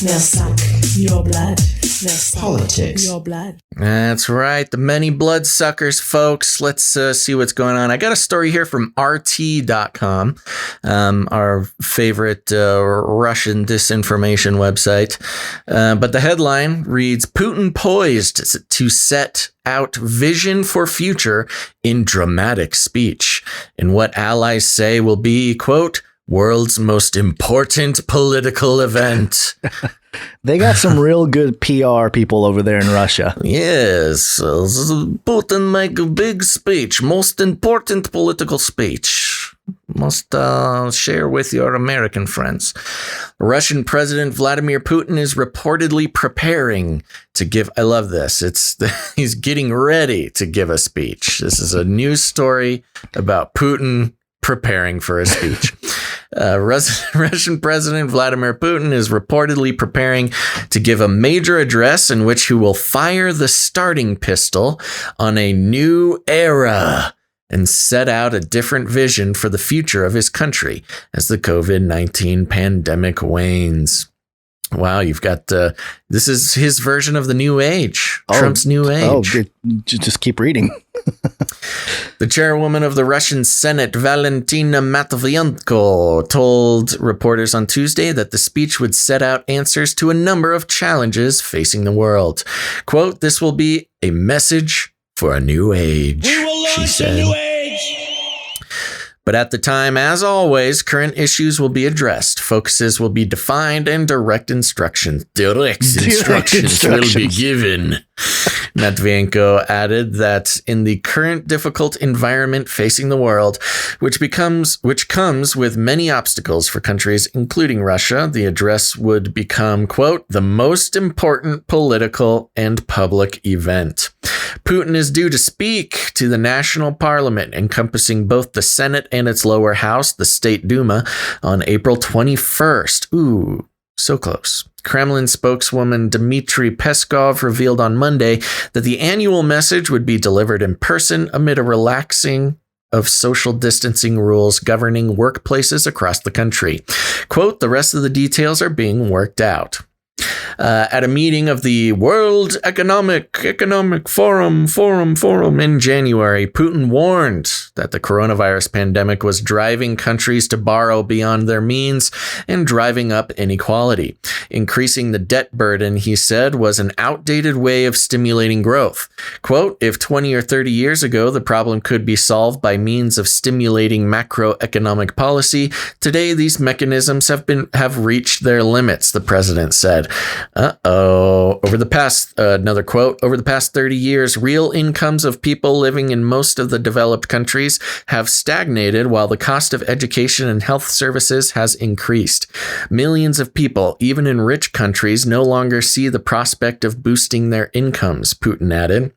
They'll suck your blood. They'll suck
Politics.
your blood.
That's right. The many bloodsuckers, folks. Let's see what's going on. I got a story here from RT.com, our favorite Russian disinformation website. But the headline reads, Putin poised to set out vision for future in dramatic speech in what allies say will be, quote, world's most important political event.
They got some real good PR people over there in Russia.
Yes. Putin make a big speech. Most important political speech. Must share with your American friends. Russian President Vladimir Putin is reportedly preparing to give, I love this. He's getting ready to give a speech. This is a news story about Putin preparing for a speech. Russian President Vladimir Putin is reportedly preparing to give a major address in which he will fire the starting pistol on a new era and set out a different vision for the future of his country as the COVID-19 pandemic wanes. Wow, you've got this is his version of the new age, Trump's new age.
Just keep reading.
The chairwoman of the Russian Senate, Valentina Matvienko, told reporters on Tuesday that the speech would set out answers to a number of challenges facing the world. Quote, this will be a message for a new age, she said.
A new age.
But at the time, as always, current issues will be addressed. Focuses will be defined and direct instructions will be given. Matvienko added that in the current difficult environment facing the world, which comes with many obstacles for countries, including Russia, the address would become, quote, the most important political and public event. Putin is due to speak to the national parliament, encompassing both the Senate and its lower house, the State Duma, on April 21st. Ooh, so close. Kremlin spokeswoman Dmitry Peskov revealed on Monday that the annual message would be delivered in person amid a relaxing of social distancing rules governing workplaces across the country. Quote, the rest of the details are being worked out. At a meeting of the World Economic Forum in January, Putin warned that the coronavirus pandemic was driving countries to borrow beyond their means and driving up inequality. Increasing the debt burden, he said, was an outdated way of stimulating growth. Quote, if 20 or 30 years ago the problem could be solved by means of stimulating macroeconomic policy, today these mechanisms have reached their limits, the president said. Over the past 30 years, real incomes of people living in most of the developed countries have stagnated while the cost of education and health services has increased. Millions of people, even in rich countries, no longer see the prospect of boosting their incomes, Putin added.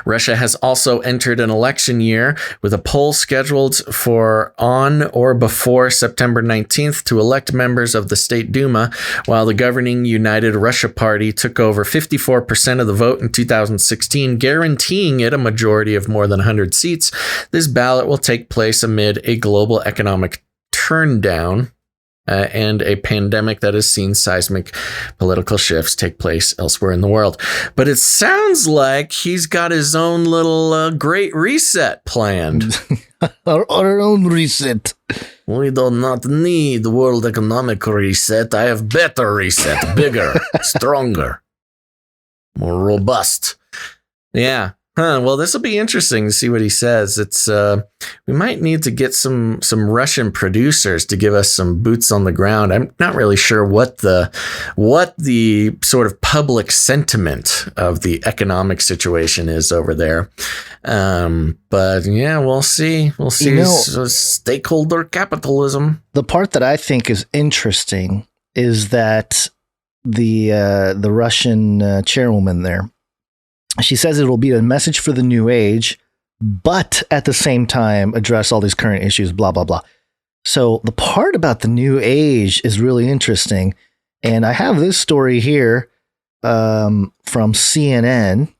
Russia has also entered an election year with a poll scheduled for on or before September 19th to elect members of the State Duma, while the governing United Russia Party took over 54% of the vote in 2016, guaranteeing it a majority of more than 100 seats. This ballot will take place amid a global economic turndown and a pandemic that has seen seismic political shifts take place elsewhere in the world. But it sounds like he's got his own little great reset planned.
Our own reset.
We do not need world economic reset. I have better reset, bigger, stronger, more robust. Yeah. Well, this will be interesting to see what he says. It's we might need to get some Russian producers to give us some boots on the ground. I'm not really sure what the sort of public sentiment of the economic situation is over there. But yeah, we'll see. We'll see. Stakeholder capitalism.
The part that I think is interesting is that the Russian chairwoman there, she says it will be a message for the new age, but at the same time address all these current issues, blah, blah, blah. So the part about the new age is really interesting. And I have this story here from CNN.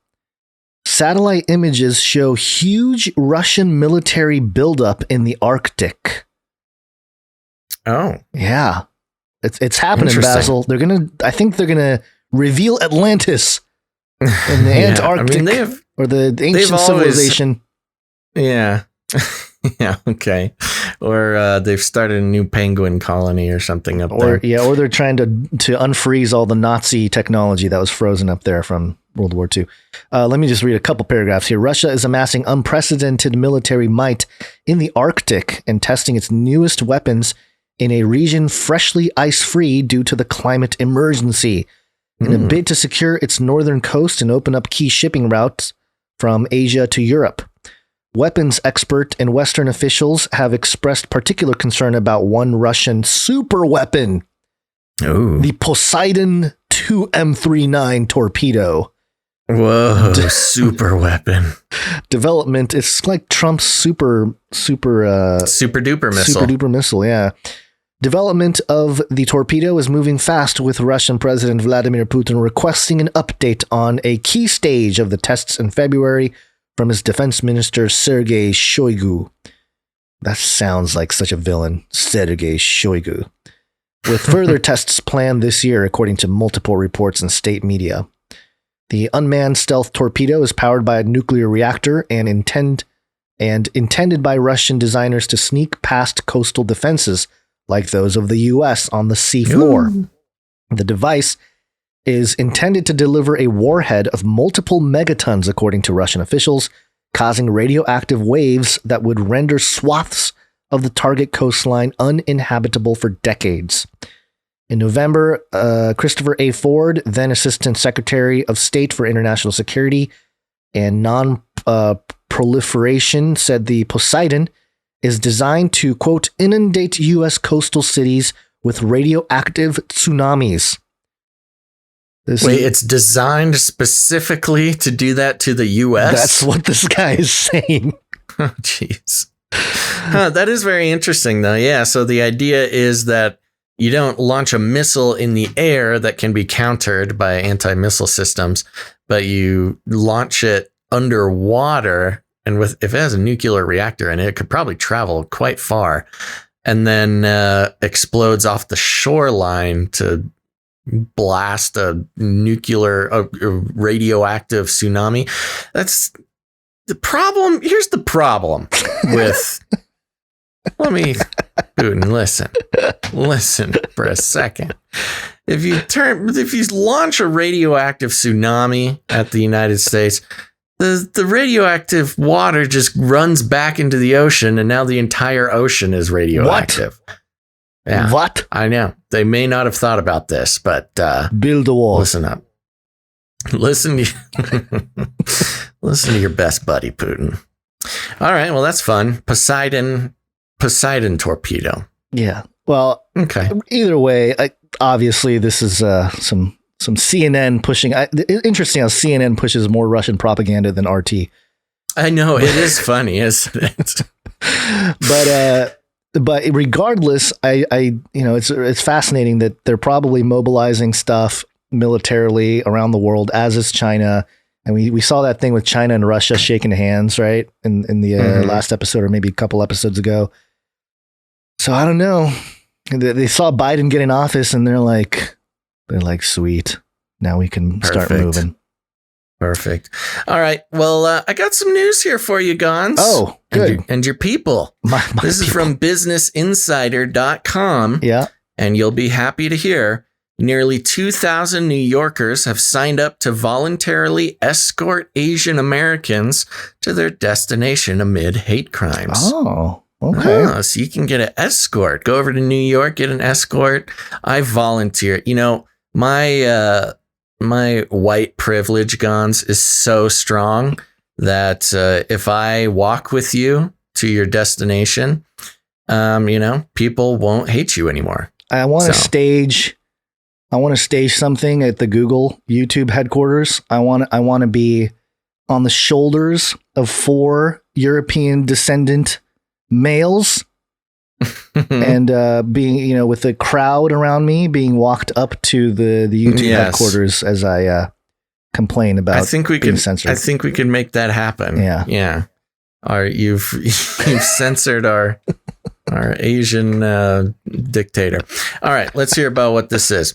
Satellite images show huge Russian military buildup in the Arctic.
Oh.
Yeah. It's happening, Basil. I think they're going to reveal Atlantis. In the Antarctic, or the ancient civilization.
Yeah. Yeah, okay. Or they've started a new penguin colony or something up there.
Yeah, or they're trying to unfreeze all the Nazi technology that was frozen up there from World War II. Let me just read a couple paragraphs here. Russia is amassing unprecedented military might in the Arctic and testing its newest weapons in a region freshly ice-free due to the climate emergency. In a bid to secure its northern coast and open up key shipping routes from Asia to Europe. Weapons expert and Western officials have expressed particular concern about one Russian super weapon, the Poseidon 2M39 torpedo.
Whoa, super weapon.
Development, it's like Trump's super
duper missile.
Super duper missile, yeah. Development of the torpedo is moving fast, with Russian President Vladimir Putin requesting an update on a key stage of the tests in February from his defense minister, Sergei Shoigu. That sounds like such a villain, Sergei Shoigu. With further tests planned this year, according to multiple reports in state media. The unmanned stealth torpedo is powered by a nuclear reactor and intended by Russian designers to sneak past coastal defenses like those of the U.S. on the seafloor. Ooh. The device is intended to deliver a warhead of multiple megatons, according to Russian officials, causing radioactive waves that would render swaths of the target coastline uninhabitable for decades. In November, Christopher A. Ford, then Assistant Secretary of State for International Security and Non-Proliferation, said the Poseidon is designed to, quote, inundate U.S. coastal cities with radioactive tsunamis.
It's designed specifically to do that to the U.S.?
That's what this guy is saying.
Oh, jeez. That is very interesting, though. Yeah, so the idea is that you don't launch a missile in the air that can be countered by anti-missile systems, but you launch it underwater. And if it has a nuclear reactor in it, it could probably travel quite far and then explodes off the shoreline to blast a radioactive tsunami. That's the problem. Here's the problem with... Putin, listen for a second. If you launch a radioactive tsunami at the United States, the radioactive water just runs back into the ocean, and now the entire ocean is radioactive.
What?
Yeah,
what?
I know. They may not have thought about this, but
build a wall.
Listen up. Listen to your best buddy, Putin. All right, well, that's fun. Poseidon torpedo.
Yeah. Well, okay. Either way, obviously this is some CNN pushing. Interesting how CNN pushes more Russian propaganda than RT.
I know, it is funny, isn't it?
But regardless, it's fascinating that they're probably mobilizing stuff militarily around the world, as is China. And we saw that thing with China and Russia shaking hands, right? In the last episode, or maybe a couple episodes ago. So I don't know. They saw Biden get in office and they're like, sweet. Now we can start moving.
Perfect. All right. Well, I got some news here for you, Gons.
Oh, good.
And your people. This is from businessinsider.com.
Yeah.
And you'll be happy to hear nearly 2,000 New Yorkers have signed up to voluntarily escort Asian Americans to their destination amid hate crimes.
Oh, okay.
So you can get an escort. Go over to New York, get an escort. I volunteer. You know, my white privilege, Gons, is so strong that if I walk with you to your destination, people won't hate you anymore.
I want to stage something at the Google YouTube headquarters. I want to be on the shoulders of 4 European descendant males and being, with the crowd around me, being walked up to the YouTube headquarters as I complain about being censored.
I think we can make that happen.
Yeah.
You've censored our Asian dictator. All right, let's hear about what this is.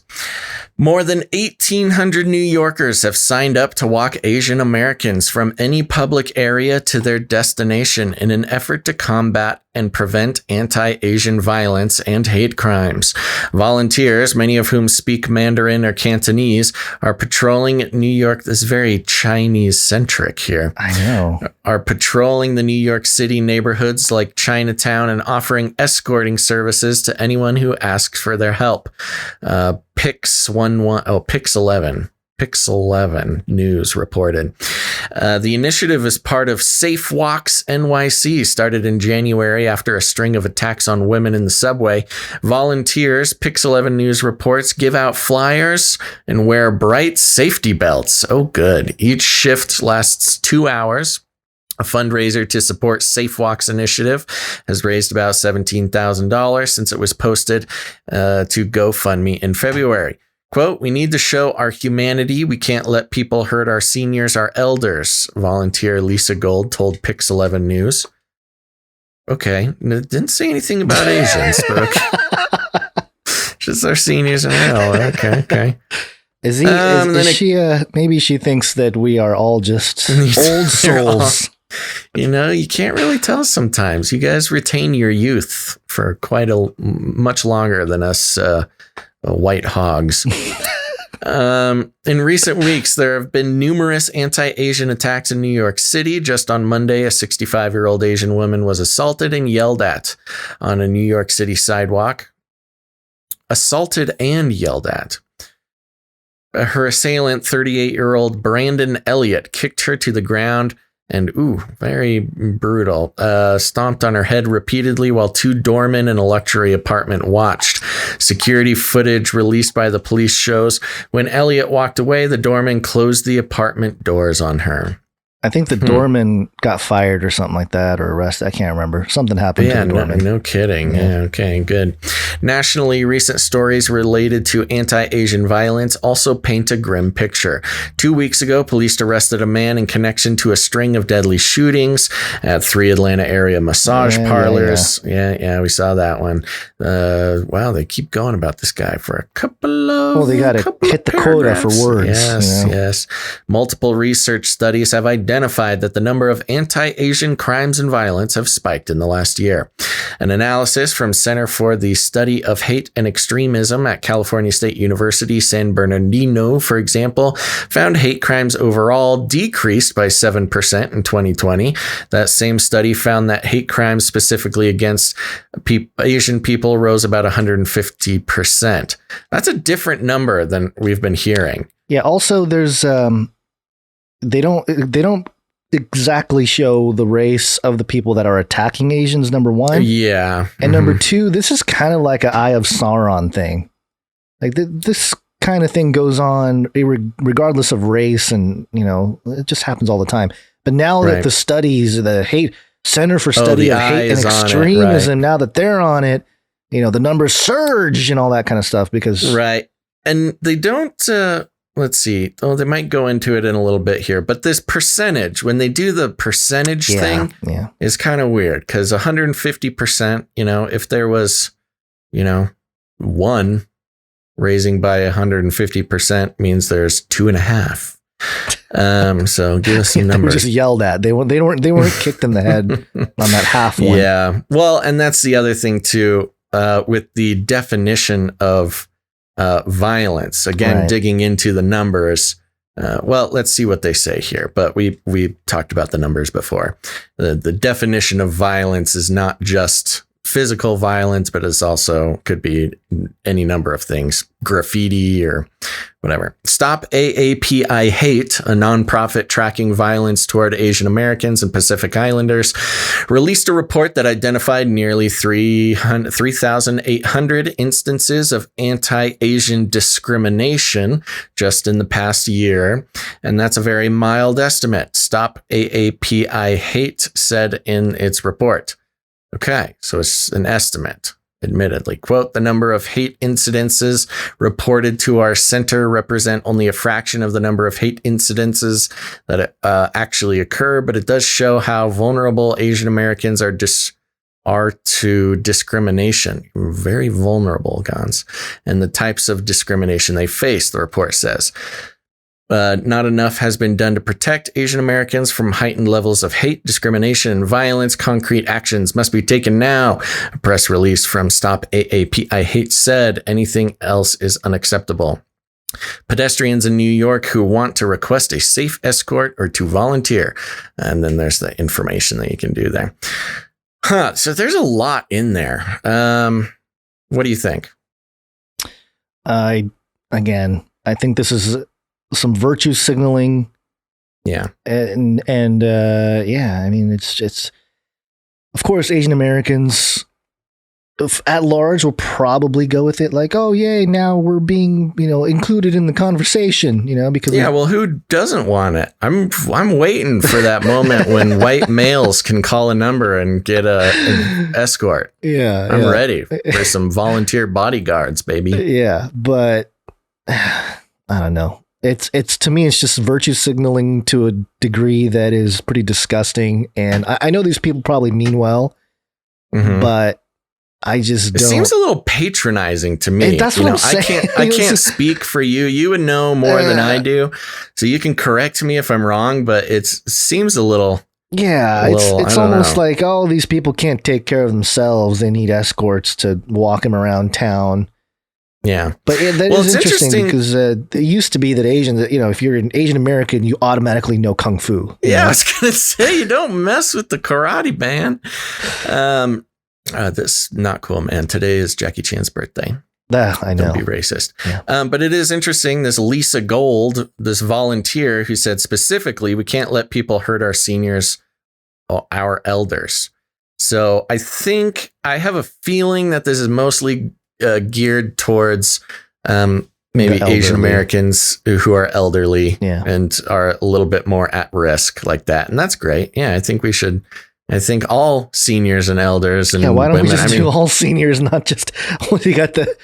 More than 1,800 New Yorkers have signed up to walk Asian Americans from any public area to their destination in an effort to combat and prevent anti-Asian violence and hate crimes. Volunteers, many of whom speak Mandarin or Cantonese, are patrolling New York. This is very Chinese-centric here.
I know.
Are patrolling the New York City neighborhoods like Chinatown and offering escorting services to anyone who asks for their help. Pix11 News reported. The initiative is part of Safe Walks NYC, started in January after a string of attacks on women in the subway. Volunteers, Pix11 News reports, give out flyers and wear bright safety belts. Oh, good. Each shift lasts 2 hours. A fundraiser to support Safe Walks initiative has raised about $17,000 since it was posted to GoFundMe in February. Quote, "We need to show our humanity. We can't let people hurt our seniors, our elders," volunteer Lisa Gold told Pix11 News. Okay, didn't say anything about Asians, but okay. Just our seniors and okay.
Is she? Maybe she thinks that we are all just old souls.
You can't really tell sometimes. You guys retain your youth for quite much longer than us white hogs. In recent weeks, there have been numerous anti-Asian attacks in New York City. Just on Monday, a 65-year-old Asian woman was assaulted and yelled at on a New York City sidewalk. Assaulted and yelled at. Her assailant, 38-year-old Brandon Elliott, kicked her to the ground and, very brutal, stomped on her head repeatedly while 2 doormen in a luxury apartment watched. Security footage released by the police shows when Elliott walked away, the doorman closed the apartment doors on her.
I think the doorman got fired or something like that, or arrested. I can't remember. Something happened to the doorman.
No kidding. Yeah, okay, good. Nationally, recent stories related to anti-Asian violence also paint a grim picture. 2 weeks ago, police arrested a man in connection to a string of deadly shootings at 3 Atlanta area massage parlors. Yeah, we saw that one. Wow, they keep going about this guy for a couple of
Well, they got to hit the quota for words.
Yes. Multiple research studies have identified that the number of anti-Asian crimes and violence have spiked in the last year. An analysis from Center for the Study of Hate and Extremism at California State University, San Bernardino, for example, found hate crimes overall decreased by 7% in 2020. That same study found that hate crimes specifically against Asian people rose about 150%. That's a different number than we've been hearing.
Yeah, also there's they don't exactly show the race of the people that are attacking Asians, number one.
Yeah.
And number two, this is kind of like an Eye of Sauron thing. Like this kind of thing goes on regardless of race, and it just happens all the time. But now that the studies, the hate Center for Study of Hate and Extremism, now that they're on it, the numbers surge and all that kind of stuff because
and they don't let's see. Oh, they might go into it in a little bit here, but this percentage, when they do the percentage thing, is kind of weird because 150%, if there was, one raising by 150% means there's 2.5. So give us some
They were
numbers.
just yelled at. They weren't kicked in the head on that half one.
Yeah. Well, and that's the other thing too, with the definition of violence. Again,
Right.
digging into the numbers. Well, let's see what they say here. But we talked about the numbers before. The definition of violence is not just physical violence, but it's also could be any number of things, graffiti or whatever. Stop AAPI Hate, a nonprofit tracking violence toward Asian Americans and Pacific Islanders, released a report that identified nearly 3,800 instances of anti-Asian discrimination just in the past year. And that's a very mild estimate. Stop AAPI Hate said in its report. Okay, so it's an estimate, admittedly. Quote, the number of hate incidences reported to our center represent only a fraction of the number of hate incidences that actually occur, but it does show how vulnerable Asian Americans are to discrimination. Very vulnerable, Gons. And the types of discrimination they face, the report says. Not enough has been done to protect Asian Americans from heightened levels of hate, discrimination, and violence. Concrete actions must be taken now. A press release from Stop AAPI Hate said anything else is unacceptable. Pedestrians in New York who want to request a safe escort or to volunteer. And then there's the information that you can do there. So there's a lot in there. What do you think?
I think this is some virtue signaling.
Yeah.
And yeah, I mean, it's of course, Asian Americans at large will probably go with it like, oh, yay, now we're being, included in the conversation, because.
Yeah, well, who doesn't want it? I'm waiting for that moment when white males can call a number and get an escort.
Yeah.
I'm ready for some volunteer bodyguards, baby.
Yeah, but I don't know. It's to me, it's just virtue signaling to a degree that is pretty disgusting. And I know these people probably mean well, but I just don't.
It seems a little patronizing to me.
That's what I'm saying.
I can't speak for you. You would know more than I do, so you can correct me if I'm wrong. But it seems a little.
Yeah, it's almost like, oh, these people can't take care of themselves. They need escorts to walk them around town.
Yeah,
but that is interesting because it used to be that Asians, if you're an Asian American, you automatically know kung fu.
Yeah, I was gonna say you don't mess with the karate band. This not cool, man. Today is Jackie Chan's birthday.
I know.
Don't be racist.
Yeah.
But it is interesting. This Lisa Gold, this volunteer who said specifically, we can't let people hurt our seniors, our elders. So I have a feeling that this is mostly geared towards maybe Asian Americans who are elderly and are a little bit more at risk like that. And that's great. Yeah, I think we should. I think all seniors and elders and
why don't
women,
we just do all seniors, not just when you got the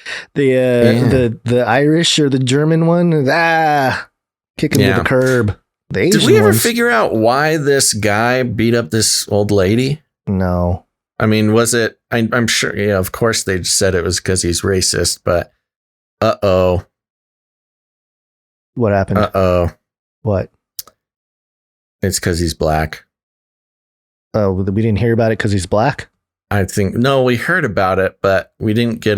Irish or the German one? Kick him to the curb. The Asian
Did we ever
ones,
figure out why this guy beat up this old lady?
No.
I mean, was it? I'm sure. Yeah, of course they said it was because he's racist. But
what happened? What?
It's because he's black.
Oh, we didn't hear about it because he's black?
I think, no, we heard about it, but we didn't get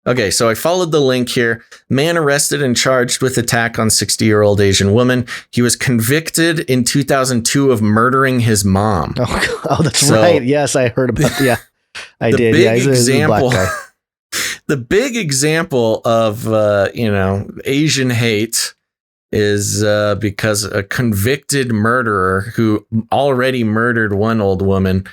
okay, so I followed the link here. Man arrested and charged with attack on 60-year-old Asian woman. He was convicted in 2002 of murdering his mom.
Oh, that's right. Yes, I heard about that. Yeah, I did. He's a black guy.
The big example of, Asian hate is because a convicted murderer who already murdered one old woman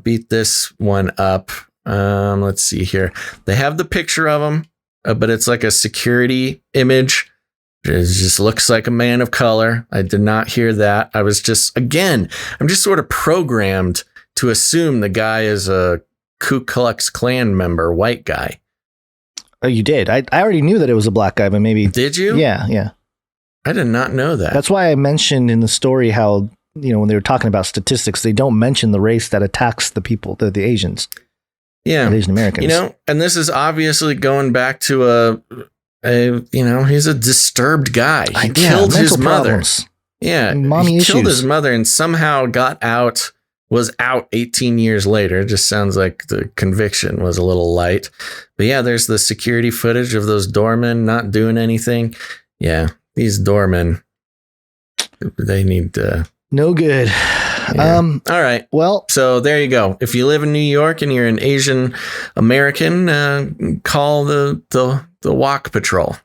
beat this one up. Let's see here. They have the picture of him, but it's like a security image. It just looks like a man of color. I did not hear that. I'm just sort of programmed to assume the guy is a Ku Klux Klan member, white guy.
Oh, you did? I already knew that it was a black guy, but maybe...
Did you?
Yeah.
I did not know that.
That's why I mentioned in the story how, when they were talking about statistics, they don't mention the race that attacks the people, the Asians.
Yeah.
The Asian Americans.
And this is obviously going back to he's a disturbed guy. He killed his mother. Yeah,
mommy
he killed
issues.
his mother and somehow was out 18 years later. It just sounds like the conviction was a little light. But yeah, there's the security footage of those doormen not doing anything. Yeah, these doormen, they need
no good.
Yeah. All right.
Well,
so there you go. If you live in New York and you're an Asian American, call the WACC patrol.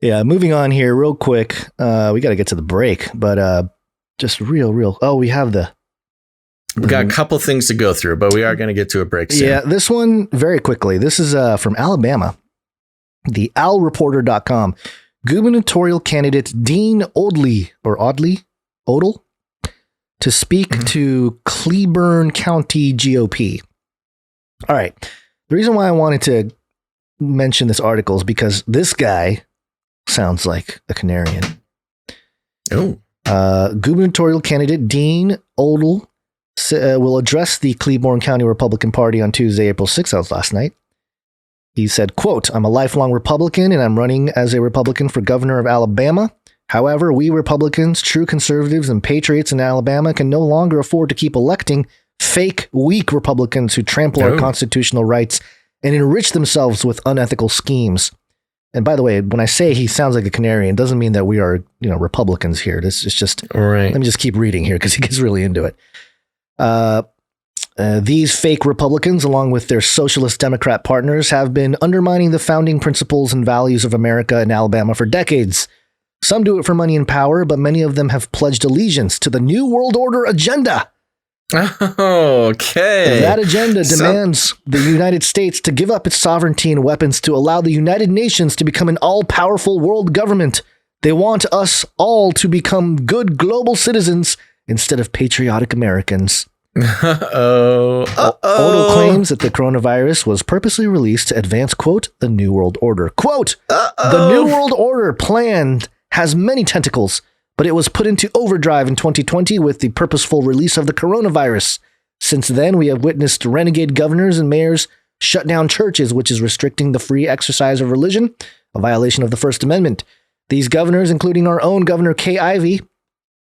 Yeah, moving on here real quick. We got to get to the break, but just real. Oh, we have
we got a couple things to go through, but we are going to get to a break soon.
Yeah, this one very quickly. This is from Alabama. The AlReporter.com. Gubernatorial candidate Dean Odle to speak to Cleburne County GOP. All right. The reason why I wanted to mention this article is because this guy sounds like a Canarian.
Oh.
Gubernatorial candidate Dean Odle will address the Cleburne County Republican Party on Tuesday, April 6th. That was last night. He said, quote, "I'm a lifelong Republican and I'm running as a Republican for governor of Alabama. However, we Republicans, true conservatives and patriots in Alabama can no longer afford to keep electing fake, weak Republicans who trample our constitutional rights and enrich themselves with unethical schemes." And by the way, when I say he sounds like a Canarian, it doesn't mean that we are, Republicans here. This is just,
right.
Let me just keep reading here because he gets really into it. These fake Republicans, along with their socialist Democrat partners, have been undermining the founding principles and values of America and Alabama for decades. Some do it for money and power, but many of them have pledged allegiance to the New World Order agenda.
Okay.
That agenda demands the United States to give up its sovereignty and weapons to allow the United Nations to become an all-powerful world government. They want us all to become good global citizens instead of patriotic Americans. Odle claims that the coronavirus was purposely released to advance, quote, the New World Order. Quote, the New World Order plan has many tentacles, but it was put into overdrive in 2020 with the purposeful release of the coronavirus. Since then, we have witnessed renegade governors and mayors shut down churches, which is restricting the free exercise of religion, a violation of the First Amendment. These governors, including our own Governor Kay Ivey,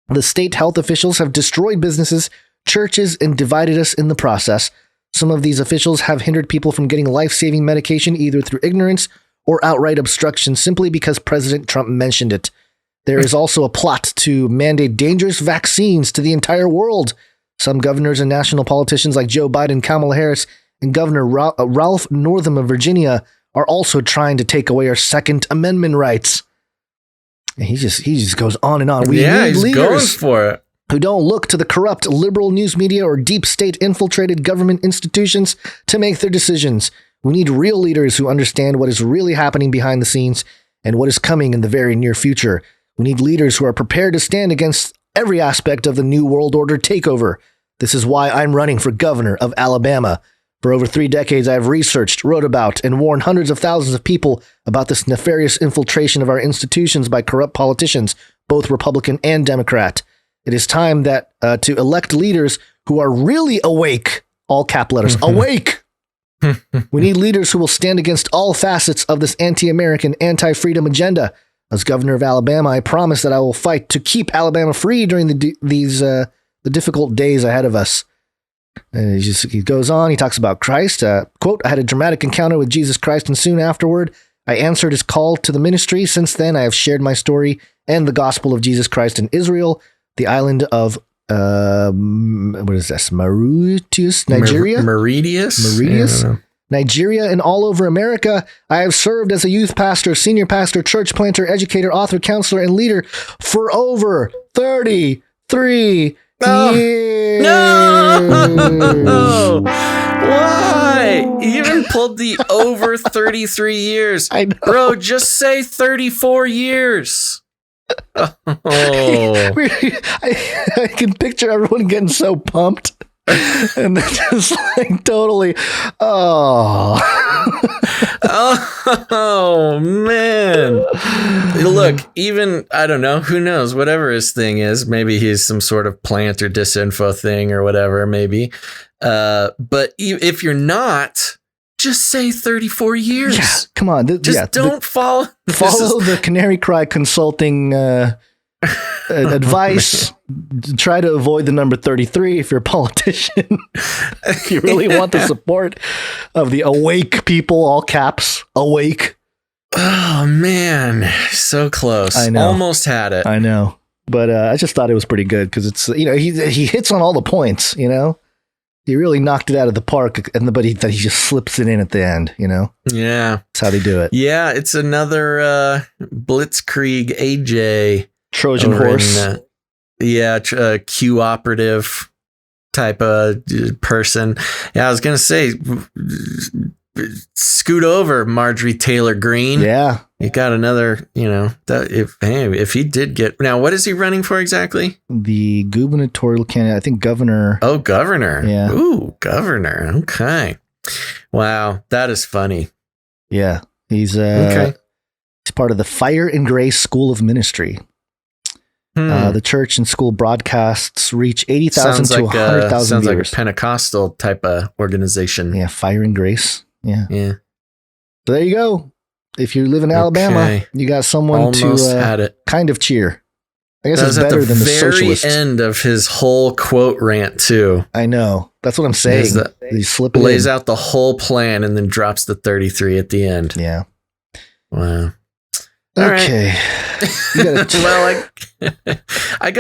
the state health officials have destroyed businesses, churches, and divided us in the process. Some of these officials have hindered people from getting life-saving medication either through ignorance or outright obstruction simply because President Trump mentioned it. There is also a plot to mandate dangerous vaccines to the entire world. Some governors and national politicians like Joe Biden, Kamala Harris, and Governor Ralph Northam of Virginia are also trying to take away our Second Amendment rights. And he just goes on and on. We need
he's
leaders
going for it.
Who don't look to the corrupt liberal news media or deep state infiltrated government institutions to make their decisions. We need real leaders who understand what is really happening behind the scenes and what is coming in the very near future. We need leaders who are prepared to stand against every aspect of the New World Order takeover. This is why I'm running for governor of Alabama. For over 3 decades, I've researched, wrote about, and warned hundreds of thousands of people about this nefarious infiltration of our institutions by corrupt politicians, both Republican and Democrat. It is time that to elect leaders who are really awake, all cap letters, awake. We need leaders who will stand against all facets of this anti-American, anti-freedom agenda. As governor of Alabama, I promise that I will fight to keep Alabama free during the difficult days ahead of us. And he goes on. He talks about Christ. Quote, I had a dramatic encounter with Jesus Christ, and soon afterward, I answered his call to the ministry. Since then, I have shared my story and the gospel of Jesus Christ in Israel, the island of, what is this? Mauritius, Nigeria?
Mauritius?
Nigeria, and all over America. I have served as a youth pastor, senior pastor, church planter, educator, author, counselor, and leader for over 33 years.
No! Why? You even pulled the over 33 years.
I know.
Bro, just say 34 years. Oh.
I can picture everyone getting so pumped. And then just like totally, oh
man. Look, even, I don't know, who knows, whatever his thing is, maybe he's some sort of plant or disinfo thing or whatever, maybe. But if you're not, just say 34 years.
Yeah, come on.
Don't follow
the Canary Cry Consulting Advice: try to avoid the number 33 if you're a politician. You really want the support of the awake people, all caps, awake.
Oh man, so close.
I know.
Almost had it.
I know. But I just thought it was pretty good because it's, he hits on all the points, He really knocked it out of the park, but he just slips it in at the end,
Yeah.
That's how they do it.
Yeah, it's another Blitzkrieg AJ.
Trojan horse.
Q operative type of person. Yeah, I was going to say, scoot over, Marjorie Taylor Greene.
Yeah.
You got another, if he did get, now what is he running for exactly?
The gubernatorial candidate, I think governor.
Oh, governor.
Yeah.
Ooh, governor. Okay. Wow. That is funny.
Yeah. He's part of the Fire and Grace School of Ministry. The church and school broadcasts reach 80,000 to 100,000 viewers.
Sounds like a Pentecostal type of organization.
Yeah, Fire and Grace. Yeah.
Yeah.
So there you go. If you live in Alabama, you got someone
almost
to
had it.
Kind of cheer. I guess it's
at
better than the socialists.
Very end of his whole quote rant too.
I know. That's what I'm saying. He
lays out the whole plan and then drops the 33 at the end.
Yeah.
Wow.
Okay.
Well, I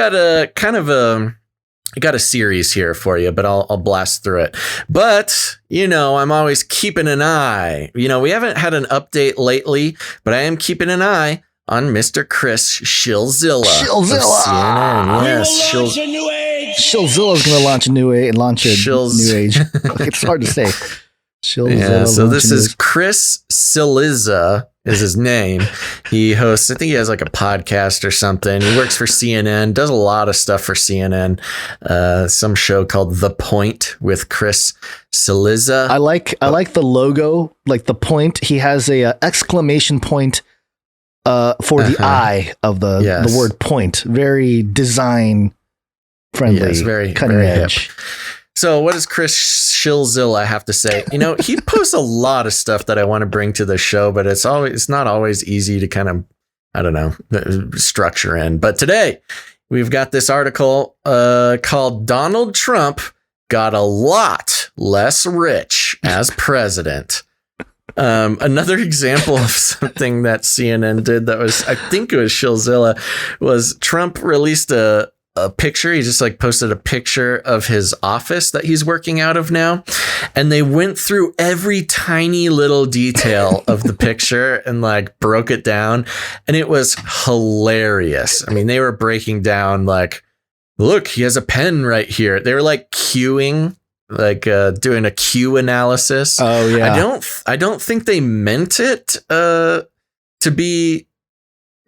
got a series here for you, but I'll blast through it. But, I'm always keeping an eye. We haven't had an update lately, but I am keeping an eye on Mr. Chris Shilzilla.
Shilzilla!
Yes,
Shilzilla's going to launch a new age. It's hard to say. Shilzilla.
Yeah, so this is Chris Cillizza is his name. He hosts, I think he has like a podcast or something. He works for CNN, does a lot of stuff for CNN. Some show called The Point with Chris Cillizza.
I like the logo, like the point. He has a exclamation point for the eye of the word point. Very design friendly.
Yes, very
cutting edge.
Hip. So what does Chris Shilzilla have to say? He posts a lot of stuff that I want to bring to the show, but it's not always easy to kind of, structure in. But today we've got this article called Donald Trump Got a Lot Less Rich as President. Another example of something that CNN did that was, I think it was Shilzilla, was Trump released a picture. He just posted a picture of his office that he's working out of now. And they went through every tiny little detail of the picture and broke it down. And it was hilarious. I mean, they were breaking down look, he has a pen right here. They were queuing, doing a queue analysis.
Oh yeah.
I don't think they meant it to be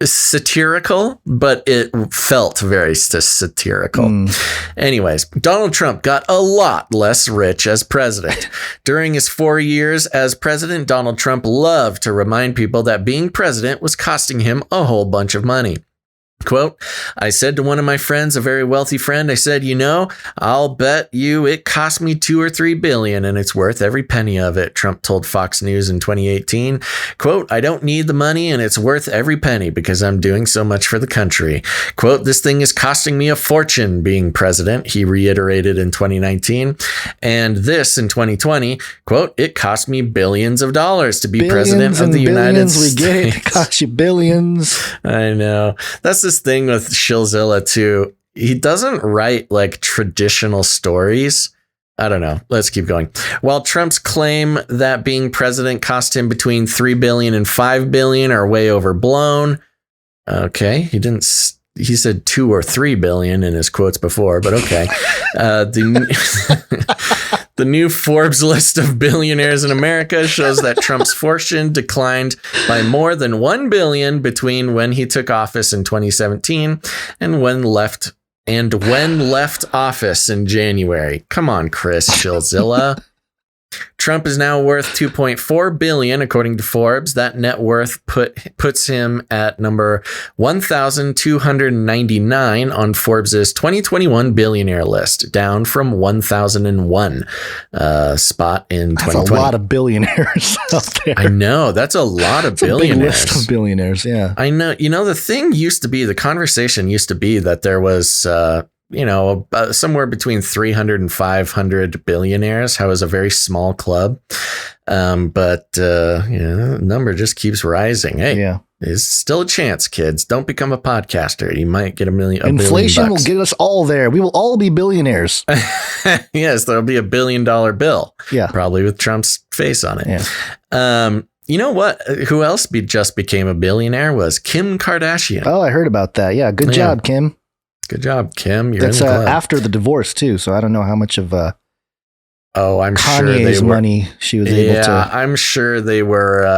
satirical, but it felt very satirical. Anyways, Donald Trump got a lot less rich as president. During his 4 years as president, Donald Trump loved to remind people that being president was costing him a whole bunch of money. Quote, I said to one of my friends, a very wealthy friend, I said, I'll bet you it cost me $2 or $3 billion and it's worth every penny of it, Trump told Fox News in 2018. Quote, I don't need the money and it's worth every penny because I'm doing so much for the country. Quote, this thing is costing me a fortune being president, he reiterated in 2019. And this in 2020, quote, it cost me billions of dollars to be president of the United States.
We get it. It cost you billions.
I know. That's this thing with Shilzilla too. He doesn't write traditional stories. I don't know. Let's keep going. While Trump's claim that being president cost him between $3 billion and $5 billion are way overblown. Okay. He said 2 or 3 billion in his quotes before, but okay. The new Forbes list of billionaires in America shows that Trump's fortune declined by more than $1 billion between when he took office in 2017 and when left office in January. Come on, Chris Shilzilla. Trump is now worth $2.4 billion, according to Forbes. That net worth puts him at number 1,299 on Forbes's 2021 billionaire list, down from 1,001 spot in 2020.
That's a lot of billionaires out there.
I know. That's a lot of billionaires.
A big list of billionaires, yeah.
I know. The conversation used to be that there was somewhere between 300 and 500 billionaires. How it was a very small club. But the number just keeps rising. Hey, there's still a chance, kids. Don't become a podcaster. You might get
Inflation will get us all there. We will all be billionaires.
Yes, there'll be $1 billion bill.
Yeah.
Probably with Trump's face on it.
Yeah.
You know what? Who else just became a billionaire was Kim Kardashian.
Oh, I heard about that. Yeah. Good job, Kim.
Good job, Kim. You're
That's
in the club.
After the divorce too, so I don't know how much of
I'm
Kanye's
sure
money she was able to.
I'm sure they were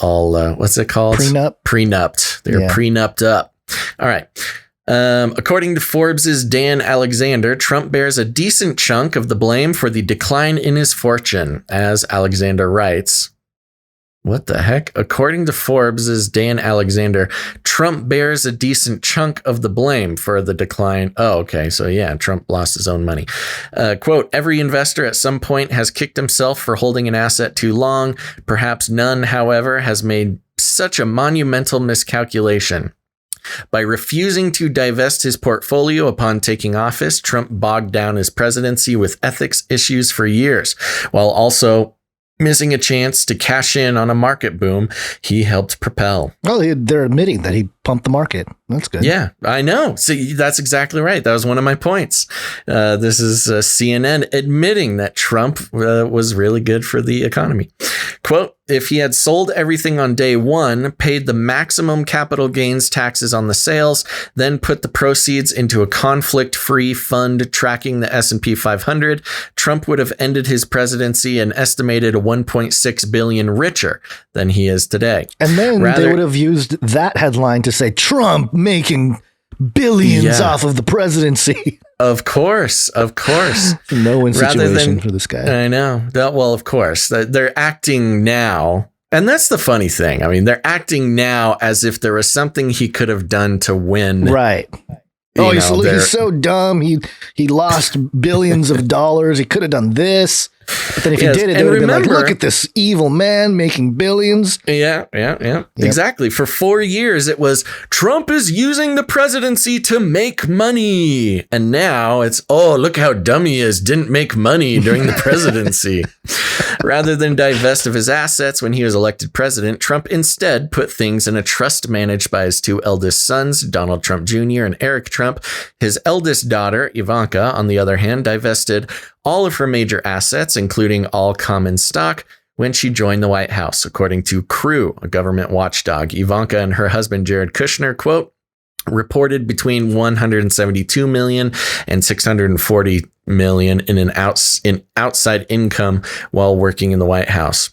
all what's it called? Prenupped. They were prenupped up. All right. According to Forbes's Dan Alexander, Trump bears a decent chunk of the blame for the decline in his fortune, as Alexander writes. What the heck? According to Forbes's Dan Alexander, Trump bears a decent chunk of the blame for the decline. Oh, okay. So yeah, Trump lost his own money. Quote, every investor at some point has kicked himself for holding an asset too long. Perhaps none, however, has made such a monumental miscalculation. By refusing to divest his portfolio upon taking office, Trump bogged down his presidency with ethics issues for years, while also missing a chance to cash in on a market boom he helped propel.
Well, they're admitting that he pumped the market. That's good.
Yeah, I know. See, that's exactly right. That was one of my points. This is CNN admitting that Trump was really good for the economy. Quote, if he had sold everything on day one, paid the maximum capital gains taxes on the sales, then put the proceeds into a conflict-free fund tracking the S&P 500, Trump would have ended his presidency an estimated 1.6 billion richer than he is today.
And then they would have used that headline to say Trump making billions off of the presidency.
Of course.
No-win situation for this guy.
I know. Well, of course. They're acting now. And that's the funny thing. I mean, they're acting now as if there was something he could have done to win.
Right. He's so dumb. He lost billions of dollars. He could have done this. But then if he did it, they would have been like, look at this evil man making billions.
Yeah. Exactly. For 4 years, it was Trump is using the presidency to make money. And now it's, look how dumb he is. Didn't make money during the presidency. Rather than divest of his assets when he was elected president, Trump instead put things in a trust managed by his two eldest sons, Donald Trump Jr. and Eric Trump. His eldest daughter, Ivanka, on the other hand, divested all of her major assets, including all common stock, when she joined the White House, according to Crew, a government watchdog. Ivanka and her husband, Jared Kushner, quote, reported between 172 million and 640 million in outside income while working in the White House.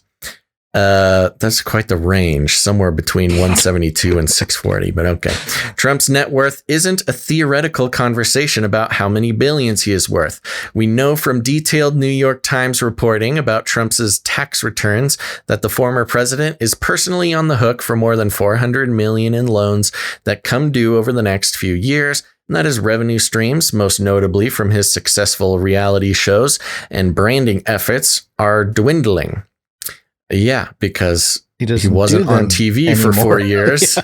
That's quite the range, somewhere between 172 and 640, but okay. Trump's net worth isn't a theoretical conversation about how many billions he is worth. We know from detailed New York Times reporting about Trump's tax returns that the former president is personally on the hook for more than 400 million in loans that come due over the next few years. And that his revenue streams, most notably from his successful reality shows and branding efforts, are dwindling. Yeah, because he wasn't on TV anymore. For 4 years.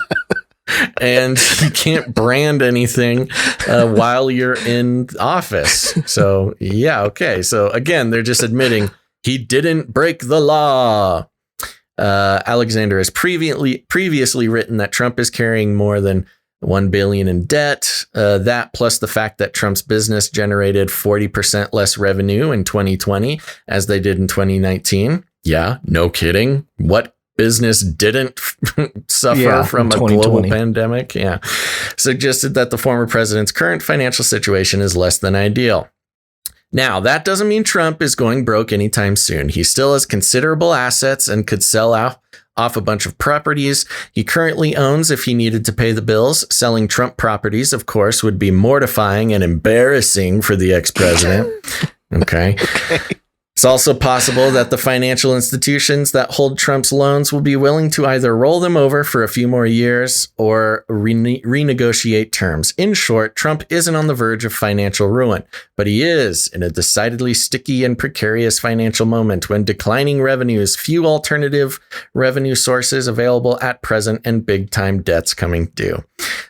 And he can't brand anything while you're in office. So, yeah, okay. So, again, they're just admitting he didn't break the law. Alexander has previously written that Trump is carrying more than $1 billion in debt. That plus the fact that Trump's business generated 40% less revenue in 2020 as they did in 2019. Yeah, no kidding. What business didn't suffer from a global pandemic? Yeah. Suggested that the former president's current financial situation is less than ideal. Now, that doesn't mean Trump is going broke anytime soon. He still has considerable assets and could sell off a bunch of properties he currently owns if he needed to pay the bills. Selling Trump properties, of course, would be mortifying and embarrassing for the ex-president. Okay. It's also possible that the financial institutions that hold Trump's loans will be willing to either roll them over for a few more years or renegotiate terms. In short, Trump isn't on the verge of financial ruin, but he is in a decidedly sticky and precarious financial moment when declining revenues, few alternative revenue sources available at present, and big-time debts coming due.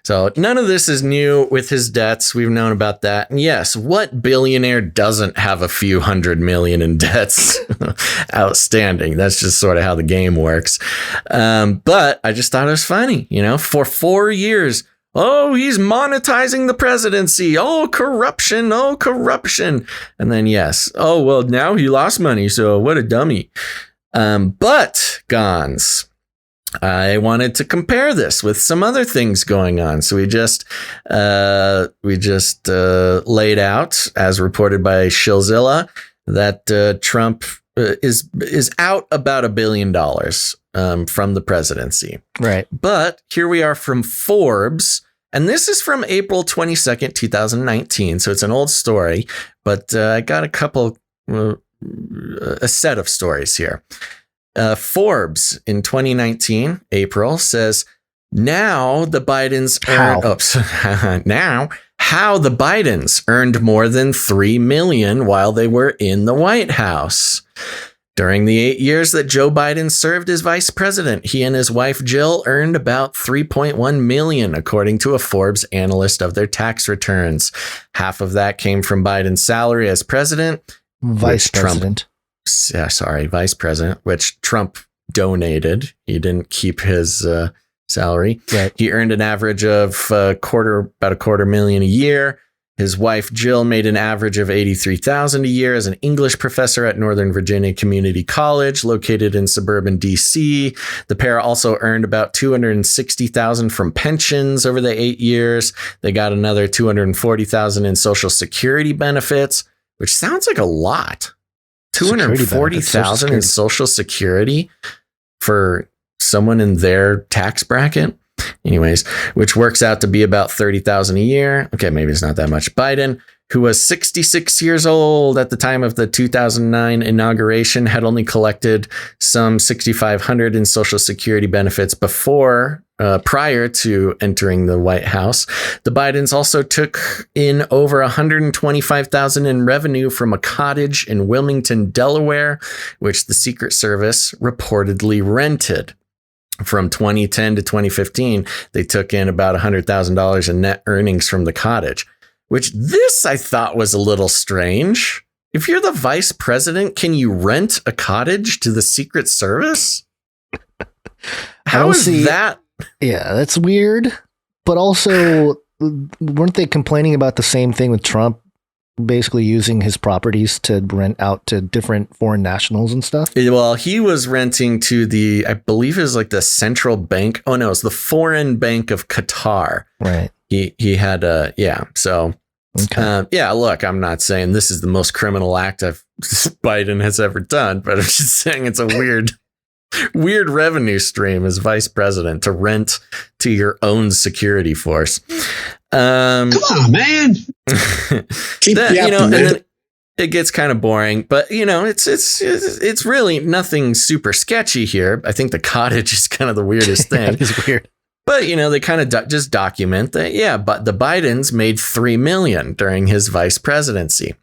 So none of this is new with his debts. We've known about that. And yes, what billionaire doesn't have a few $100 million in debts outstanding? That's just sort of how the game works. But I just thought it was funny, for 4 years. Oh, he's monetizing the presidency. Oh, corruption. Oh, corruption. And then, yes. Oh, well, now he lost money. So what a dummy. But Gons, I wanted to compare this with some other things going on. So we just laid out, as reported by Shillzilla, that Trump is out about $1 billion from the presidency.
Right.
But here we are from Forbes, and this is from April 22nd, 2019. So it's an old story, but I got a set of stories here. Forbes in 2019, April, says how the Bidens earned more than $3 million while they were in the White House. During the 8 years that Joe Biden served as vice president, he and his wife Jill earned about $3.1 million, according to a Forbes analyst of their tax returns. Half of that came from Biden's salary as vice president, which Trump donated. He didn't keep his salary.
Right.
He earned an average of about $250,000 a year. His wife, Jill, made an average of $83,000 a year as an English professor at Northern Virginia Community College, located in suburban D.C. The pair also earned about $260,000 from pensions over the 8 years. They got another $240,000 in Social Security benefits, which sounds like a lot. $240,000 in Social Security for someone in their tax bracket. Anyways, which works out to be about $30,000 a year. Okay, maybe it's not that much. Biden, who was 66 years old at the time of the 2009 inauguration, had only collected some $6,500 in Social Security benefits prior to entering the White House. The Bidens also took in over $125,000 in revenue from a cottage in Wilmington, Delaware, which the Secret Service reportedly rented. From 2010 to 2015, they took in about $100,000 in net earnings from the cottage, which this I thought was a little strange. If you're the vice president, can you rent a cottage to the Secret Service? How is that?
Yeah, that's weird. But also, weren't they complaining about the same thing with Trump? Basically using his properties to rent out to different foreign nationals and stuff?
Well, he was renting to I believe it was like the central bank. Oh, no, it's the Foreign Bank of Qatar.
Right.
He had So, okay. Look, I'm not saying this is the most criminal act Biden has ever done, but I'm just saying it's a weird revenue stream as vice president to rent to your own security force.
Come on, man.
And then it gets kind of boring, but it's really nothing super sketchy here. I think the cottage is kind of the weirdest thing.
That is weird.
But, they kind of just document that, but the Bidens made $3 million during his vice presidency.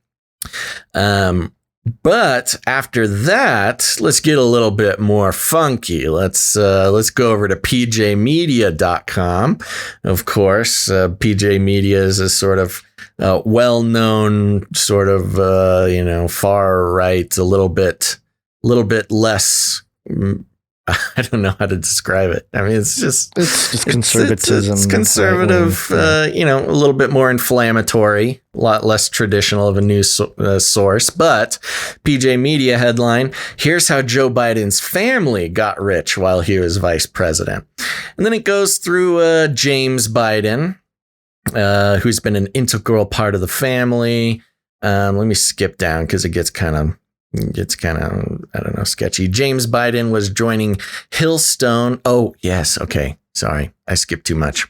But after that, let's get a little bit more funky. Let's go over to pjmedia.com. Of course, PJ Media is a sort of well-known sort of, far right, a little bit less. I don't know how to describe it. I mean, it's just
conservatism.
It's conservative, a little bit more inflammatory, a lot less traditional of a news source. But PJ Media headline, here's how Joe Biden's family got rich while he was vice president. And then it goes through James Biden, who's been an integral part of the family. Let me skip down because it gets kind of, I don't know, sketchy. James Biden was joining Hillstone. Oh, yes. Okay. Sorry. I skipped too much.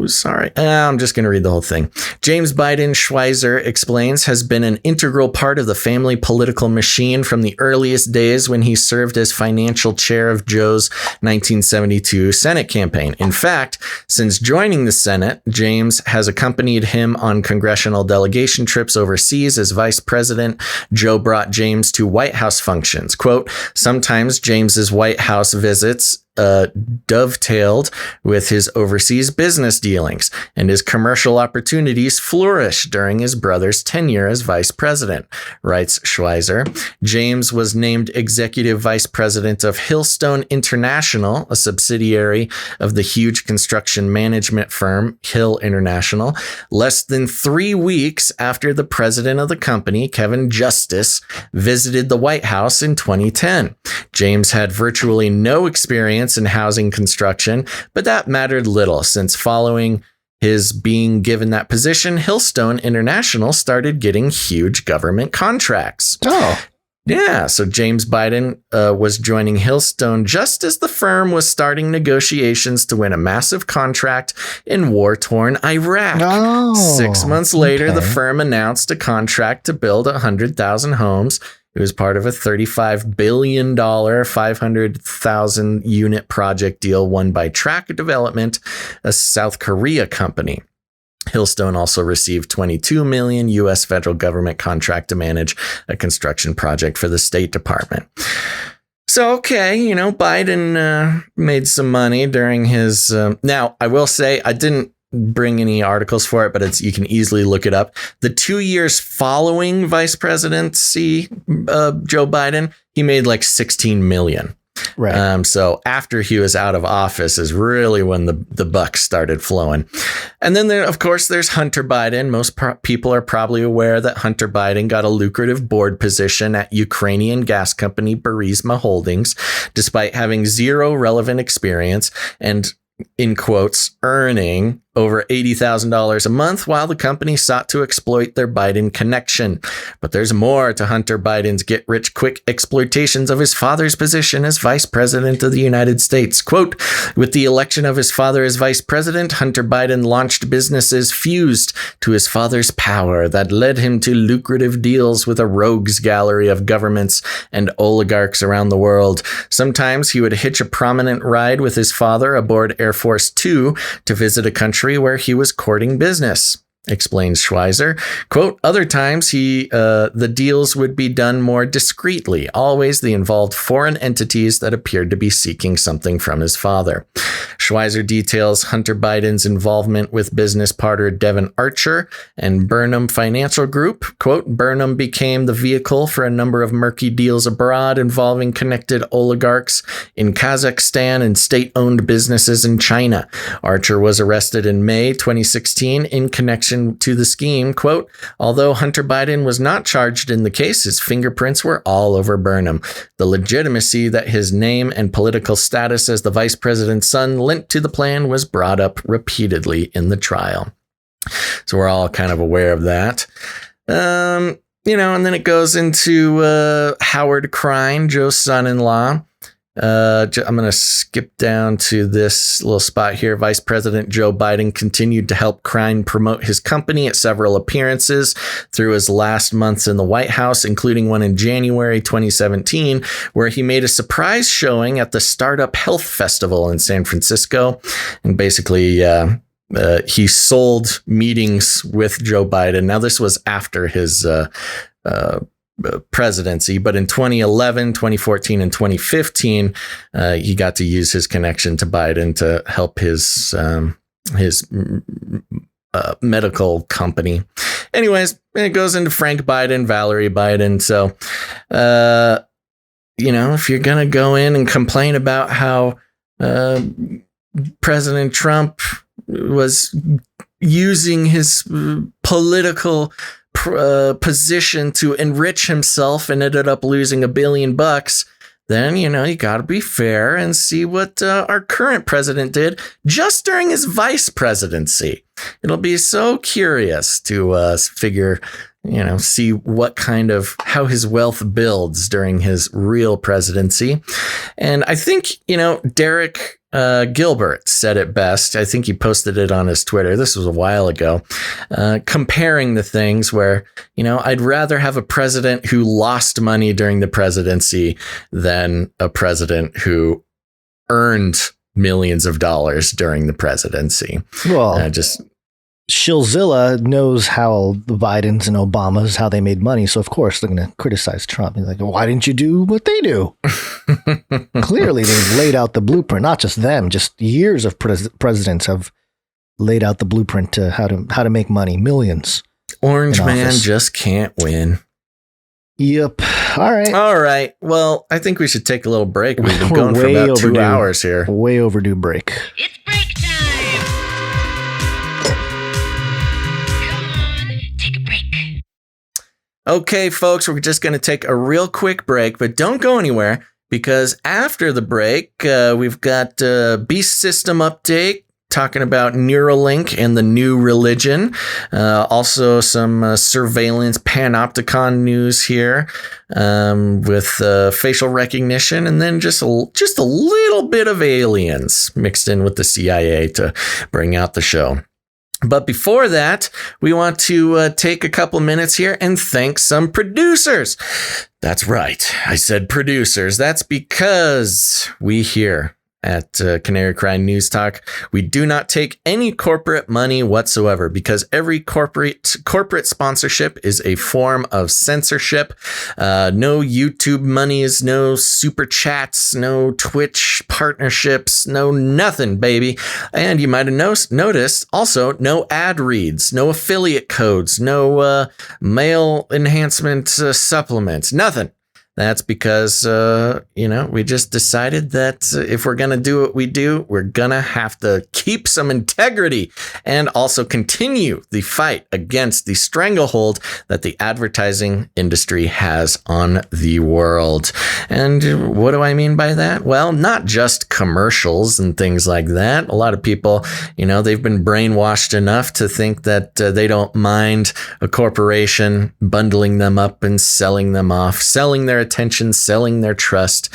sorry. I'm just going to read the whole thing. James Biden, Schweizer explains, has been an integral part of the family political machine from the earliest days when he served as financial chair of Joe's 1972 Senate campaign. In fact, since joining the Senate, James has accompanied him on congressional delegation trips overseas as vice president. Joe brought James to White House functions. Quote, sometimes James's White House visits dovetailed with his overseas business dealings, and his commercial opportunities flourished during his brother's tenure as vice president, writes Schweizer. James was named executive vice president of Hillstone International, a subsidiary of the huge construction management firm Hill International, less than 3 weeks after the president of the company, Kevin Justice, visited the White House in 2010. James had virtually no experience in housing construction, but that mattered little since following his being given that position, Hillstone International started getting huge government contracts.
Oh.
Yeah, so James Biden was joining Hillstone just as the firm was starting negotiations to win a massive contract in war-torn Iraq.
Oh,
6 months later, the
okay.
firm announced a contract to build 100,000 homes. It was part of a $35 billion, 500,000 unit project deal won by Track Development, a South Korea company. Hillstone also received $22 million U.S. federal government contract to manage a construction project for the State Department. So, okay, Biden made some money during his... now, I will say I didn't bring any articles for it, but you can easily look it up. The 2 years following vice presidency, Joe Biden, he made like $16 million.
Right.
So after he was out of office is really when the buck started flowing. And then of course, there's Hunter Biden. Most people are probably aware that Hunter Biden got a lucrative board position at Ukrainian gas company Burisma Holdings, despite having zero relevant experience and, in quotes, earning over $80,000 a month while the company sought to exploit their Biden connection. But there's more to Hunter Biden's get-rich-quick exploitations of his father's position as vice president of the United States. Quote, with the election of his father as vice president, Hunter Biden launched businesses fused to his father's power that led him to lucrative deals with a rogues gallery of governments and oligarchs around the world. Sometimes he would hitch a prominent ride with his father aboard Air Force Two to visit a country where he was courting business, explains Schweizer. Quote, other times the deals would be done more discreetly. Always they involved foreign entities that appeared to be seeking something from his father. Schweizer details Hunter Biden's involvement with business partner Devon Archer and Burnham Financial Group. Quote, Burnham became the vehicle for a number of murky deals abroad involving connected oligarchs in Kazakhstan and state-owned businesses in China. Archer was arrested in May 2016 in connection to the scheme. Quote, although Hunter Biden was not charged in the case, his fingerprints were all over Burnham. The legitimacy that his name and political status as the vice president's son lent to the plan was brought up repeatedly in the trial. So we're all kind of aware of that. And then it goes into Howard Krein, Joe's son-in-law. I'm going to skip down to this little spot here. Vice President Joe Biden continued to help Krein promote his company at several appearances through his last months in the White House, including one in January 2017, where he made a surprise showing at the Startup Health Festival in San Francisco. And basically, he sold meetings with Joe Biden. Now, this was after his presidency, but in 2011, 2014, and 2015, he got to use his connection to Biden to help his medical company. Anyways, it goes into Frank Biden, Valerie Biden. So, if you're going to go in and complain about how President Trump was using his political position to enrich himself and ended up losing $1 billion, then, you got to be fair and see what our current president did just during his vice presidency. It'll be so curious to figure, see what kind of how his wealth builds during his real presidency. And I think, Derek Gilbert said it best. I think he posted it on his Twitter. This was a while ago, comparing the things where, I'd rather have a president who lost money during the presidency than a president who earned millions of dollars during the presidency.
Well, Shilzilla knows how the Bidens and Obamas, how they made money. So, of course, they're going to criticize Trump. He's like, why didn't you do what they do? Clearly, they've laid out the blueprint. Not just them, just years of presidents have laid out the blueprint to how to make money, millions.
Orange man just can't win.
Yep. All right.
Well, I think we should take a little break. We've been going for about 2 hours here.
Way overdue break.
It's break time. Come on, take a break.
Okay, folks, we're just going to take a real quick break, but don't go anywhere because after the break, we've got Beast System update. Talking about Neuralink and the new religion. Also some surveillance panopticon news here with facial recognition, and then just a little bit of aliens mixed in with the CIA to bring out the show. But before that, we want to take a couple minutes here and thank some producers. That's right. I said producers. That's because we here at Canary Cry News Talk, we do not take any corporate money whatsoever because every corporate sponsorship is a form of censorship. No YouTube monies, no super chats, no Twitch partnerships, no nothing, baby. And you might have noticed also no ad reads, no affiliate codes, no mail enhancement supplements, nothing. That's because, we just decided that if we're going to do what we do, we're going to have to keep some integrity and also continue the fight against the stranglehold that the advertising industry has on the world. And what do I mean by that? Well, not just commercials and things like that. A lot of people, they've been brainwashed enough to think that they don't mind a corporation bundling them up and selling them off, selling their attention, selling their trust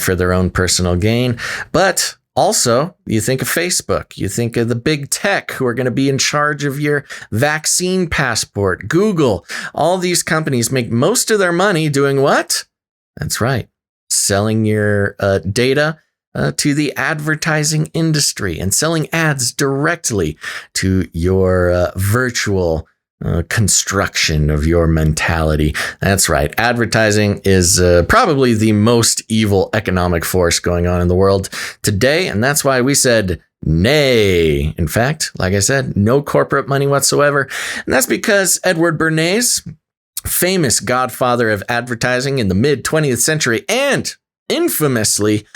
for their own personal gain. But also, you think of Facebook, you think of the big tech who are going to be in charge of your vaccine passport, Google. All these companies make most of their money doing what? That's right, selling your data to the advertising industry and selling ads directly to your virtual construction of your mentality. That's right. Advertising is probably the most evil economic force going on in the world today. And that's why we said nay. In fact, like I said, no corporate money whatsoever. And that's because Edward Bernays, famous godfather of advertising in the mid 20th century and infamously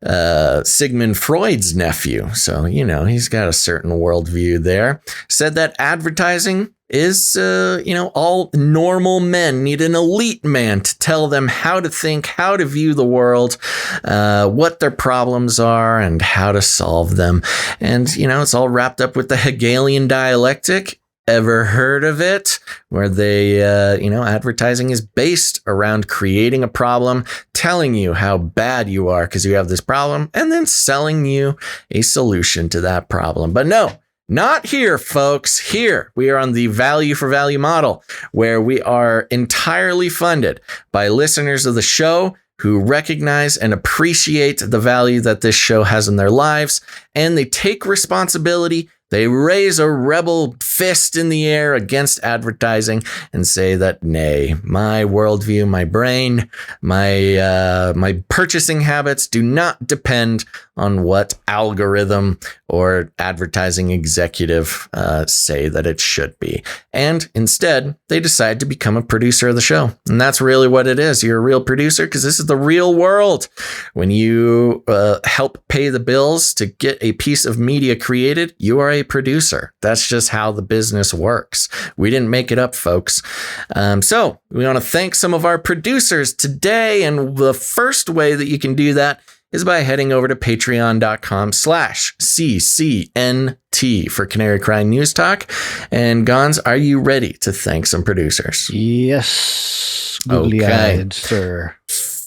Sigmund Freud's nephew. So, he's got a certain worldview there. Said that advertising is, all normal men need an elite man to tell them how to think, how to view the world, what their problems are, and how to solve them. And, it's all wrapped up with the Hegelian dialectic. Ever heard of it? Where they, advertising is based around creating a problem, telling you how bad you are because you have this problem, and then selling you a solution to that problem. But no, not here, folks. Here, we are on the value for value model, where we are entirely funded by listeners of the show who recognize and appreciate the value that this show has in their lives, and they take responsibility. They raise a rebel fist in the air against advertising and say that, nay, my worldview, my brain, my purchasing habits do not depend on what algorithm or advertising executive say that it should be. And instead, they decide to become a producer of the show. And that's really what it is. You're a real producer because this is the real world. When you help pay the bills to get a piece of media created, you are a producer. That's just how the business works. We didn't make it up, folks. So we want to thank some of our producers today. And the first way that you can do that is by heading over to patreon.com/CCNT for Canary Cry News Talk. And Gons, are you ready to thank some producers?
Yes. Googly-eyed, sir.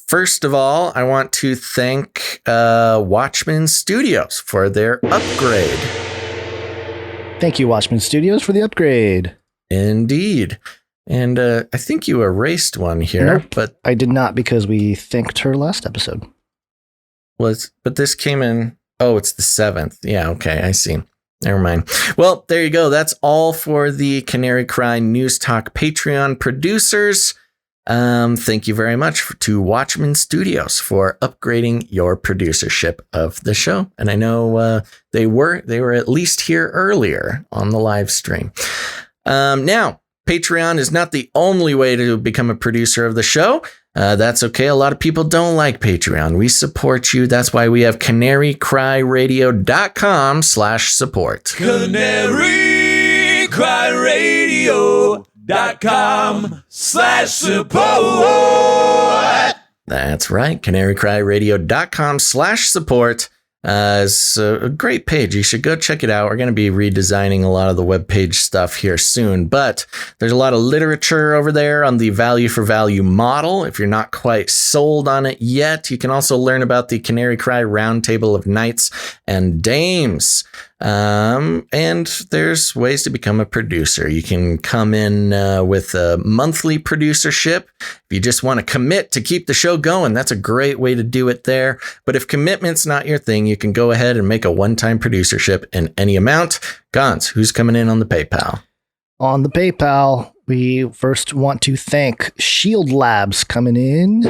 First of all, I want to thank Watchmen Studios for their upgrade.
Thank you, Watchmen Studios, for the upgrade.
Indeed. And I think you erased one here,
Nope,
but
I did not because we thanked her last episode.
but this came in. Oh, it's the 7th. Yeah, okay, I see. Never mind. Well, there you go. That's all for the Canary Cry News Talk Patreon producers. Thank you very much to Watchmen Studios for upgrading your producership of the show. And I know they were at least here earlier on the live stream. Now, Patreon is not the only way to become a producer of the show. That's okay. A lot of people don't like Patreon. We support you. That's why we have canarycryradio.com/support.
canarycryradio.com/support.
That's right. canarycryradio.com/support. It's a great page. You should go check it out. We're going to be redesigning a lot of the webpage stuff here soon, but there's a lot of literature over there on the value for value model. If you're not quite sold on it yet, you can also learn about the Canary Cry Roundtable of Knights and Dames. And there's ways to become a producer. You can come in with a monthly producership. If you just want to commit to keep the show going, that's a great way to do it there. But if commitment's not your thing, you can go ahead and make a one-time producership in any amount. Gons, who's coming in on the PayPal?
On the PayPal, we first want to thank Shield Labs coming in.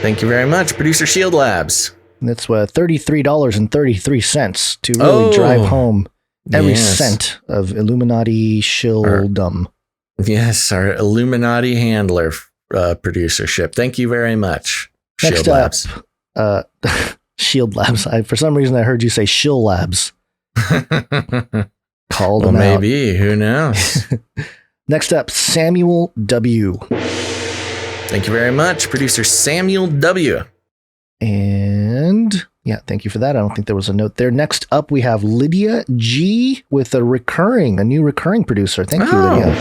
Thank you very much, Producer Shield Labs.
That's $33.33 to really drive home every cent of Illuminati shieldom.
Yes, our Illuminati handler producership. Thank you very much,
Next
Shield Labs.
Shield Labs. For some reason, I heard you say Shill Labs. Called them out.
Maybe. Who knows?
Next up, Samuel W.
Thank you very much, Producer Samuel W.
And yeah, thank you for that. I don't think there was a note there. Next up, we have Lydia G with a new recurring producer. Thank you, Lydia.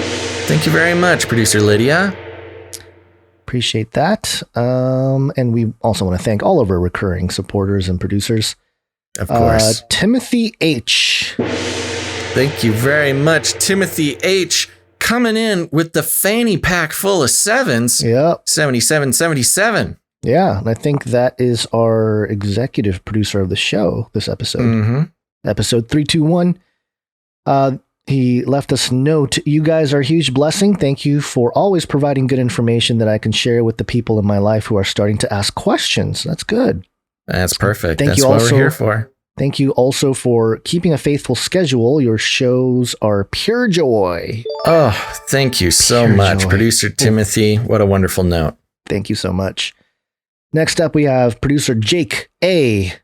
Thank you very much, Producer Lydia.
Appreciate that. And we also want to thank all of our recurring supporters and producers.
Of course.
Timothy H.
Thank you very much, Timothy H. Coming in with the fanny pack full of sevens.
Yep.
7777.
Yeah, and I think that is our executive producer of the show this episode.
Mm-hmm.
Episode 321. He left us a note. You guys are a huge blessing. Thank you for always providing good information that I can share with the people in my life who are starting to ask questions. That's good.
That's perfect.
Thank
That's
you
what
also,
we're here for.
Thank you also for keeping a faithful schedule. Your shows are pure joy.
Oh, thank you so much,
joy.
Producer Timothy. What a wonderful note.
Thank you so much. Next up, we have producer Jake A.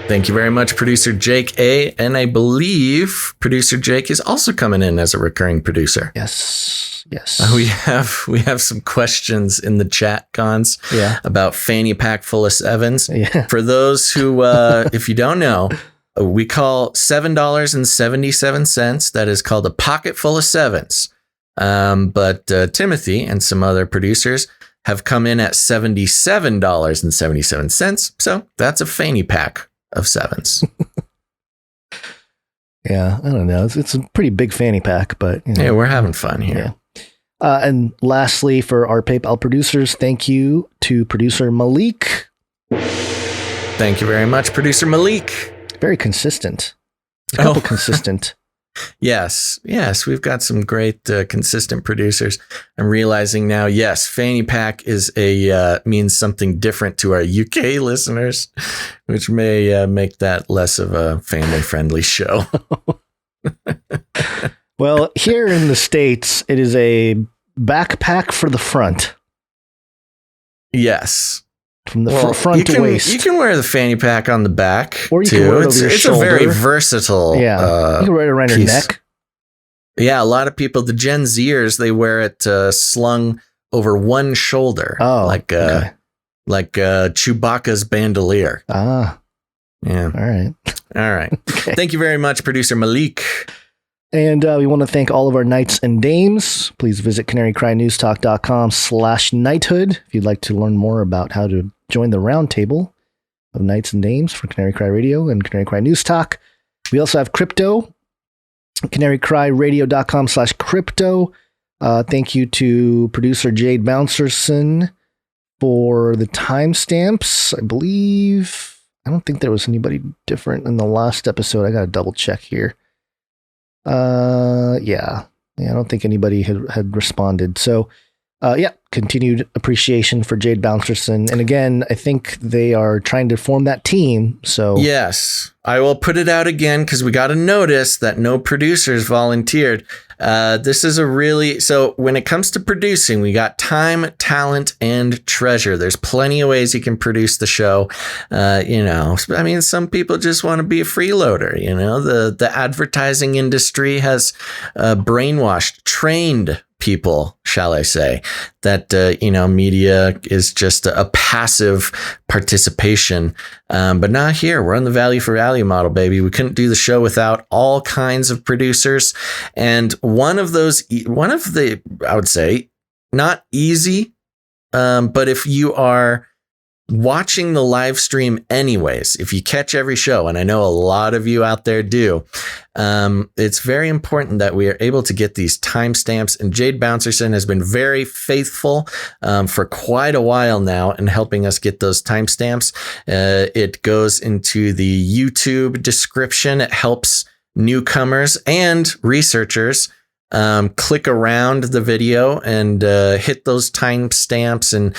Thank you very much, Producer Jake A. And I believe Producer Jake is also coming in as a recurring producer.
Yes.
We have some questions in the chat, Cons, about fanny pack full of sevens.
Yeah.
For those who, if you don't know, we call $7.77. That is called a pocket full of sevens. But Timothy and some other producers have come in at $77.77. So that's a fanny pack of sevens.
Yeah, I don't know. It's a pretty big fanny pack, but
yeah, we're having fun here.
Yeah. And lastly, for our PayPal producers, thank you to producer Malik.
Thank you very much, Producer Malik.
Very consistent. A couple consistent.
Yes, we've got some great consistent producers. I'm realizing now, yes, fanny pack is means something different to our UK listeners, which may make that less of a family-friendly show.
Well, here in the States, it is a backpack for the front.
Yes.
From the front to waist.
You can wear the fanny pack on the back,
or you
too.
Can wear it over your shoulder.
A very versatile.
Yeah, you can wear it around your neck.
Yeah, a lot of people, the Gen Zers, they wear it slung over one shoulder.
Oh,
like Chewbacca's bandolier.
Ah,
yeah.
All right.
Okay. Thank you very much, Producer Malik.
And we want to thank all of our knights and dames. Please visit canarycrynewstalk.com/knighthood if you'd like to learn more about how to join the roundtable of knights and dames for Canary Cry Radio and Canary Cry News Talk. We also have crypto, canarycryradio.com/crypto. Thank you to producer Jade Bouncerson for the timestamps. I don't think there was anybody different in the last episode. I got to double check here. Yeah, I don't think anybody had responded. So, continued appreciation for Jade Bouncerson. And again, I think they are trying to form that team. So
yes, I will put it out again because we got to notice that no producers volunteered. This is so when it comes to producing, we got time, talent, and treasure. There's plenty of ways you can produce the show. I mean, some people just want to be a freeloader. The advertising industry has brainwashed, trained people, shall I say, that, media is just a passive participation. But not here. We're on the value for value model, baby. We couldn't do the show without all kinds of producers. And one of the, I would say, not easy, but if you are watching the live stream anyways, if you catch every show, and I know a lot of you out there do, it's very important that we are able to get these timestamps. And Jade Bouncerson has been very faithful for quite a while now in helping us get those timestamps. It goes into the YouTube description. It helps newcomers and researchers click around the video and hit those timestamps, and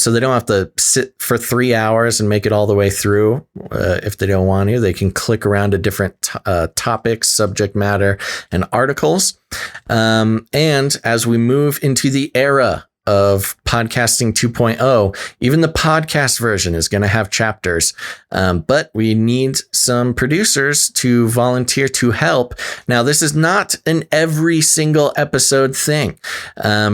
so they don't have to sit for 3 hours and make it all the way through. If they don't want to, they can click around to different topics, subject matter, and articles. And as we move into the era of podcasting 2.0, even the podcast version is going to have chapters. But we need some producers to volunteer to help. Now, this is not an every single episode thing.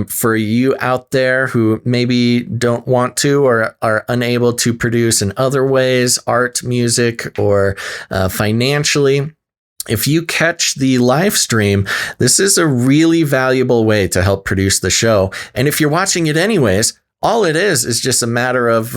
For you out there who maybe don't want to or are unable to produce in other ways, art, music, or financially, if you catch the live stream, this is a really valuable way to help produce the show. And if you're watching it anyways, all it is just a matter of,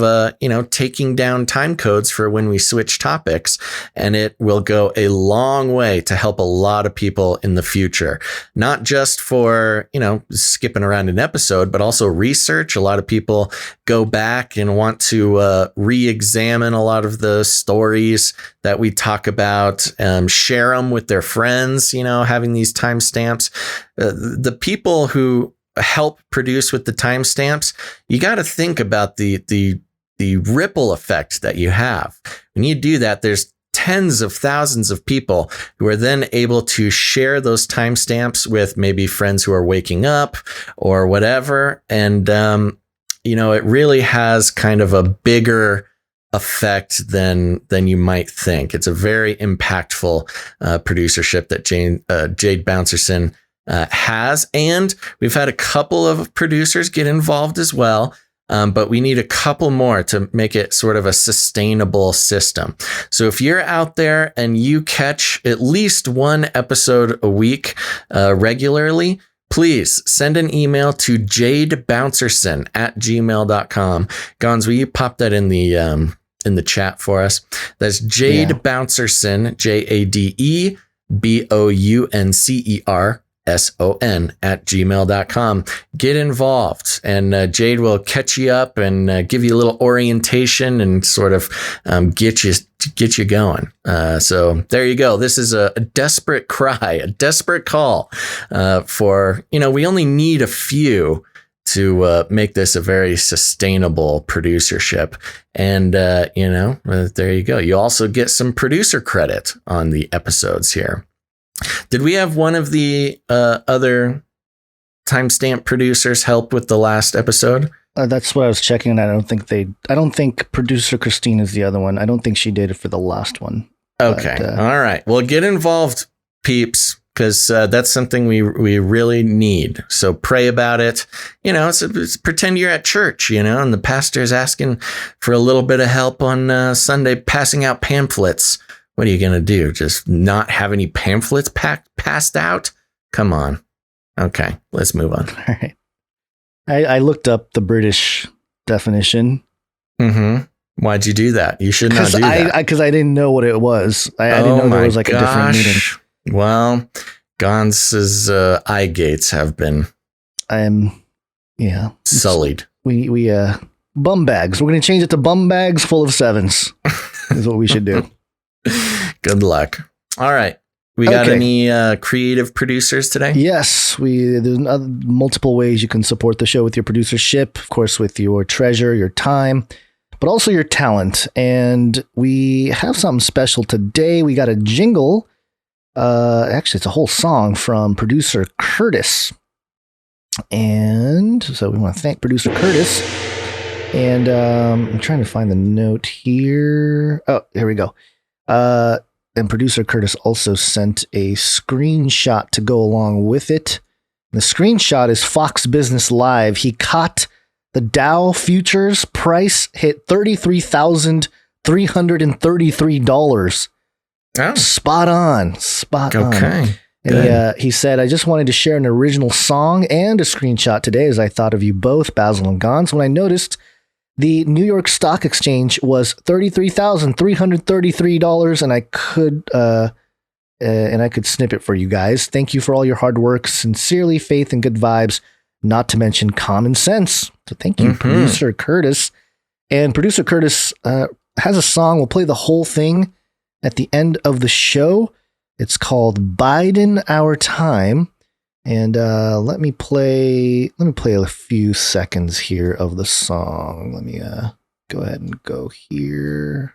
taking down time codes for when we switch topics, and it will go a long way to help a lot of people in the future, not just for, skipping around an episode, but also research. A lot of people go back and want to re-examine a lot of the stories that we talk about, share them with their friends, having these timestamps. The people who help produce with the timestamps, you got to think about the ripple effect that you have. When you do that, there's tens of thousands of people who are then able to share those timestamps with maybe friends who are waking up or whatever. And, it really has kind of a bigger effect than you might think. It's a very impactful producership that Jade Bouncerson has, and we've had a couple of producers get involved as well, but we need a couple more to make it sort of a sustainable system. So if you're out there and you catch at least one episode a week regularly, please send an email to jadebouncerson@gmail.com. Gons, will you pop that in the chat for us? That's Jade Bouncerson, JADEBOUNCER SON@gmail.com. Get involved, and Jade will catch you up and give you a little orientation and sort of get you going. So there you go. This is a desperate cry, a desperate call for, we only need a few to make this a very sustainable producership. And, there you go. You also get some producer credit on the episodes here. Did we have one of the other timestamp producers help with the last episode?
That's what I was checking, and I don't think producer Christine is the other one. I don't think she did it for the last one.
Okay. But, all right. Well, get involved, peeps, because that's something we really need. So pray about it. It's pretend you're at church, and the pastor's asking for a little bit of help on Sunday, passing out pamphlets What are you going to do? Just not have any pamphlets passed out? Come on. Okay, let's move on.
All right. I looked up the British definition.
Mm-hmm. Why'd you do that? You should not do that.
Because I didn't know what it was. I didn't know there was like a different meaning.
Well, Gonz's eye gates have been sullied.
We bum bags. We're going to change it to bum bags full of sevens. Is what we should do.
Good luck. All right. We got any creative producers today?
Yes. There's multiple ways you can support the show with your producership. Of course, with your treasure, your time, but also your talent. And we have something special today. We got a jingle. Actually, it's a whole song from producer Curtis. And so we want to thank producer Curtis. And I'm trying to find the note here. Oh, here we go. And producer Curtis also sent a screenshot to go along with it. The screenshot is Fox Business Live. He caught the Dow futures price hit $33,333.
Oh.
Spot on.
Okay.
And he said, I just wanted to share an original song and a screenshot today as I thought of you both, Basil and Gons, when I noticed the New York Stock Exchange was $33,333, and I could snip it for you guys. Thank you for all your hard work. Sincerely, faith and good vibes, not to mention common sense. So thank you, Producer Curtis. And Producer Curtis has a song. We'll play the whole thing at the end of the show. It's called Biden Our Time. And let me play a few seconds here of the song. Let me go ahead and go here.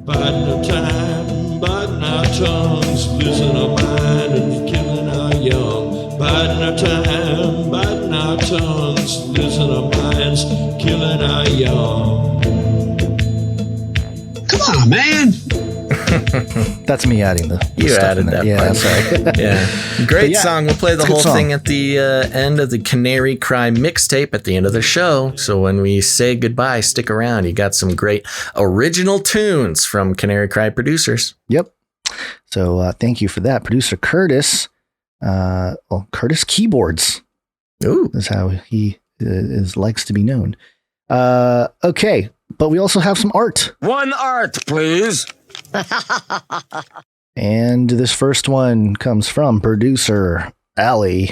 Biding our time, biding our tongues, losing our mind and killing our young. Biding our time, biding our tongues, losing our minds, killing our young.
Come on, man.
That's me adding the
you
stuff
added
in there.
that
Yeah,
part.
sorry.
Yeah, great song. We'll play the whole
song.
thing at the end of the Canary Cry mixtape at the end of the show. So when we say goodbye, stick around. You got some great original tunes from Canary Cry producers.
Yep. So thank you for that, Producer Curtis. Curtis Keyboards.
Ooh,
is how he likes to be known. Okay, but we also have some art.
One art, please.
And this first one comes from producer Ali,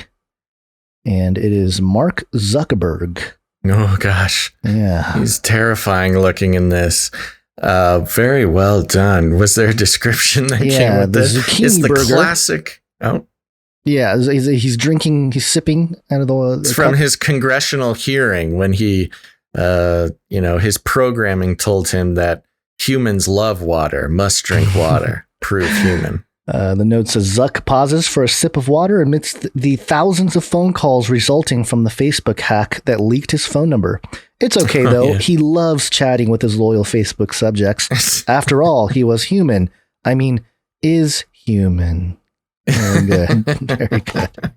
and it is Mark Zuckerberg.
Oh gosh,
yeah,
he's terrifying looking in this. Very well done. Was there a description that came with this? It's the
burger.
classic. Oh,
yeah, he's drinking, he's sipping out of the.
It's from his congressional hearing when he, his programming told him that humans love water, must drink water, prove human.
The note says Zuck pauses for a sip of water amidst the thousands of phone calls resulting from the Facebook hack that leaked his phone number. It's okay, though. Yeah. He loves chatting with his loyal Facebook subjects. After all, he was human. I mean, is human. Very good. Very good.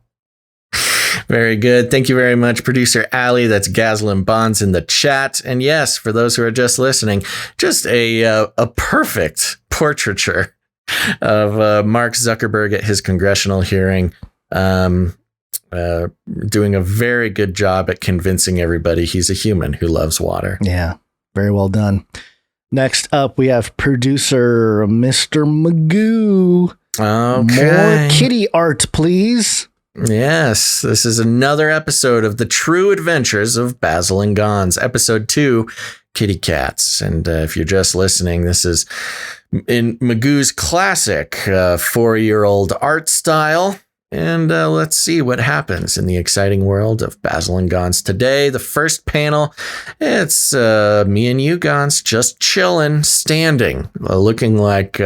Very good. Thank you very much, producer Ali. That's Ghislaine Bonds in the chat. And yes, for those who are just listening, just a perfect portraiture of Mark Zuckerberg at his congressional hearing, doing a very good job at convincing everybody he's a human who loves water.
Yeah, very well done. Next up, we have producer Mr. Magoo.
Okay.
More kitty art, please.
Yes, this is another episode of The True Adventures of Basil and Gons, episode 2, Kitty Cats. And if you're just listening, this is in Magoo's classic 4-year-old art style. And let's see what happens in the exciting world of Basil and Gons today. The first panel, it's me and you, Gons, just chilling, standing, looking like,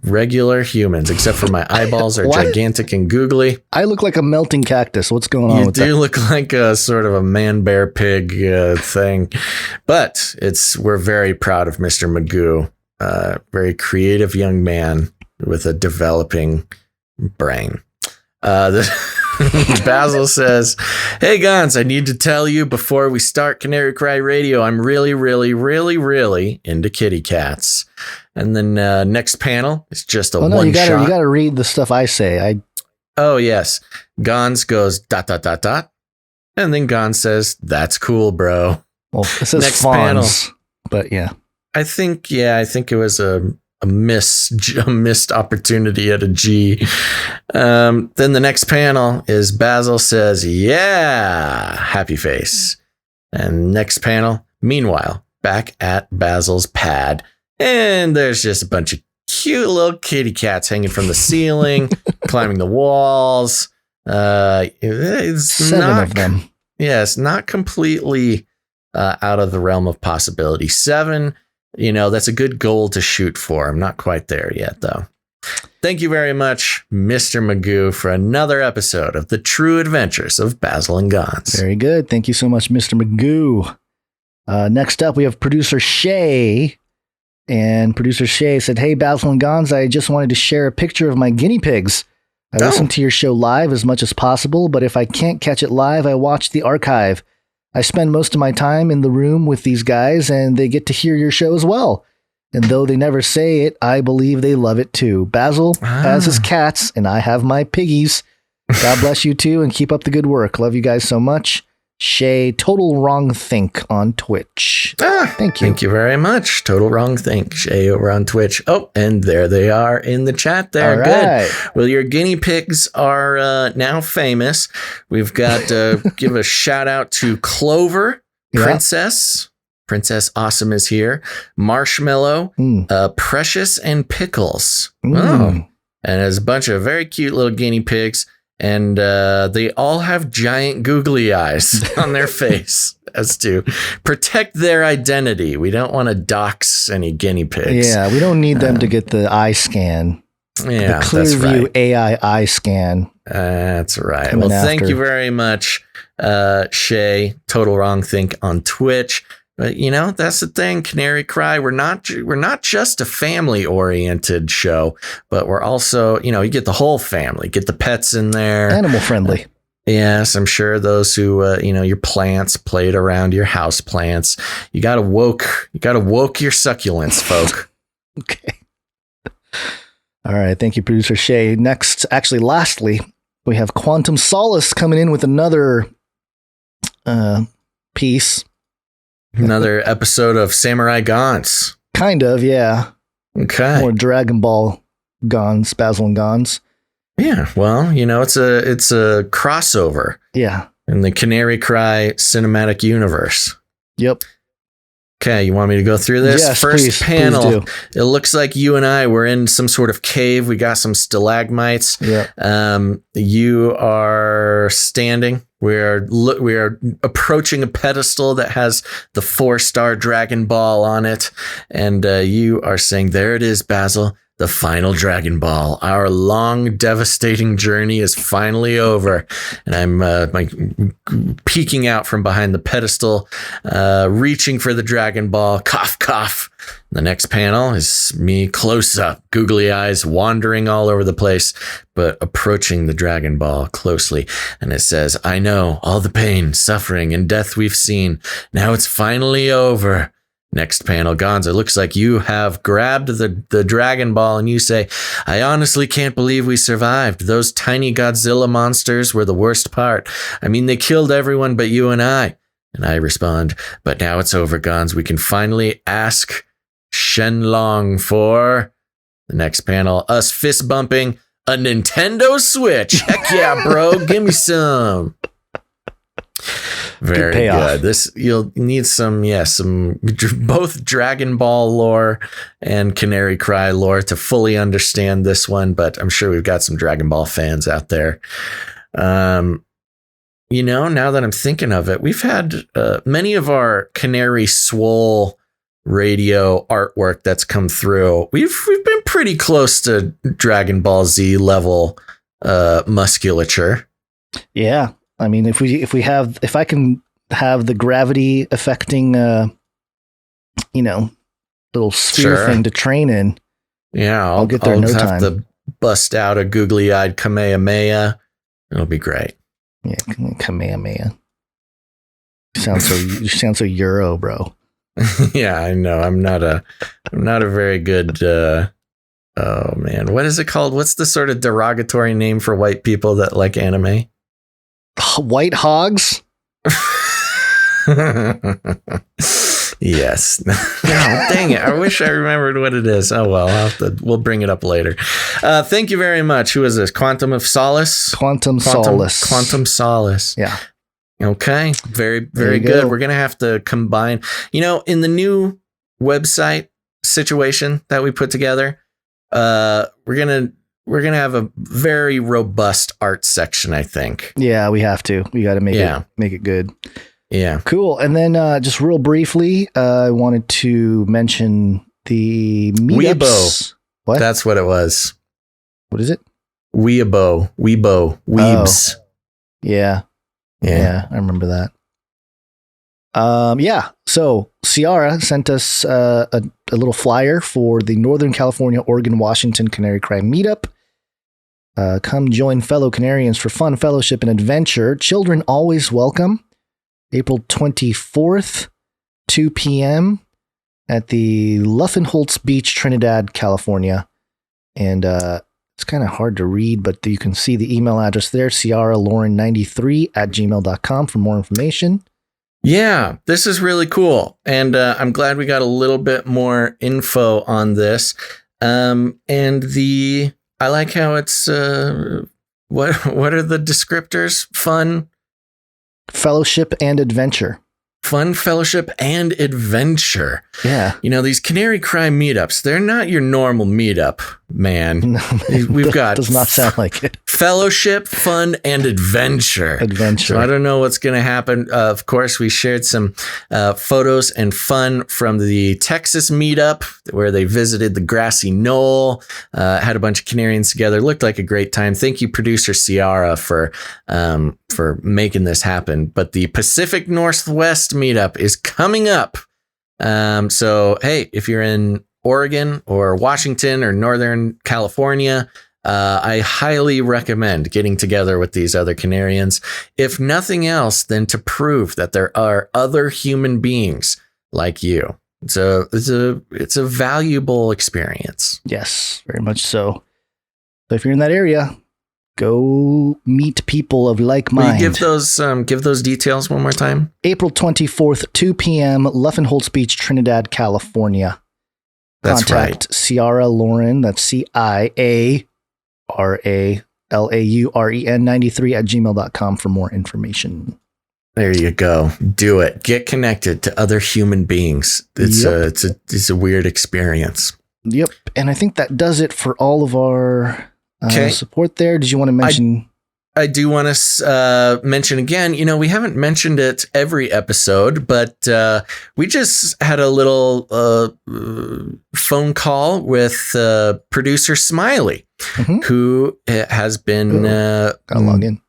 regular humans, except for my eyeballs are gigantic and googly.
I look like a melting cactus. What's going on with that?
You do look like a sort of a man, bear, pig thing. But we're very proud of Mr. Magoo, very creative young man with a developing brain. Basil says, "Hey, Gons, I need to tell you before we start Canary Cry Radio, I'm really, really, really, really into kitty cats." And then next panel is just a one shot.
You got to read the stuff I say.
Oh, yes. Gons goes ... And then Gons says, "That's cool, bro."
Well, it says
next
fawns,
panel.
But yeah.
I think it was a missed opportunity at a G. Then the next panel is Basil says, "Yeah, happy face." And next panel, meanwhile, back at Basil's pad. And there's just a bunch of cute little kitty cats hanging from the ceiling, climbing the walls. It's
7 of them.
Yeah, it's not completely out of the realm of possibility. 7, that's a good goal to shoot for. I'm not quite there yet, though. Thank you very much, Mr. Magoo, for another episode of The True Adventures of Basil and Gons.
Very good. Thank you so much, Mr. Magoo. Next up, we have producer Shay. And producer Shay said, "Hey, Basil and Gons, I just wanted to share a picture of my guinea pigs. I listen to your show live as much as possible, but if I can't catch it live, I watch the archive. I spend most of my time in the room with these guys, and they get to hear your show as well. And though they never say it, I believe they love it too. Basil has his cats, and I have my piggies. God bless you too, and keep up the good work. Love you guys so much. Shay, Total Wrong Think on Twitch." Thank you.
Thank you very much. Total Wrong Think, Shay over on Twitch. Oh, and there they are in the chat there.
All
Good.
right.
Well, your guinea pigs are now famous. We've got to give a shout out to Clover, Princess. Princess Awesome is here. Marshmallow, Precious, and Pickles. Oh. And there's a bunch of very cute little guinea pigs. And they all have giant googly eyes on their face as to protect their identity. We don't want to dox any guinea pigs.
Yeah, we don't need them to get the eye scan.
Yeah,
the Clearview AI eye scan.
That's right. Well, thank you very much, Shay. Total Wrong Think on Twitch. But that's the thing, Canary Cry. We're not just a family-oriented show, but we're also, you get the whole family, get the pets in there,
animal friendly.
Yes, I'm sure those who, your plants played around your house plants. You got to woke your succulents, folk.
Okay. All right. Thank you, producer Shay. Lastly, we have Quantum Solace coming in with another piece.
Another episode of Samurai Gons.
Kind of, yeah.
Okay.
More Dragon Ball Gons, Basil and Gons.
Yeah, well, it's a crossover.
Yeah.
In the Canary Cry cinematic universe.
Yep.
Okay, you want me to go through this?
Yes,
First panel.
Please do.
It looks like you and I were in some sort of cave. We got some stalagmites.
Yeah.
You are standing. We are approaching a pedestal that has the 4-star Dragon Ball on it, and you are saying, "There it is, Basil. The final Dragon Ball. Our long, devastating journey is finally over." And I'm peeking out from behind the pedestal, reaching for the Dragon Ball. Cough, cough. The next panel is me close up, googly eyes wandering all over the place, but approaching the Dragon Ball closely. And it says, "I know all the pain, suffering, and death we've seen. Now it's finally over." Next panel, Gonzo, looks like you have grabbed the Dragon Ball and you say, "I honestly can't believe we survived. Those tiny Godzilla monsters were the worst part. I mean, they killed everyone but you and I." And I respond, "But now it's over, Gons. We can finally ask Shenlong for..." The next panel, us fist bumping, "A Nintendo Switch. Heck yeah, bro. Give me some." Very good. This, you'll need some both Dragon Ball lore and Canary Cry lore to fully understand this one, but I'm sure we've got some Dragon Ball fans out there. Now that I'm thinking of it, we've had many of our Canary Swole radio artwork that's come through. We've been pretty close to Dragon Ball Z level musculature.
Yeah. I mean, if I can have the gravity affecting, little sphere thing to train in.
Yeah.
I'll get there in no time.
I'll have to bust out a googly eyed Kamehameha It'll be great.
Yeah, Kamehameha. You sound so Euro, bro.
Yeah, I know. I'm not a very good. Oh man, what is it called? What's the sort of derogatory name for white people that like anime?
White hogs.
Yes. No, dang it. I wish I remembered what it is. Oh well, we'll bring it up later. Thank you very much. Who is this? Quantum of Solace?
Quantum Solace.
Quantum Solace.
Yeah.
Okay. Very, very good. Go. We're going to have to combine, in the new website situation that we put together, we're going to have a very robust art section, I think.
Yeah, we have to. We got to make it good.
Yeah.
Cool. And then just real briefly, I wanted to mention the meetups.
Weebo.
What?
That's what it was.
What is it?
Weebo. Weebs.
Oh. Yeah. Yeah, I remember that. So Ciara sent us a little flyer for the Northern California, Oregon, Washington Canary Crime Meetup. Come join fellow Canarians for fun, fellowship, and adventure. Children always welcome. April 24th, 2 p.m. at the Luffenholtz Beach, Trinidad, California. And it's kind of hard to read, but you can see the email address there, ciaralauren93@gmail.com for more information.
Yeah, this is really cool. And I'm glad we got a little bit more info on this. I like how it's, what are the descriptors? Fun,
fellowship, and adventure.
Fun, fellowship, and adventure.
Yeah.
These Canary Crime meetups, they're not your normal meetup, man.
No,
We've got
does not sound like it.
Fellowship, fun, and adventure.
Adventure.
So I don't know what's going to happen. Of course, we shared some photos and fun from the Texas meetup where they visited the grassy knoll, had a bunch of Canarians together. Looked like a great time. Thank you, producer Ciara, for making this happen. But the Pacific Northwest meetup is coming up. So, hey, if you're in Oregon or Washington or Northern California, I highly recommend getting together with these other Canarians, if nothing else than to prove that there are other human beings like you. So it's a valuable experience.
Yes, very much so. So if you're in that area, go meet people of like mind.
Will you give those details one more time?
April 24th, 2 p.m., Luffenholtz Beach, Trinidad, California.
That's
Contact
right.
Ciara Lauren, that's CIARALAUREN 93@gmail.com for more information.
There you go. Do it. Get connected to other human beings. It's a weird experience.
Yep. And I think that does it for all of our support there. Did you want to mention?
I do want to mention again, we haven't mentioned it every episode, but we just had a little phone call with producer Smiley, who has been
gotta log in.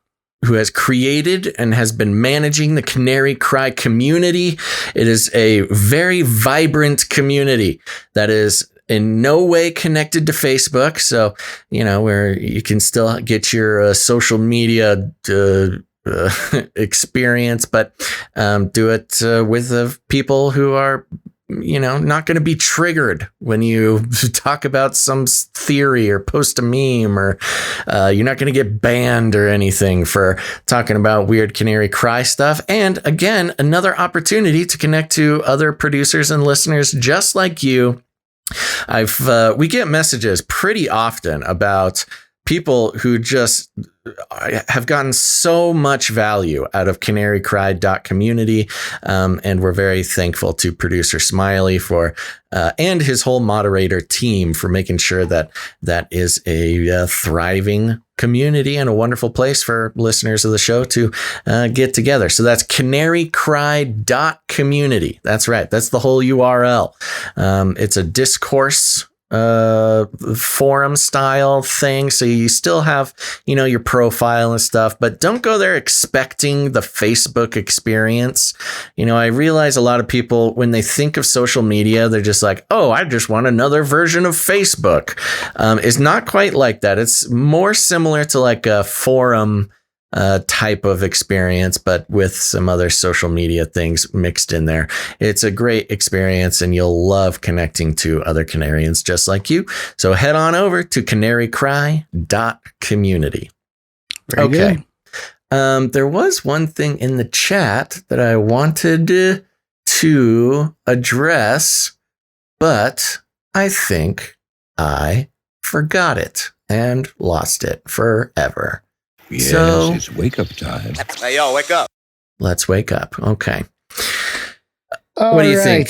Who has created and has been managing the Canary Cry community. It is a very vibrant community that is in no way connected to Facebook. So, where you can still get your social media experience, but do it with people who are, not going to be triggered when you talk about some theory or post a meme, or you're not going to get banned or anything for talking about weird Canary Cry stuff. And again, another opportunity to connect to other producers and listeners just like you. We get messages pretty often about people who just have gotten so much value out of canarycry.community. And we're very thankful to producer Smiley for, and his whole moderator team for making sure that is a thriving community and a wonderful place for listeners of the show to get together. So that's canarycry.community. That's right. That's the whole URL. It's a discourse forum style thing, so you still have your profile and stuff, but don't go there expecting the Facebook experience. I realize a lot of people, when they think of social media, they're just like, oh, I just want another version of Facebook. It's not quite like that. It's more similar to like a forum type of experience, but with some other social media things mixed in there. It's a great experience, and you'll love connecting to other Canarians just like you. So head on over to canarycry.community.
Very good.
There was one thing in the chat that I wanted to address, but I think I forgot it and lost it forever.
Yes,
so,
it's wake up time.
Hey, yo, wake up.
Let's wake up. Okay.
All
what do you think?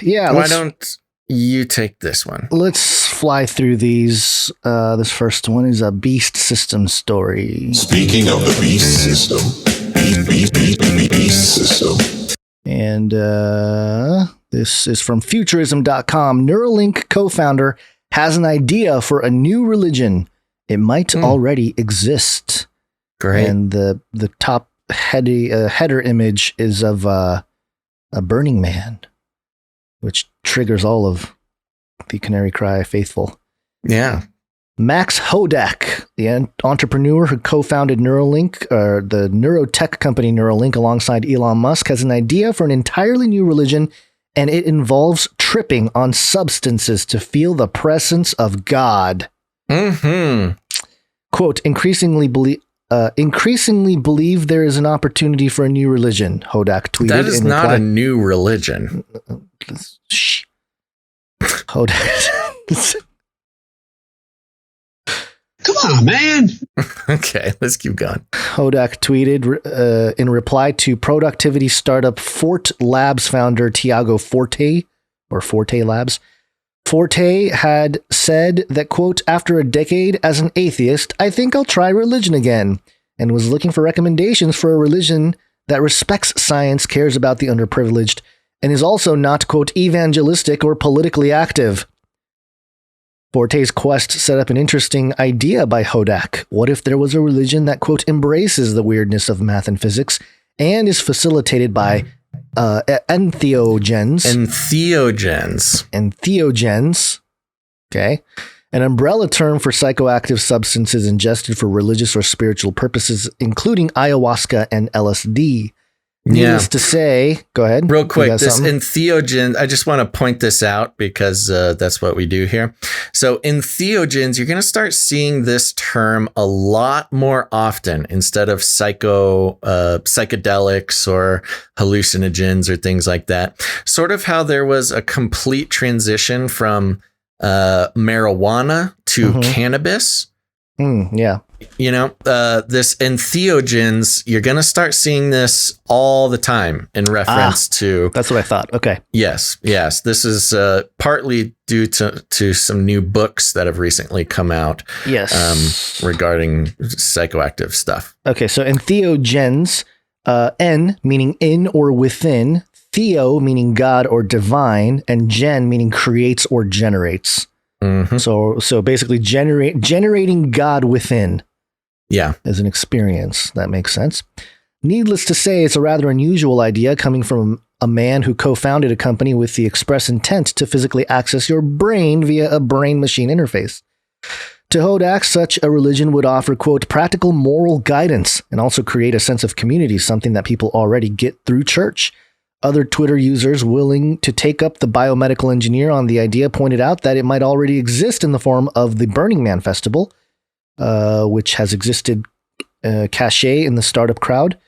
Yeah.
Why don't you take this one?
Let's fly through these. This first one is a beast system story.
Speaking of the beast system, beast system.
And this is from futurism.com. Neuralink co-founder has an idea for a new religion. It might already exist.
Great.
And the top header image is of a Burning Man, which triggers all of the Canary Cry faithful.
Yeah.
Max Hodak, the entrepreneur who co-founded Neuralink, the neurotech company Neuralink alongside Elon Musk, has an idea for an entirely new religion, and it involves tripping on substances to feel the presence of God.
Mm-hmm.
Quote, increasingly believe there is an opportunity for a new religion, Hodak tweeted.
That is not a new religion.
Shh. Hodak.
Come on, man.
Okay, let's keep going.
Hodak tweeted in reply to productivity startup Fort Labs founder Tiago Forte, or Forte Labs. Forte had said that, quote, after a decade as an atheist, I think I'll try religion again, and was looking for recommendations for a religion that respects science, cares about the underprivileged, and is also not, quote, evangelistic or politically active. Forte's quest set up an interesting idea by Hodak. What if there was a religion that, quote, embraces the weirdness of math and physics and is facilitated by entheogens. Entheogens. Okay. An umbrella term for psychoactive substances ingested for religious or spiritual purposes, including ayahuasca and LSD. Needless to say, go ahead.
Real quick, this entheogen, I just want to point this out because that's what we do here. So entheogens, you're going to start seeing this term a lot more often instead of psychedelics or hallucinogens or things like that. Sort of how there was a complete transition from marijuana to cannabis.
Yeah.
You know, this entheogens, you're going to start seeing this all the time in reference to...
That's what I thought. Okay.
Yes. This is partly due to some new books that have recently come out.
Yes.
Regarding psychoactive stuff.
Okay, so entheogens, en meaning in or within, theo meaning God or divine, and gen meaning creates or generates.
Mm-hmm.
So basically generating God within.
Yeah.
As an experience. That makes sense. Needless to say, it's a rather unusual idea coming from a man who co-founded a company with the express intent to physically access your brain via a brain-machine interface. To Hodak, such a religion would offer, quote, practical moral guidance and also create a sense of community, something that people already get through church. Other Twitter users willing to take up the biomedical engineer on the idea pointed out that it might already exist in the form of the Burning Man Festival, which has existed cachet in the startup crowd.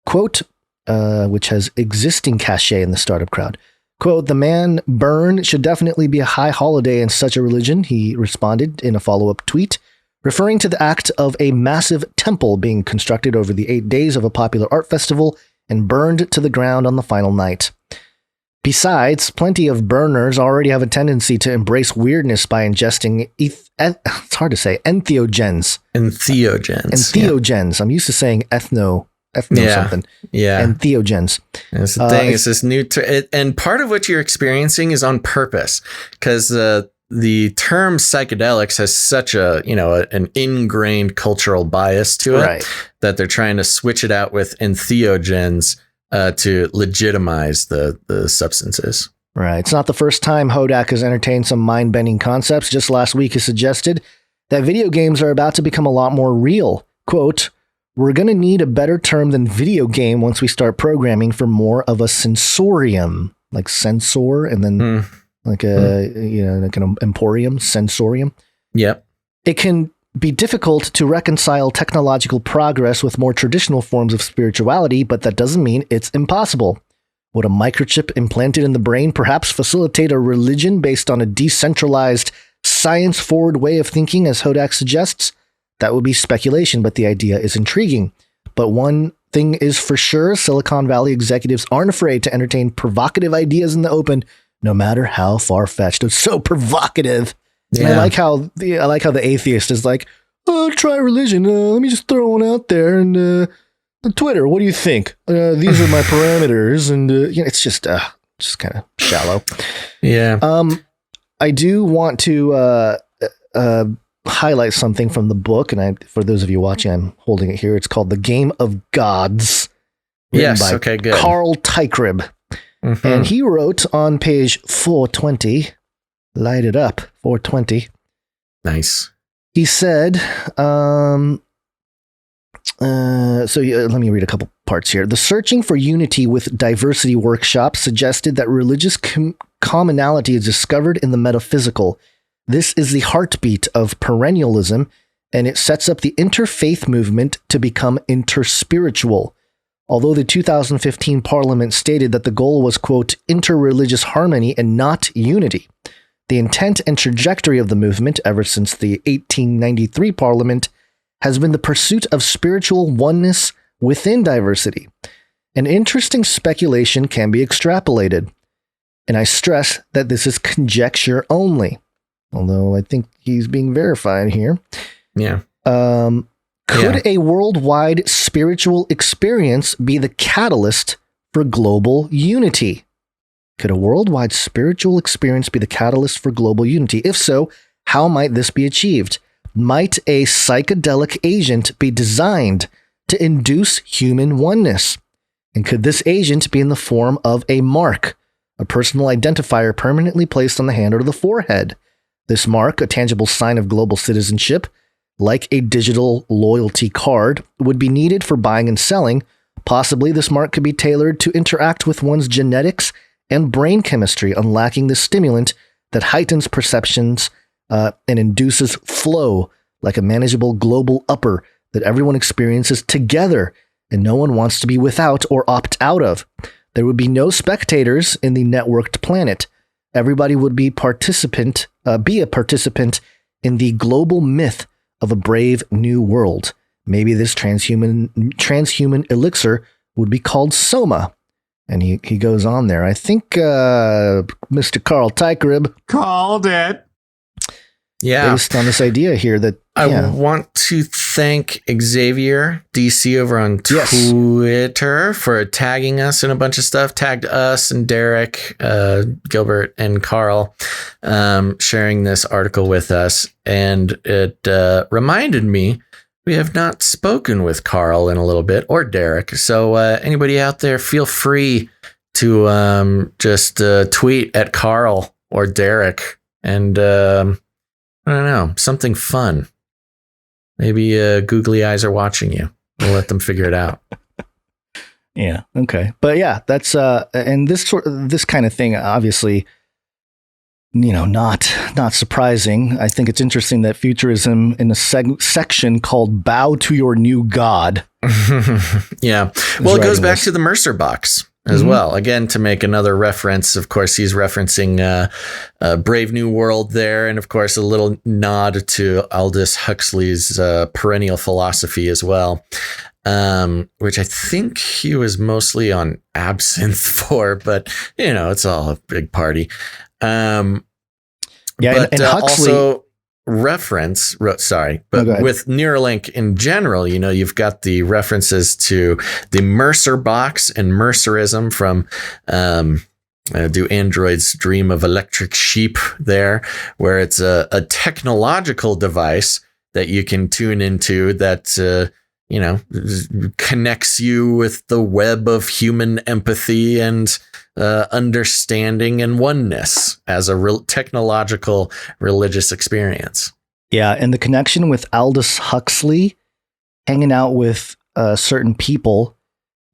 Quote, which has existing cachet in the startup crowd. Quote, the man burn should definitely be a high holiday in such a religion, he responded in a follow-up tweet, referring to the act of a massive temple being constructed over the 8 days of a popular art festival and burned to the ground on the final night. Besides, plenty of burners already have a tendency to embrace weirdness by ingesting it's hard to say, entheogens.
Entheogens.
I'm used to saying ethno something.
Yeah.
Entheogens.
That's the thing. It's this new and part of what you're experiencing is on purpose because the term psychedelics has such an ingrained cultural bias to it that they're trying to switch it out with entheogens to legitimize the substances.
Right. It's not the first time Hodak has entertained some mind-bending concepts. Just last week, he suggested that video games are about to become a lot more real. Quote,
We're going to need a better term than video game once we start programming for more of a sensorium, like sensor, and then like an emporium, sensorium.
Yep.
It can be difficult to reconcile technological progress with more traditional forms of spirituality, but that doesn't mean it's impossible. Would a microchip implanted in the brain perhaps facilitate a religion based on a decentralized, science-forward way of thinking, as Hodak suggests? That would be speculation, but the idea is intriguing. But one thing is for sure, Silicon Valley executives aren't afraid to entertain provocative ideas in the open, no matter how far-fetched. It's so provocative. Yeah. And I like how the atheist is like, oh, try religion. Let me just throw one out there. And Twitter, what do you think? These are my parameters. And it's just kind of shallow.
Yeah.
I do want to highlight something from the book. And for those of you watching, I'm holding it here. It's called The Game of Gods.
Yes.
By
okay, good.
Carl Teichrieb. Mm-hmm. And he wrote on page 420, light it up, 420.
Nice.
He said, let me read a couple parts here. The Searching for Unity with Diversity workshop suggested that religious commonality is discovered in the metaphysical. This is the heartbeat of perennialism, and it sets up the interfaith movement to become interspiritual. Although the 2015 Parliament stated that the goal was, quote, interreligious harmony and not unity, the intent and trajectory of the movement ever since the 1893 Parliament has been the pursuit of spiritual oneness within diversity. An interesting speculation can be extrapolated, and I stress that this is conjecture only, although I think he's being verified here.
Yeah.
Could a worldwide spiritual experience be the catalyst for global unity? Could a worldwide spiritual experience be the catalyst for global unity? If so, how might this be achieved? Might a psychedelic agent be designed to induce human oneness? And could this agent be in the form of a mark, a personal identifier permanently placed on the hand or the forehead? This mark, a tangible sign of global citizenship, like a digital loyalty card, would be needed for buying and selling. Possibly this mark could be tailored to interact with one's genetics and brain chemistry, unlocking the stimulant that heightens perceptions and induces flow, like a manageable global upper that everyone experiences together and no one wants to be without or opt out of. There would be no spectators in the networked planet. Everybody would be a participant in the global myth of a brave new world. Maybe this transhuman elixir would be called Soma. And he goes on there. I think Mr. Carl Teichrieb
called it.
Yeah.
Based on this idea here that
I want to thank Xavier DC over on Twitter for tagging us in a bunch of stuff. Tagged us and Derek, Gilbert, and Carl, sharing this article with us. And it reminded me we have not spoken with Carl in a little bit, or Derek. So anybody out there, feel free to just tweet at Carl or Derek and I don't know, something fun. Maybe googly eyes are watching you. We'll let them figure it out.
Yeah. Okay. But yeah, that's and this kind of thing, obviously, not surprising. I think it's interesting that futurism in a section called "Bow to Your New God."
Yeah. Well, it goes back to the Mercer box as well. Again, to make another reference, of course, he's referencing Brave New World there. And of course, a little nod to Aldous Huxley's perennial philosophy as well, which I think he was mostly on absinthe for, but, it's all a big party.
And Huxley
also reference, with Neuralink in general, you've got the references to the Mercer box and Mercerism from Do Androids Dream of Electric Sheep there, where it's a technological device that you can tune into that connects you with the web of human empathy and understanding and oneness as a technological religious experience.
Yeah, and the connection with Aldous Huxley hanging out with certain people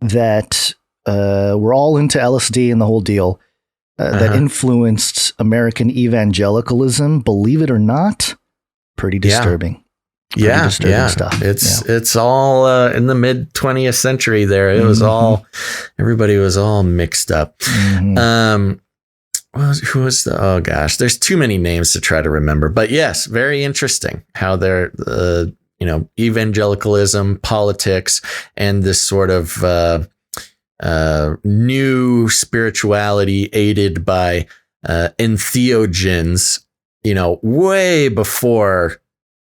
that were all into LSD and the whole deal that influenced American evangelicalism. Believe it or not, pretty disturbing.
Yeah,
stuff.
It's all in the mid 20th century there. It was all, everybody was all mixed up. Who was oh gosh, there's too many names to try to remember. But yes, very interesting how they're, evangelicalism, politics, and this sort of new spirituality aided by entheogens, way before.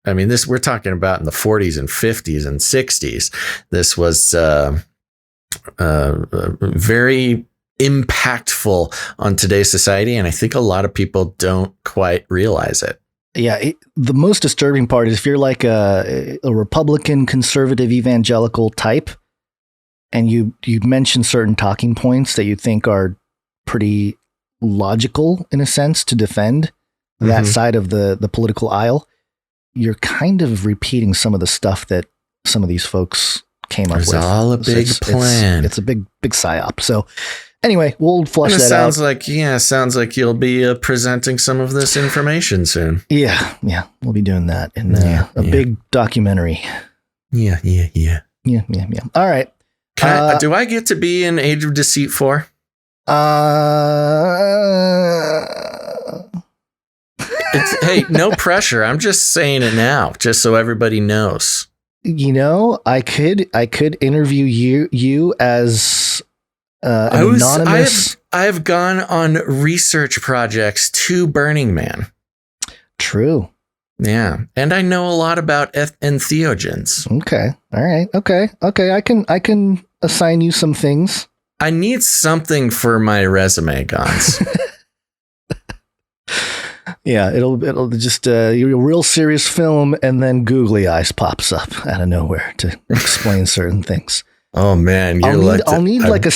I mean, we're talking about in the 40s and 50s and 60s. This was very impactful on today's society. And I think a lot of people don't quite realize it.
Yeah. The most disturbing part is if you're like a Republican, conservative, evangelical type, and you mention certain talking points that you think are pretty logical in a sense to defend that side of the political aisle, you're kind of repeating some of the stuff that some of these folks came up with.
It's all a big plan.
It's a big psyop. So anyway, we'll flush that
sounds
out.
Sounds like you'll be presenting some of this information soon.
Yeah. We'll be doing that in a big documentary.
Yeah.
All right.
Do I get to be in Age of Deceit 4? Hey, no pressure. I'm just saying it now, just so everybody knows.
I could interview you as anonymous.
I've gone on research projects to Burning Man.
True.
Yeah, and I know a lot about entheogens.
Okay. All right. Okay. I can assign you some things.
I need something for my resume, Gons.
Yeah, it'll just a real serious film, and then googly eyes pops up out of nowhere to explain certain things.
Oh man,
I'll need like a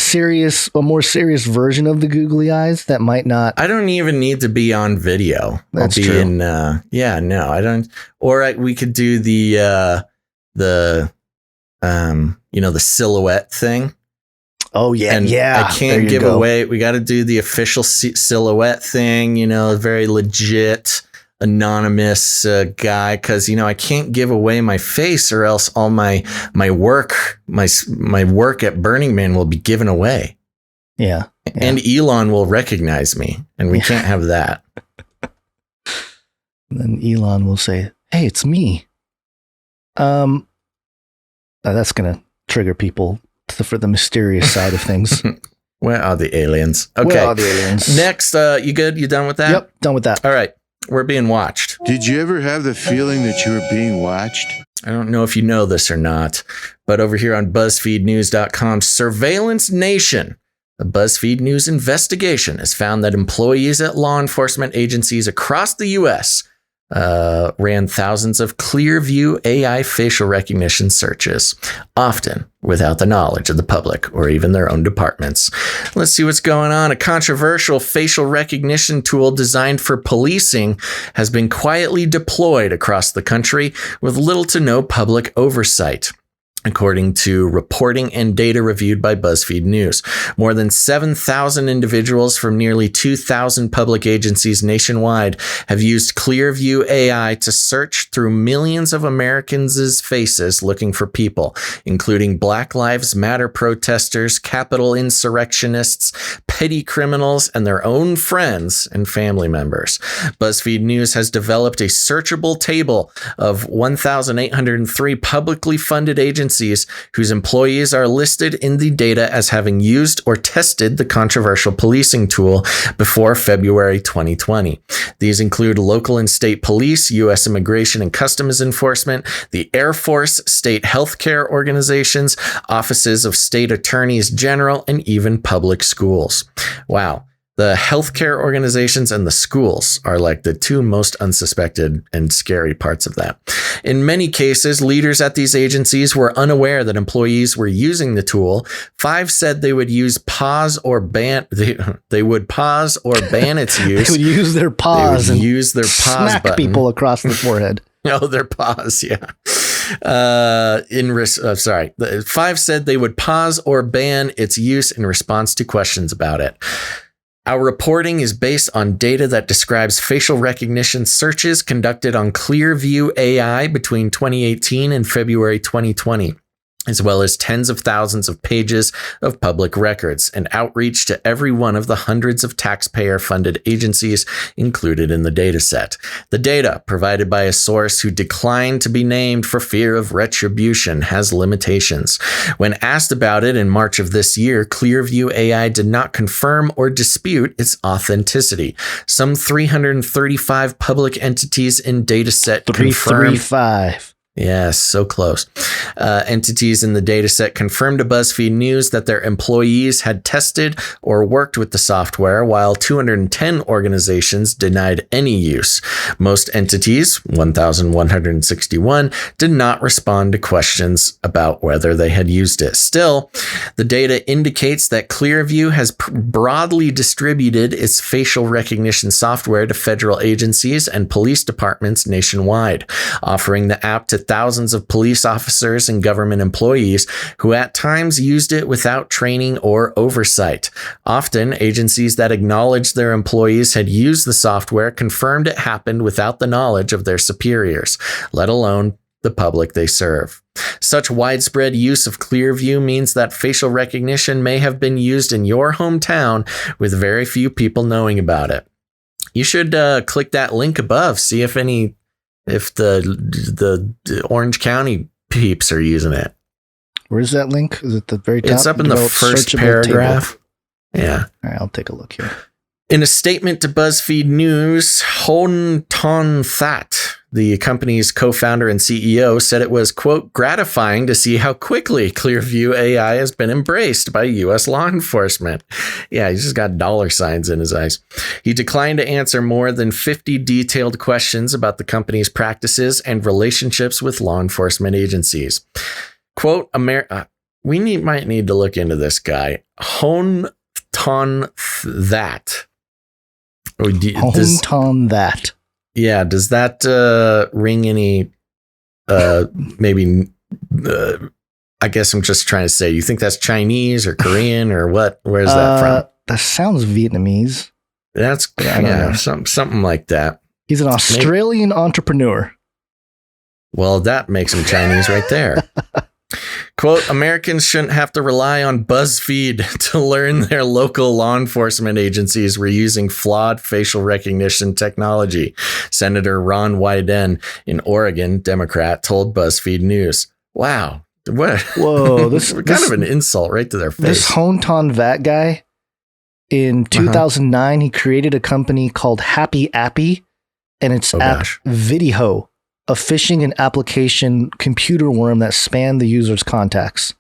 more serious version of the googly eyes that might not.
I don't even need to be on video.
That's
I'll be
true.
I don't. Or we could do the silhouette thing.
Oh yeah,
and
yeah.
I can't give away. We got to do the official silhouette thing. very legit, anonymous guy, because I can't give away my face, or else all my work, my work at Burning Man will be given away.
Yeah.
And Elon will recognize me, and we can't have that.
And then Elon will say, "Hey, it's me." That's gonna trigger people for the mysterious side of things.
Where are the aliens? Okay.
Where are the aliens?
Next, you good? You done with that?
Yep, done with that.
All right. We're being watched.
Did you ever have the feeling that you were being watched?
I don't know if you know this or not, but over here on BuzzFeedNews.com, Surveillance Nation, a BuzzFeed News investigation has found that employees at law enforcement agencies across the U.S. Ran thousands of Clearview AI facial recognition searches, often without the knowledge of the public or even their own departments. Let's see what's going on. A controversial facial recognition tool designed for policing has been quietly deployed across the country with little to no public oversight, according to reporting and data reviewed by BuzzFeed News. More than 7,000 individuals from nearly 2,000 public agencies nationwide have used Clearview AI to search through millions of Americans' faces looking for people, including Black Lives Matter protesters, Capitol insurrectionists, petty criminals, and their own friends and family members. BuzzFeed News has developed a searchable table of 1,803 publicly funded agencies whose employees are listed in the data as having used or tested the controversial policing tool before February 2020. These include local and state police, U.S. Immigration and Customs Enforcement, the Air Force, state healthcare organizations, offices of state attorneys general, and even public schools. Wow. The healthcare organizations and the schools are like the two most unsuspected and scary parts of that. In many cases, leaders at these agencies were unaware that employees were using the tool. 5 said they would use pause or ban. They would pause or ban its use.
They would use their pause and
use their pause
smack
button.
people across the forehead.
Oh, their paws, yeah. Five said they would pause or ban its use in response to questions about it. Our reporting is based on data that describes facial recognition searches conducted on Clearview AI between 2018 and February 2020, as well as tens of thousands of pages of public records and outreach to every one of the hundreds of taxpayer-funded agencies included in the dataset. The data, provided by a source who declined to be named for fear of retribution, has limitations. When asked about it in March of this year, Clearview AI did not confirm or dispute its authenticity. Some 335 public entities in dataset confirmed.
335.
Yes, so close. Entities in the dataset confirmed to BuzzFeed News that their employees had tested or worked with the software, while 210 organizations denied any use. Most entities, 1,161, did not respond to questions about whether they had used it. Still, the data indicates that Clearview has broadly distributed its facial recognition software to federal agencies and police departments nationwide, offering the app to thousands of police officers and government employees who at times used it without training or oversight. Often, agencies that acknowledged their employees had used the software confirmed it happened without the knowledge of their superiors, let alone the public they serve. Such widespread use of Clearview means that facial recognition may have been used in your hometown with very few people knowing about it. You should click that link above, see if the Orange County peeps are using it.
Where's that link? Is it the very top?
It's up in the first paragraph.
Table.
Yeah.
All right, I'll take a look here.
In a statement to BuzzFeed News, Hon Ton That, the company's co-founder and CEO, said it was, quote, gratifying to see how quickly Clearview AI has been embraced by U.S. law enforcement. Yeah, he's just got dollar signs in his eyes. He declined to answer more than 50 detailed questions about the company's practices and relationships with law enforcement agencies. Quote, we might need to look into this guy. Hon Ton That.
Hometown that.
Yeah, does that ring any? Maybe. I guess I'm just trying to say. You think that's Chinese or Korean or what? Where's that from?
That sounds Vietnamese.
That's something like that.
He's an Australian entrepreneur.
Well, that makes him Chinese right there. Quote, Americans shouldn't have to rely on BuzzFeed to learn their local law enforcement agencies were using flawed facial recognition technology, Senator Ron Wyden in Oregon, Democrat, told BuzzFeed News. Wow. What?
Whoa. This
kind of an insult right to their face.
This Honton Vat guy, in 2009, he created a company called Happy Appy, and its app Video, a phishing and application computer worm that spanned the user's contacts.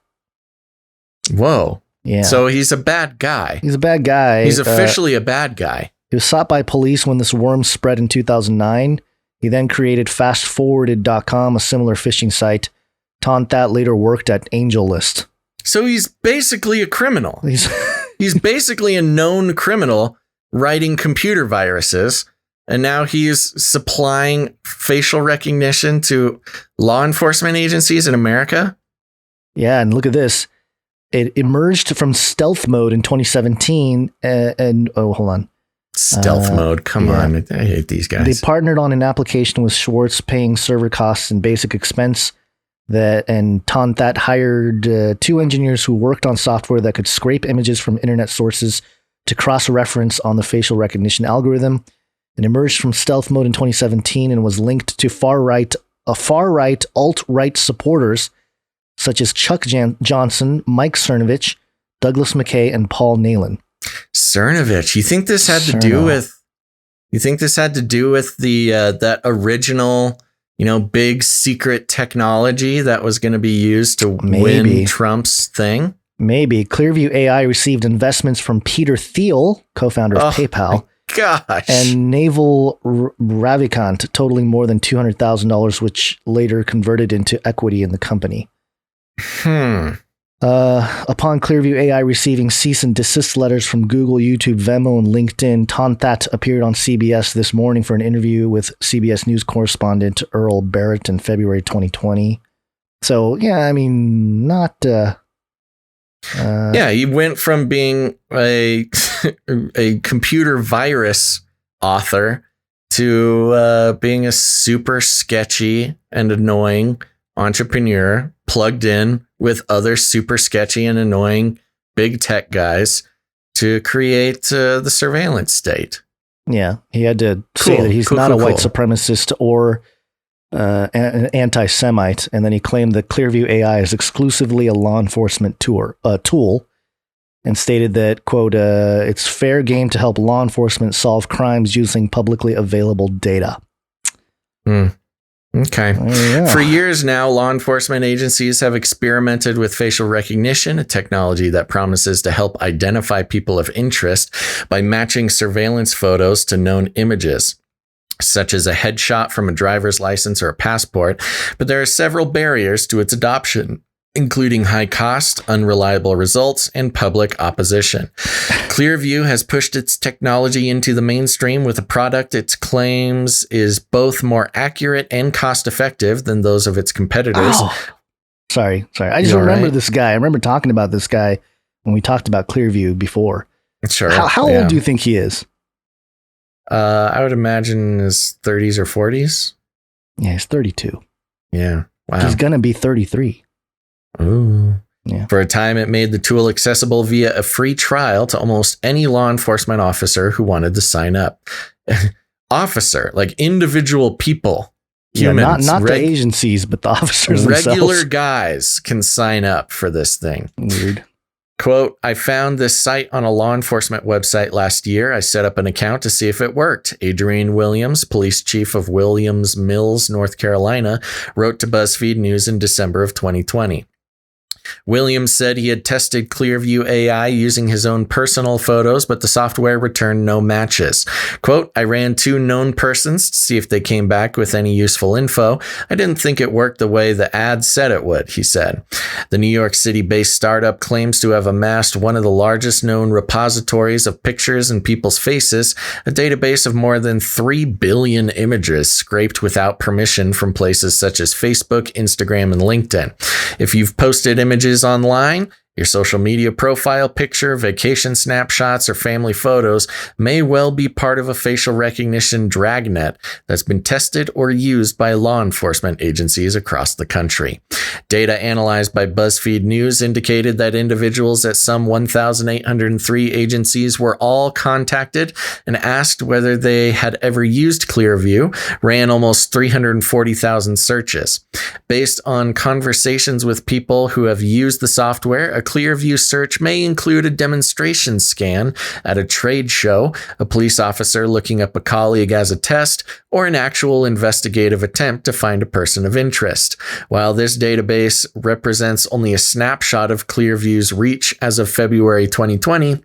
Whoa.
Yeah.
So he's a bad guy.
He's a bad guy.
He's officially a bad guy.
He was sought by police when this worm spread in 2009. He then created fastforwarded.com, a similar phishing site. Tontat later worked at AngelList.
So he's basically a criminal. He's basically a known criminal writing computer viruses. And now he's supplying facial recognition to law enforcement agencies in America?
Yeah, and look at this. It emerged from stealth mode in 2017. Hold on.
Stealth mode? Come on. I hate these guys.
They partnered on an application with Schwartz, paying server costs and basic expense. And Tontat hired 2 engineers who worked on software that could scrape images from internet sources to cross-reference on the facial recognition algorithm. It emerged from stealth mode in 2017 and was linked to far-right alt-right supporters such as Chuck Johnson, Mike Cernovich, Douglas McKay, and Paul Nalen.
Cernovich, you think this had to do with? You think this had to do with the that original, big secret technology that was going to be used to win Trump's thing?
Maybe. Clearview AI received investments from Peter Thiel, co-founder of PayPal.
Gosh.
And Naval Ravikant, totaling more than $200,000, which later converted into equity in the company. Upon Clearview AI receiving cease and desist letters from Google, YouTube, Venmo, and LinkedIn, Tontat appeared on CBS this morning for an interview with CBS News correspondent Earl Barrett in February 2020.
So, yeah, I mean, not...
yeah, he went from being a computer virus author to being a super sketchy and annoying entrepreneur plugged in with other super sketchy and annoying big tech guys to create the surveillance state.
Yeah, he had to say that he's not a white supremacist or an anti-Semite, and then he claimed that Clearview AI is exclusively a law enforcement tool, and stated that, quote, it's fair game to help law enforcement solve crimes using publicly available data.
Okay. For years now, law enforcement agencies have experimented with facial recognition, a technology that promises to help identify people of interest by matching surveillance photos to known images, such as a headshot from a driver's license or a passport. But there are several barriers to its adoption, including high cost, unreliable results, and public opposition. Clearview has pushed its technology into the mainstream with a product it claims is both more accurate and cost effective than those of its competitors.
Oh, sorry. I just remember this guy. I remember talking about this guy when we talked about Clearview before.
Sure.
How old do you think he is?
I would imagine his 30s or 40s.
Yeah, he's 32.
Yeah. Wow.
He's going to be 33.
Ooh.
Yeah.
For a time, it made the tool accessible via a free trial to almost any law enforcement officer who wanted to sign up. Officer, like individual people, humans,
not the agencies, but the officers
regular
themselves.
guys can sign up for this thing.
Weird.
Quote, I found this site on a law enforcement website last year. I set up an account to see if it worked. Adrian Williams, police chief of Williams Mills, North Carolina, wrote to BuzzFeed News in December of 2020. Williams said he had tested Clearview AI using his own personal photos, but the software returned no matches. Quote, I ran 2 known persons to see if they came back with any useful info. I didn't think it worked the way the ad said it would, he said. The New York City-based startup claims to have amassed one of the largest known repositories of pictures and people's faces, a database of more than 3 billion images scraped without permission from places such as Facebook, Instagram, and LinkedIn. If you've posted images online, your social media profile picture, vacation snapshots, or family photos may well be part of a facial recognition dragnet that's been tested or used by law enforcement agencies across the country. Data analyzed by BuzzFeed News indicated that individuals at some 1,803 agencies were all contacted and asked whether they had ever used Clearview, ran almost 340,000 searches. Based on conversations with people who have used the software, a Clearview search may include a demonstration scan at a trade show, a police officer looking up a colleague as a test, or an actual investigative attempt to find a person of interest. While this database represents only a snapshot of Clearview's reach as of February 2020,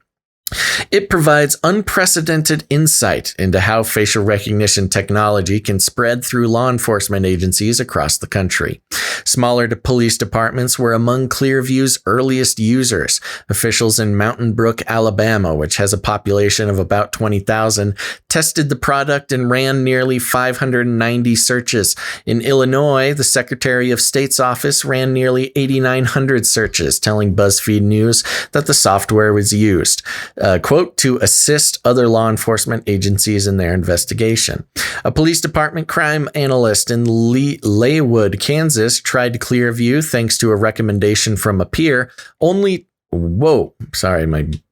it provides unprecedented insight into how facial recognition technology can spread through law enforcement agencies across the country. Smaller police departments were among Clearview's earliest users. Officials in Mountain Brook, Alabama, which has a population of about 20,000, tested the product and ran nearly 590 searches. In Illinois, the Secretary of State's office ran nearly 8,900 searches, telling BuzzFeed News that the software was used, quote, to assist other law enforcement agencies in their investigation. A police department crime analyst in Laywood, Kansas, tried Clearview thanks to a recommendation from a peer. My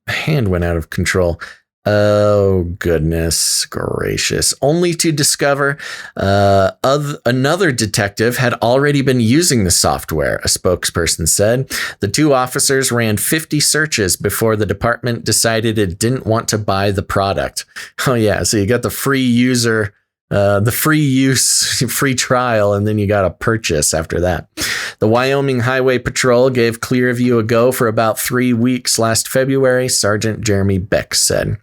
hand went out of control. Oh, goodness gracious. Only to discover another detective had already been using the software, a spokesperson said. The 2 officers ran 50 searches before the department decided it didn't want to buy the product. Oh, yeah. So you got the free user, the free use, free trial, and then you got a purchase after that. The Wyoming Highway Patrol gave Clearview a go for about 3 weeks last February, Sergeant Jeremy Beck said.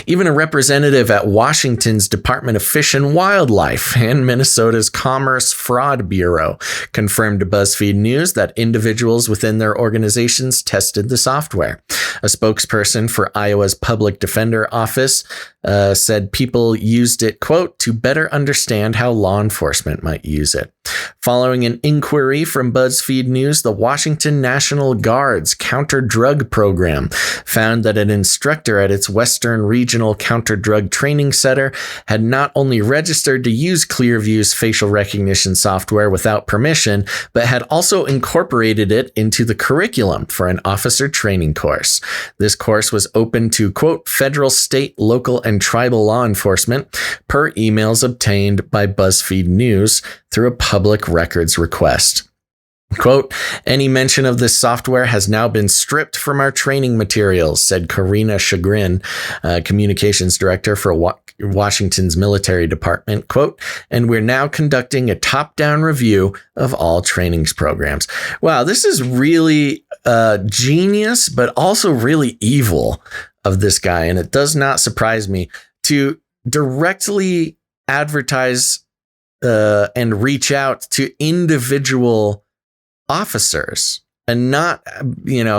Even a representative at Washington's Department of Fish and Wildlife and Minnesota's Commerce Fraud Bureau confirmed to BuzzFeed News that individuals within their organizations tested the software. A spokesperson for Iowa's Public Defender Office said people used it, quote, to better understand how law enforcement might use it. Following an inquiry from BuzzFeed News, the Washington National Guard's counter-drug program found that an instructor at its Western Regional Counter-Drug Training Center had not only registered to use Clearview's facial recognition software without permission, but had also incorporated it into the curriculum for an officer training course. This course was open to, quote, federal, state, local, and tribal law enforcement per emails obtained by BuzzFeed News through a public records request. Quote, any mention of this software has now been stripped from our training materials, said Karina Chagrin, communications director for Washington's military department. Quote, and we're now conducting a top-down review of all trainings programs. Wow, this is really genius, but also really evil of this guy. And it does not surprise me to directly advertise and reach out to individual officers and not,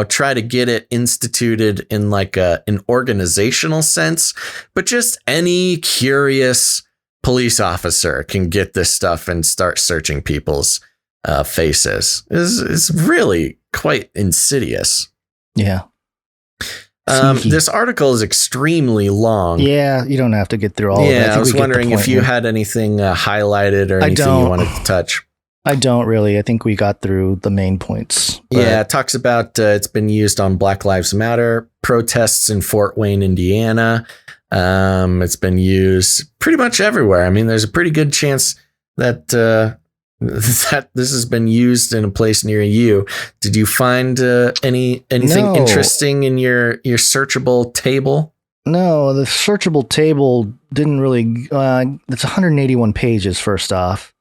try to get it instituted in like an organizational sense, but just any curious police officer can get this stuff and start searching people's faces. It's really quite insidious.
Yeah.
This article is extremely long.
Yeah, you don't have to get through all of it.
Yeah, I was wondering if you had anything highlighted or anything you wanted to touch.
I don't really. I think we got through the main points.
Yeah, it talks about it's been used on Black Lives Matter protests in Fort Wayne, Indiana. It's been used pretty much everywhere. I mean, there's a pretty good chance that that this has been used in a place near you. Did you find anything interesting in your searchable table?
No, the searchable table didn't really. It's 181 pages. First off.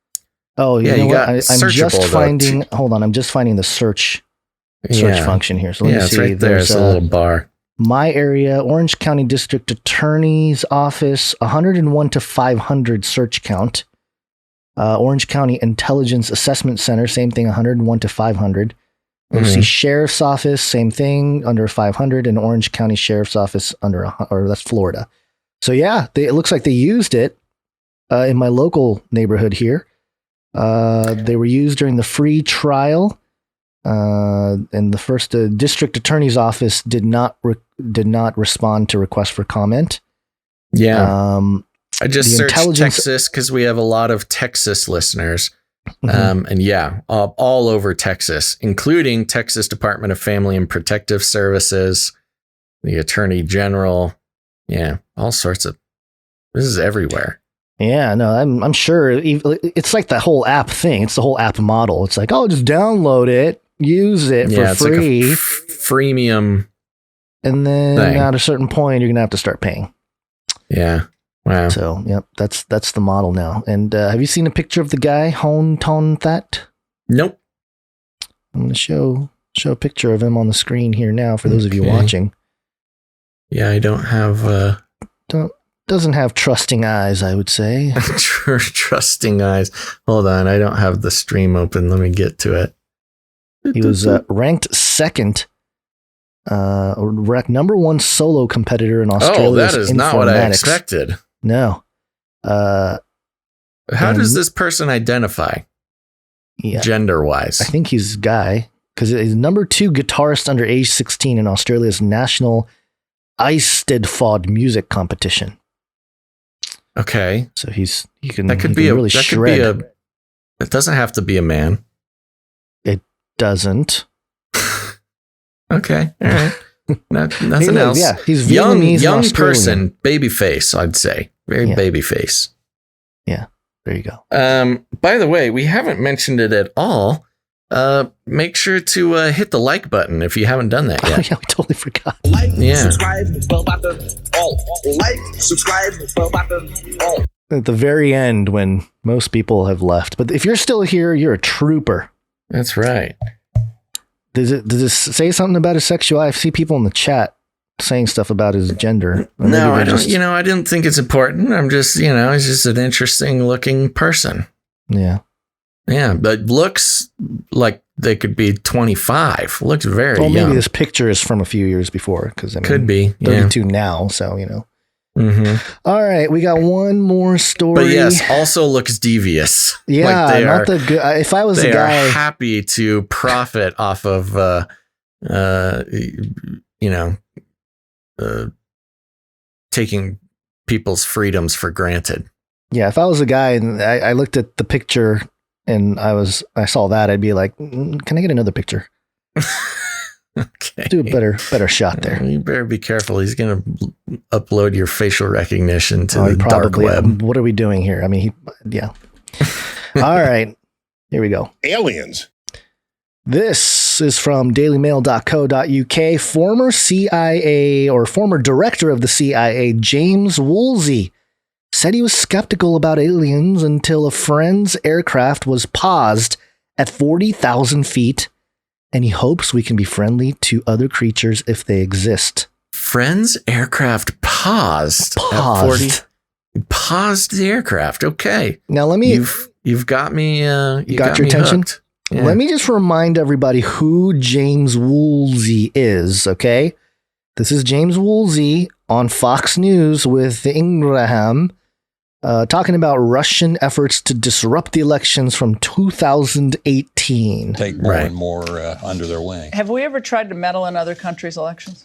Oh,
yeah,
you know what?
I'm just
finding. Hold on, I'm just finding the search function here. So let me see.
It's right there. There's a little bar.
My area, Orange County District Attorney's Office, 101 to 500 search count. Orange County Intelligence Assessment Center, same thing, 101 to 500. OC Sheriff's Office, same thing, under 500, and Orange County Sheriff's Office that's Florida. So yeah, it looks like they used it in my local neighborhood here. They were used during the free trial, and the first district attorney's office did not respond to requests for comment.
Yeah, I just searched Texas because we have a lot of Texas listeners, and yeah, all over Texas, including Texas Department of Family and Protective Services, the Attorney General. Yeah, all sorts of. This is everywhere.
Yeah, no, I'm sure it's like the whole app thing. It's the whole app model. It's like, oh, just download it, use it for free.
Like a freemium.
And then at a certain point, you're going to have to start paying.
Yeah. Wow.
So, yep, that's the model now. And have you seen a picture of the guy, That?
Nope.
I'm going to show a picture of him on the screen here now for those of you watching.
Yeah, I don't have...
Doesn't have trusting eyes, I would say.
Trusting eyes. Hold on, I don't have the stream open. Let me get to it.
He was ranked second, ranked number one solo competitor in Australia.
Oh, that is not what I expected.
No.
How does this person identify?
Yeah,
gender-wise?
I think he's a guy, because he's number 2 guitarist under age 16 in Australia's national Eisteddfod music competition.
Okay,
so he can
really
shred.
It doesn't have to be a man.
It doesn't.
Okay, all right. Nothing else.
Yeah, he's
young
Australian.
Person, baby face. I'd say baby face.
Yeah, there you go.
By the way, we haven't mentioned it at all. Make sure to hit the like button if you haven't done that yet.
Oh, yeah, we totally forgot.
Subscribe, bell button, all. Like, subscribe, bell button, all.
At the very end, when most people have left, but if you're still here, you're a trooper.
That's right.
Does it say something about his sexuality? I see people in the chat
saying stuff about his gender.
No, I don't. I didn't think it's important. I'm just, he's just an interesting looking person.
Yeah.
Yeah, but looks like they could be 25. Looks very young.
Maybe this picture is from a few years before, because
could be
32 now. So
Mm-hmm.
All right, we got one more story.
But yes, also looks devious.
Yeah,
like
not the good. If I was
they
a guy,
are happy to profit off of, taking people's freedoms for granted.
Yeah, if I was a guy and I looked at the picture and I saw that, I'd be like, can I get another picture?
Okay.
Do a better shot there.
You better be careful. He's going to upload your facial recognition to the dark web.
What are we doing here? I mean, yeah. All right. Here we go.
Aliens.
This is from dailymail.co.uk. Former CIA or former director of the CIA, James Woolsey, said he was skeptical about aliens until a friend's aircraft was paused at 40,000 feet, and he hopes we can be friendly to other creatures if they exist.
Friend's aircraft paused. At 40. Paused the aircraft. Okay.
Now let me.
You've got me. You
got your attention.
Yeah.
Let me just remind everybody who James Woolsey is. Okay, this is James Woolsey on Fox News with Ingraham, talking about Russian efforts to disrupt the elections from 2018.
Take more and more under their wing.
Have we ever tried to meddle in other countries' elections?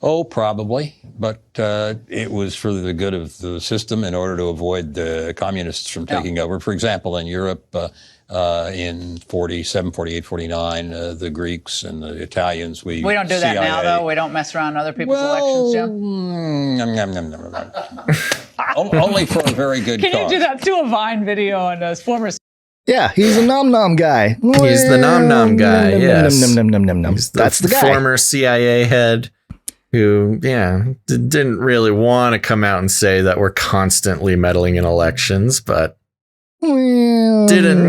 Oh, probably. But it was for the good of the system in order to avoid the communists from taking over. For example, in Europe, in 47, 48, 49, the Greeks and the Italians, we
don't do that now, though. We don't mess around other people's elections, Jim.
Only for a very good cause.
Can you do that? Do a Vine video on those former...
Yeah, he's a nom-nom guy.
He's the nom-nom guy, yes.
That's the guy.
Former CIA head who, didn't really want to come out and say that we're constantly meddling in elections, but didn't.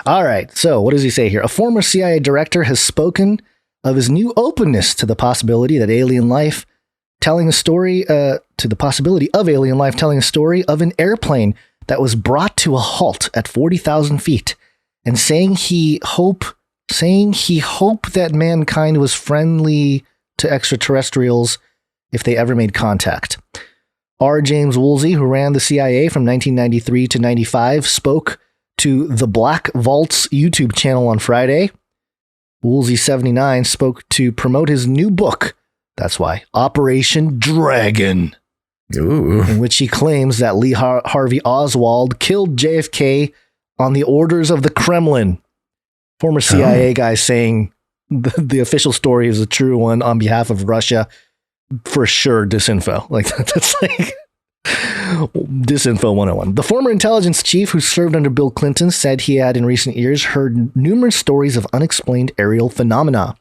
All right, so what does he say here? A former CIA director has spoken of his new openness to the possibility that alien life telling a story, of an airplane that was brought to a halt at 40,000 feet, and saying he hoped that mankind was friendly to extraterrestrials if they ever made contact. R. James Woolsey, who ran the CIA from 1993 to 95, spoke to the Black Vault's YouTube channel on Friday. Woolsey, 79, spoke to promote his new book, that's why, Operation Dragon, in which he claims that Lee Harvey Oswald killed JFK on the orders of the Kremlin. Former CIA guy saying the official story is a true one on behalf of Russia. For sure, disinfo. Like that's like disinfo 101. The former intelligence chief who served under Bill Clinton said he had in recent years heard numerous stories of unexplained aerial phenomena.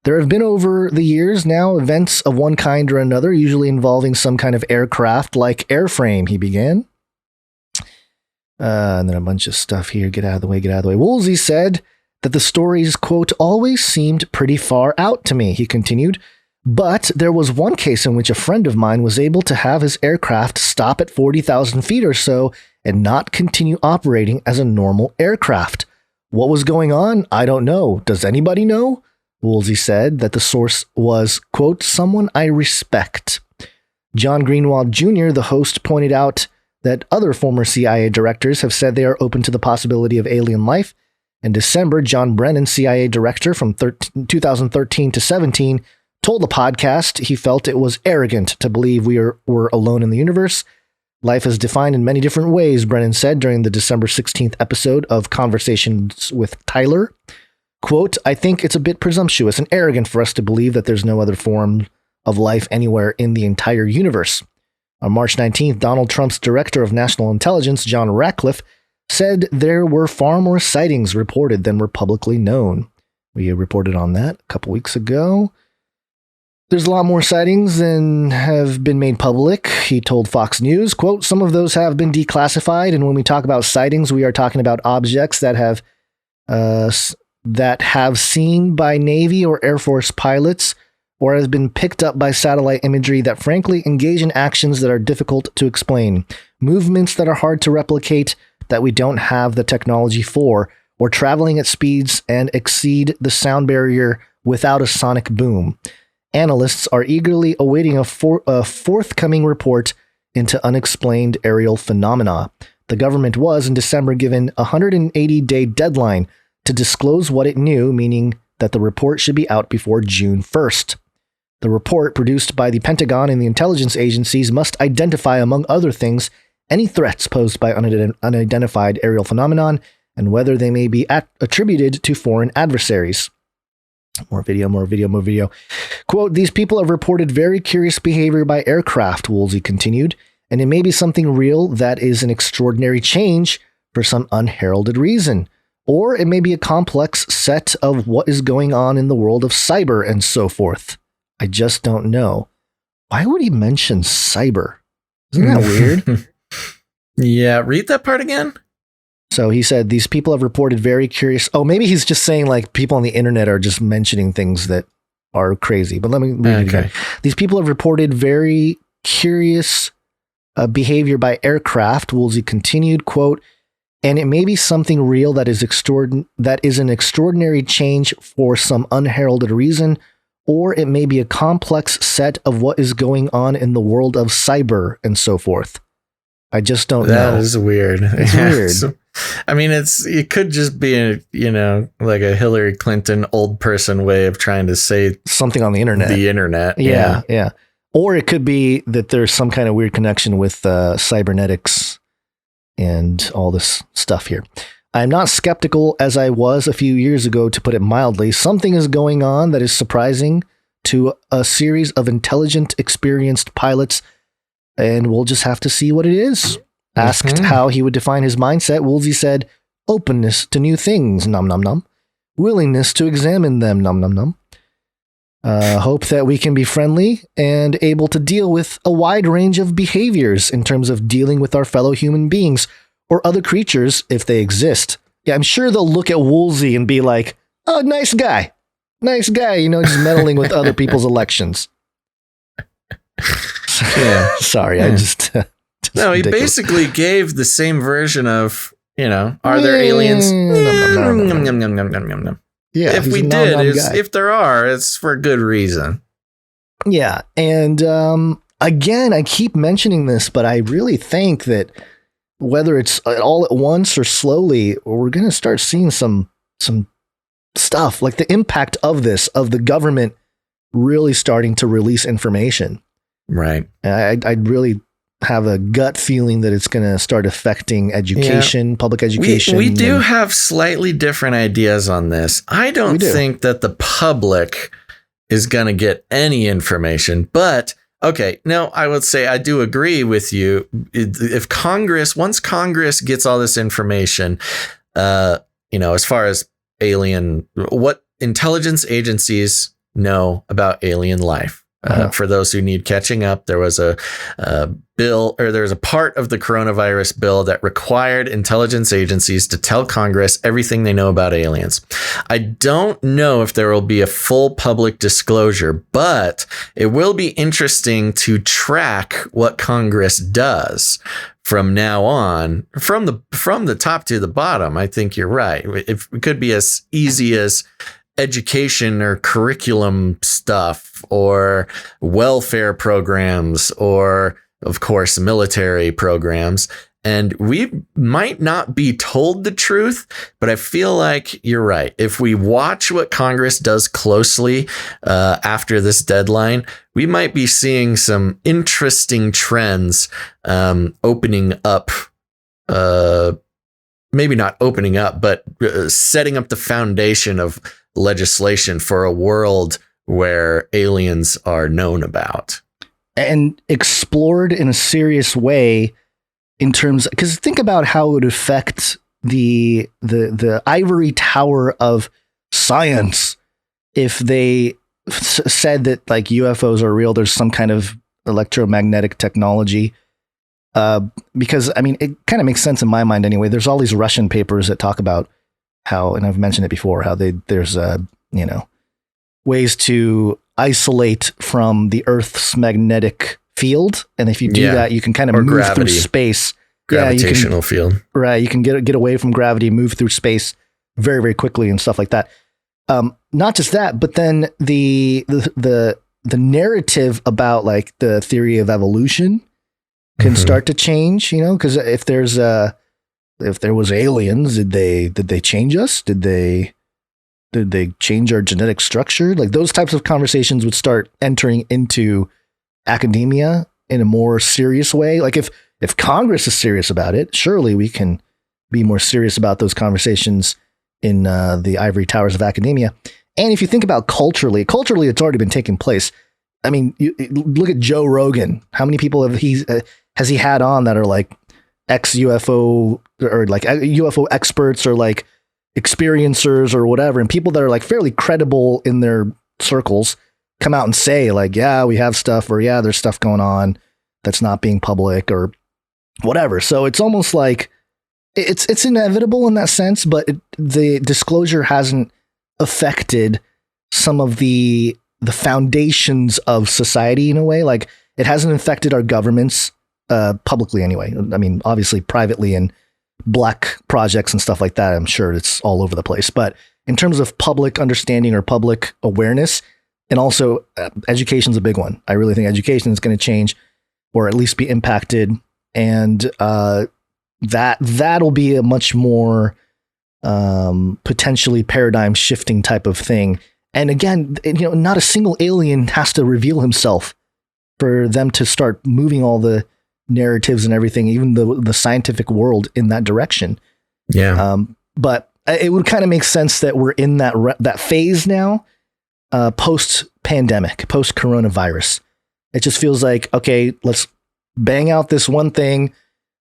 There have been over the years now events of one kind or another, usually involving some kind of aircraft like airframe, he began. And then a bunch of stuff here. Get out of the way. Woolsey said that the stories, quote, always seemed pretty far out to me, he continued. But there was one case in which a friend of mine was able to have his aircraft stop at 40,000 feet or so and not continue operating as a normal aircraft. What was going on? I don't know. Does anybody know? Woolsey said that the source was, quote, someone I respect. John Greenwald Jr., the host, pointed out that other former CIA directors have said they are open to the possibility of alien life. In December, John Brennan, CIA director from 2013 to 17, told the podcast he felt it was arrogant to believe we were alone in the universe. Life is defined in many different ways, Brennan said during the December 16th episode of Conversations with Tyler. Quote, I think it's a bit presumptuous and arrogant for us to believe that there's no other form of life anywhere in the entire universe. On March 19th, Donald Trump's director of national intelligence, John Ratcliffe, said there were far more sightings reported than were publicly known. We reported on that a couple weeks ago. There's a lot more sightings than have been made public, he told Fox News. Quote, some of those have been declassified, and when we talk about sightings, we are talking about objects that have
that have seen by Navy or Air Force pilots or has been picked up by satellite imagery that frankly engage in actions that are difficult to explain, movements that are hard to replicate that we don't have the technology for, or traveling at speeds and exceed the sound barrier without a sonic boom. Analysts are eagerly awaiting a forthcoming report into unexplained aerial phenomena. The government was, in December, given a 180-day deadline to disclose what it knew, meaning that the report should be out before June 1st. The report, produced by the Pentagon and the intelligence agencies, must identify, among other things, any threats posed by unidentified aerial phenomenon and whether they may be attributed to foreign adversaries. More video. Quote, these people have reported very curious behavior by aircraft, Woolsey continued, and it may be something real that is an extraordinary change for some unheralded reason. Or it may be a complex set of what is going on in the world of cyber and so forth. I just don't know. Why would he mention cyber? Isn't that weird?
Yeah, read that part again.
So he said, these people have reported very curious. Oh, maybe he's just saying like people on the internet are just mentioning things that are crazy. But let me read it again. These people have reported very curious behavior by aircraft. Woolsey continued, quote, and it may be something real that is an extraordinary change for some unheralded reason, or it may be a complex set of what is going on in the world of cyber and so forth. I just don't know.
That is weird.
It's weird.
So, I mean, it could just be like a Hillary Clinton old person way of trying to say
something on the internet. Yeah. Or it could be that there's some kind of weird connection with cybernetics and all this stuff here. I'm not skeptical as I was a few years ago, to put it mildly. Something is going on that is surprising to a series of intelligent, experienced pilots, and we'll just have to see what it is. Asked how he would define his mindset, Woolsey said, openness to new things, nom nom nom. Willingness to examine them, nom nom nom. Hope that we can be friendly and able to deal with a wide range of behaviors in terms of dealing with our fellow human beings or other creatures if they exist. Yeah, I'm sure they'll look at Woolsey and be like, oh, nice guy, just meddling with other people's elections. Yeah, sorry, I just...
No, he basically gave the same version of, are there aliens?
Yeah,
if we did, if there are, it's for a good reason.
Yeah, and again, I keep mentioning this, but I really think that whether it's all at once or slowly, we're going to start seeing some stuff, like the impact of this, of the government really starting to release information.
Right.
I'd really have a gut feeling that it's going to start affecting education, public education.
We do have slightly different ideas on this. I don't think that the public is going to get any information, but okay, no, I would say I do agree with you. If once Congress gets all this information, as far as what intelligence agencies know about alien life. For those who need catching up, there was a bill, or there's a part of the coronavirus bill that required intelligence agencies to tell Congress everything they know about aliens. I don't know if there will be a full public disclosure, but it will be interesting to track what Congress does from now on, from the top to the bottom. I think you're right. It could be as easy as education or curriculum stuff, or welfare programs, or of course military programs. And we might not be told the truth, but I feel like you're right. If we watch what Congress does closely after this deadline, we might be seeing some interesting trends opening up, maybe not opening up, but setting up the foundation of legislation for a world where aliens are known about
and explored in a serious way, in terms, because think about how it would affect the ivory tower of science if they said that like UFOs are real. There's some kind of electromagnetic technology. Because I mean, it kind of makes sense in my mind anyway. There's all these Russian papers that talk about how, and I've mentioned it before, how there's ways to isolate from the Earth's magnetic field, and if you do that, you can kind of move through space.
Gravitational field.
Right, you can get away from gravity, move through space very, very quickly and stuff like that. Not just that, but then the narrative about like the theory of evolution can start to change, because if there was aliens, did they change us? Did they change our genetic structure? Like those types of conversations would start entering into academia in a more serious way. Like if Congress is serious about it, surely we can be more serious about those conversations in the ivory towers of academia. And if you think about culturally, it's already been taking place. I mean, you look at Joe Rogan. How many people has he had on that are like ex-UFO or like UFO experts or like experiencers or whatever, and people that are like fairly credible in their circles come out and say like, yeah, we have stuff, or yeah, there's stuff going on that's not being public or whatever. So it's almost like it's inevitable in that sense, but the disclosure hasn't affected some of the foundations of society in a way. Like it hasn't affected our governments publicly anyway. I mean, obviously privately and black projects and stuff like that, I'm sure it's all over the place. But in terms of public understanding or public awareness, and also education's a big one. I really think education is going to change or at least be impacted. And that'll be a much more potentially paradigm shifting type of thing. And again, not a single alien has to reveal himself for them to start moving all the narratives and everything, even the scientific world in that direction.
Yeah.
But it would kind of make sense that we're in that phase now, post pandemic, post coronavirus. It just feels like, okay, let's bang out this one thing,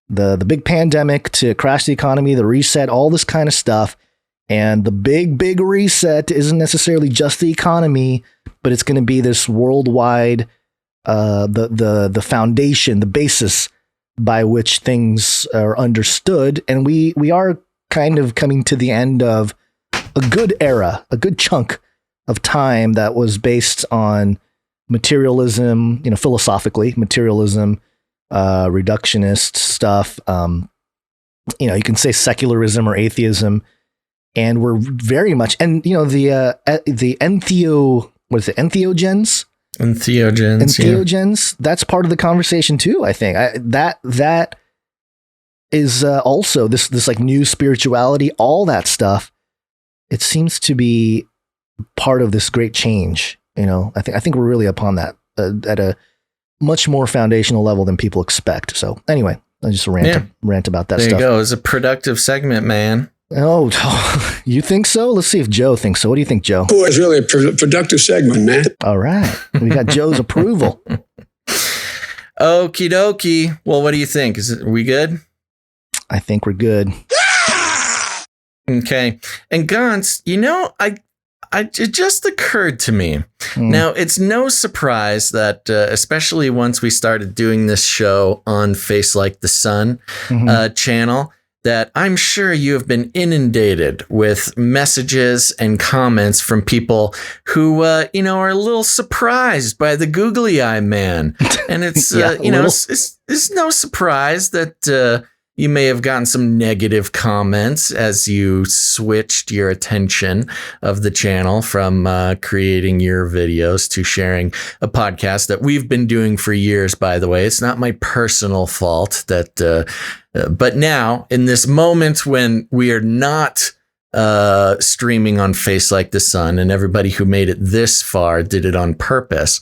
the big pandemic to crash the economy, the reset, all this kind of stuff. And the big reset isn't necessarily just the economy, but it's going to be this worldwide, the foundation, the basis by which things are understood. And we are kind of coming to the end of a good era, a good chunk of time that was based on materialism, philosophically, materialism, reductionist stuff. You can say secularism or atheism. And we're very much, and the entheogens? Entheogens. That's part of the conversation too, I think. That is also this like new spirituality, all that stuff. It seems to be part of this great change. I think we're really upon that at a much more foundational level than people expect. So anyway, I just rant about that stuff.
There you go. It's a productive segment, man.
Oh, you think so? Let's see if Joe thinks so. What do you think, Joe?
Oh, it's really a productive segment, man.
All right. We got Joe's approval.
Okie dokie. Well, what do you think? Are we good?
I think we're good.
Okay. And Gantz, it just occurred to me. Now, it's no surprise that, especially once we started doing this show on Face Like the Sun channel, that I'm sure you have been inundated with messages and comments from people who, are a little surprised by the googly eye man. And it's, it's no surprise that you may have gotten some negative comments as you switched your attention of the channel from creating your videos to sharing a podcast that we've been doing for years, by the way. It's not my personal fault that... but now, in this moment when we are not streaming on Face Like the Sun, and everybody who made it this far did it on purpose,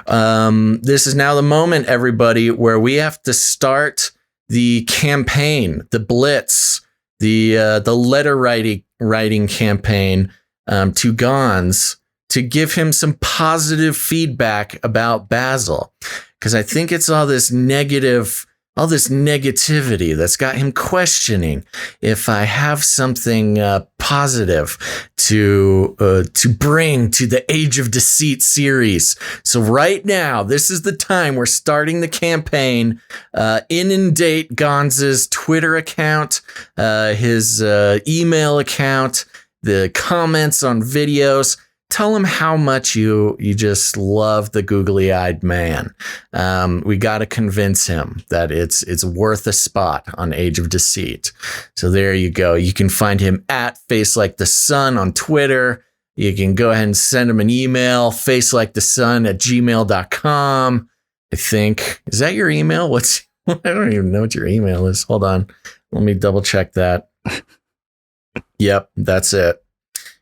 this is now the moment, everybody, where we have to start the campaign, the blitz, the letter writing campaign to Gons to give him some positive feedback about Basil, because I think it's all this negativity that's got him questioning if I have something positive to bring to the Age of Deceit series. So right now, this is the time we're starting the campaign. Inundate Gonz's Twitter account, his email account, the comments on videos. Tell him how much you just love the googly-eyed man. We got to convince him that it's worth a spot on Age of Deceit. So there you go. You can find him at FaceLikeTheSun on Twitter. You can go ahead and send him an email, facelikethesun@gmail.com. I think. Is that your email? I don't even know what your email is. Hold on. Let me double check that. Yep, that's it.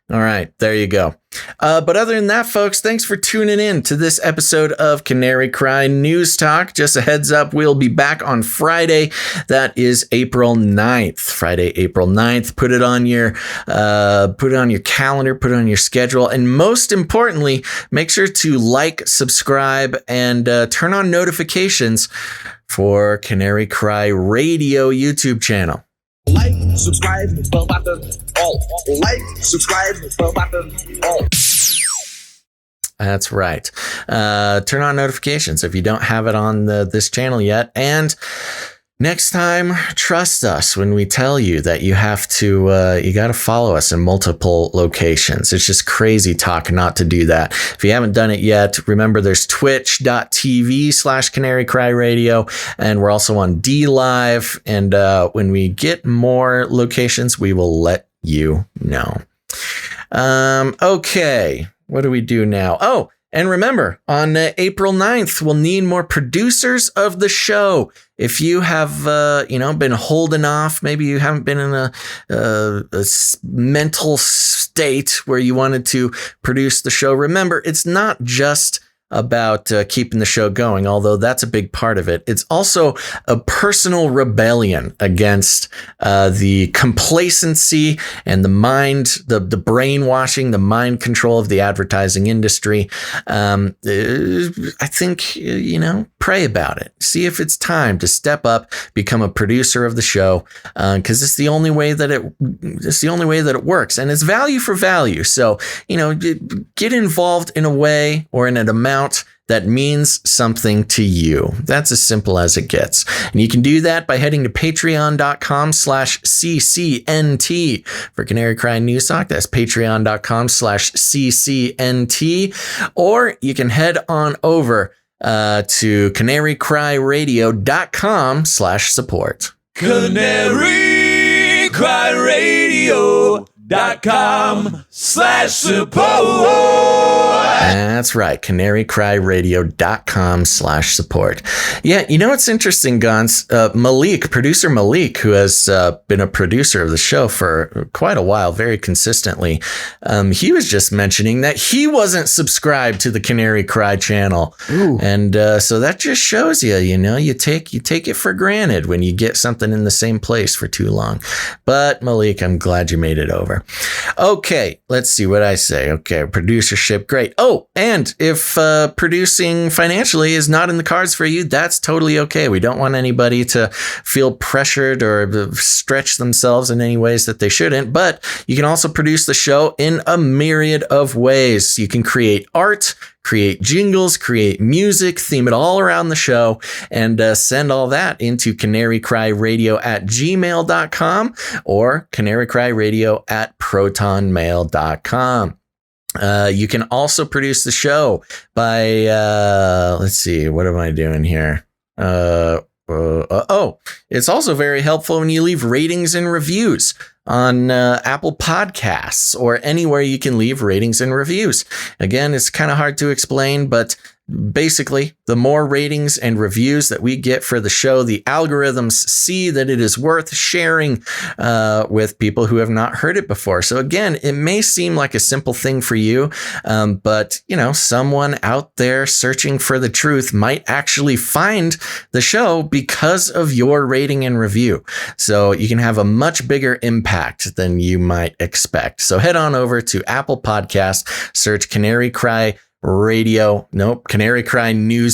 All right, there you go. But other than that, folks, thanks for tuning in to this episode of Canary Cry News Talk. Just a heads up, we'll be back on Friday. That is April 9th. Friday, April 9th. Put it on your calendar, put it on your schedule. And most importantly, make sure to like, subscribe, and turn on notifications for Canary Cry Radio YouTube channel.
Like, subscribe, bell button, all. Like, subscribe, bell button, all.
That's right. Turn on notifications if you don't have it on this channel yet. And next time, trust us when we tell you that you have to, you got to follow us in multiple locations. It's just crazy talk not to do that. If you haven't done it yet, remember there's twitch.tv/Canary Cry Radio. And we're also on DLIVE. And when we get more locations, we will let you know. Okay. What do we do now? Oh, and remember, on April 9th, we'll need more producers of the show. If you have, been holding off, maybe you haven't been in a mental state where you wanted to produce the show. Remember, it's not just about keeping the show going, although that's a big part of it. It's also a personal rebellion against the complacency and the the brainwashing, the mind control of the advertising industry. I think, pray about it. See if it's time to step up, become a producer of the show, because it's the only way that it works, and it's value for value. So, get involved in a way or in an amount that means something to you. That's as simple as it gets. And you can do that by heading to patreon.com/CCNT for Canary Cry News Talk. That's patreon.com/CCNT. Or you can head on over to canarycryradio.com/support.
canarycryradio.com/support.
That's right. canarycryradio.com/support. Yeah. It's interesting, Gons? Producer Malik, who has been a producer of the show for quite a while, very consistently. He was just mentioning that he wasn't subscribed to the Canary Cry channel. Ooh. And so that just shows you, you take it for granted when you get something in the same place for too long. But Malik, I'm glad you made it over. Okay, let's see what I say. Okay, producership, great. Oh, and if producing financially is not in the cards for you, that's totally okay. We don't want anybody to feel pressured or stretch themselves in any ways that they shouldn't. But you can also produce the show in a myriad of ways. You can create art, create jingles, create music, theme it all around the show, and send all that into canarycryradio@gmail.com or canarycryradio@protonmail.com. You can also produce the show by, let's see, what am I doing here? It's also very helpful when you leave ratings and reviews on Apple Podcasts or anywhere you can leave ratings and reviews. Again, it's kind of hard to explain, but basically, the more ratings and reviews that we get for the show, the algorithms see that it is worth sharing with people who have not heard it before. So again, it may seem like a simple thing for you, but someone out there searching for the truth might actually find the show because of your rating and review. So you can have a much bigger impact than you might expect. So head on over to Apple Podcasts, search Canary Cry News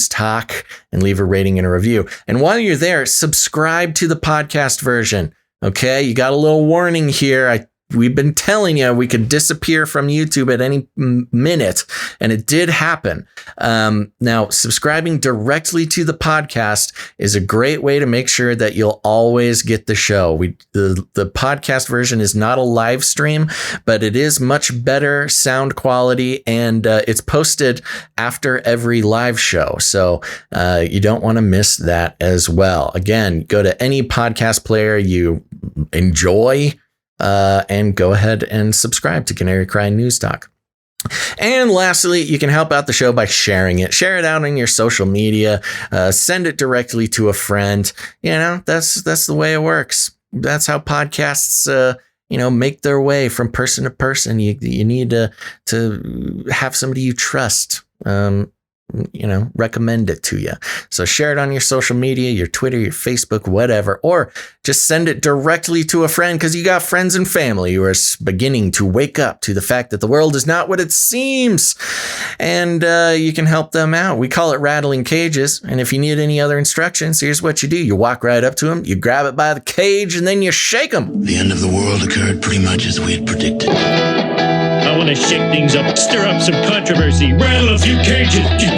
Talk, and leave a rating and a review. And while you're there, subscribe to the podcast version. Okay, you got a little warning here. I we've been telling you we could disappear from YouTube at any minute, and it did happen. Now, subscribing directly to the podcast is a great way to make sure that you'll always get the show. The podcast version is not a live stream, but it is much better sound quality, and it's posted after every live show. So you don't want to miss that as well. Again, go to any podcast player you enjoy and go ahead and subscribe to Canary Cry News Talk. And lastly, you can help out the show by sharing it. Share it out on your social media. Send it directly to a friend. You know, that's the way it works. That's how podcasts make their way from person to person. You need to have somebody you trust recommend it to you. So share it on your social media, your Twitter, your Facebook, whatever, or just send it directly to a friend, because you got friends and family who are beginning to wake up to the fact that the world is not what it seems. And you can help them out. We call it rattling cages. And if you need any other instructions, here's what you do. You walk right up to them, you grab it by the cage, and then you shake them.
The end of the world occurred pretty much as we had predicted.
I want to shake things up, stir up some controversy, rattle a few cages. Hey,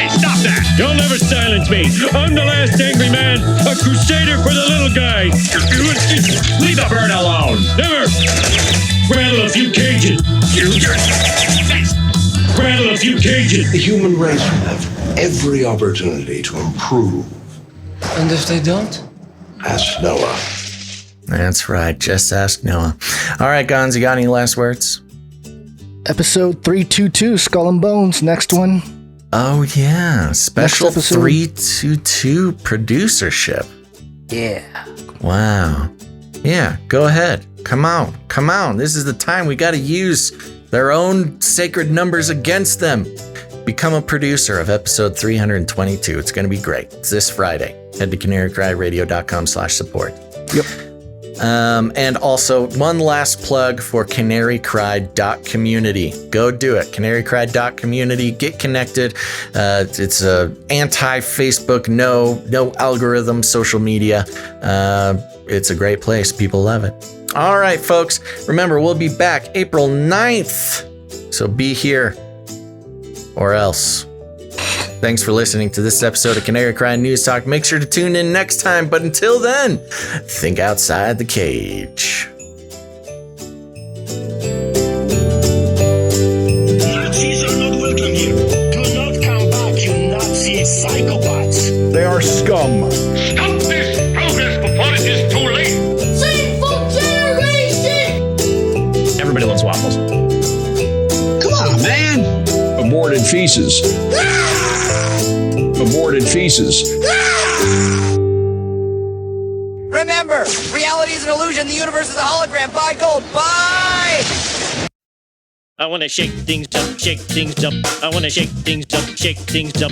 stop that! You'll never silence me. I'm the last angry man, a crusader for the little guy. Leave the bird alone. Never. Rattle a few cages. Rattle a few cages.
The human race will have every opportunity to improve.
And if they don't?
Ask Noah.
That's right. Just ask Noah. All right, Gons, you got any last words?
Episode 322, Skull and Bones. Next one.
Oh, yeah. Special 322 producership.
Yeah.
Wow. Yeah, go ahead. Come on. This is the time we got to use their own sacred numbers against them. Become a producer of episode 322. It's going to be great. It's this Friday. Head to canarycryradio.com/support.
Yep.
And also, one last plug for canarycry.community. Go do it. Canarycry.community. Get connected. It's a anti-Facebook, no algorithm social media. It's a great place. People love it. All right, folks. Remember, we'll be back April 9th. So be here or else. Thanks for listening to this episode of Canary Cry News Talk. Make sure to tune in next time. But until then, think outside the cage.
Nazis are not welcome here. Do not come back, you Nazi psychopaths.
They are scum.
Stop this progress before it is too late.
Sinful generation!
Everybody loves waffles.
Come on, man.
Aborted feces. Aborted feces.
Remember, reality is an illusion. The universe is a hologram. Buy gold. Buy!
I want to shake things up, shake things up. I want to shake things up, shake things up.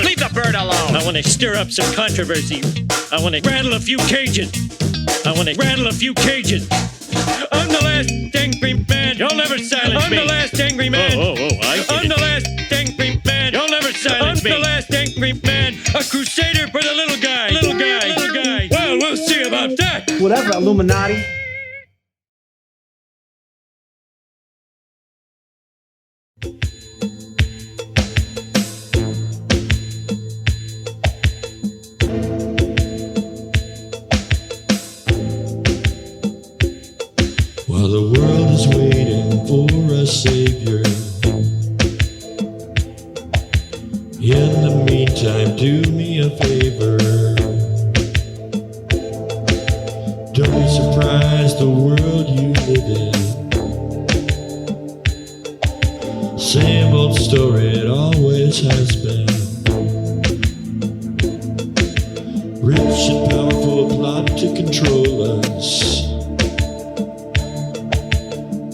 Leave the bird alone. I want to stir up some controversy. I want to rattle a few cages. I'm the last angry man. You'll never silence me. I'm the last angry man. I'm the last angry man. You'll never silence me. I'm the last angry man. A crusader for the little guy. Well, we'll see about that.
Whatever, Illuminati.
While the world is waiting for a savior, in the meantime, do me a favor. Don't be surprised the world you live in. Same old story, it always has been. Rich and powerful plot to control us.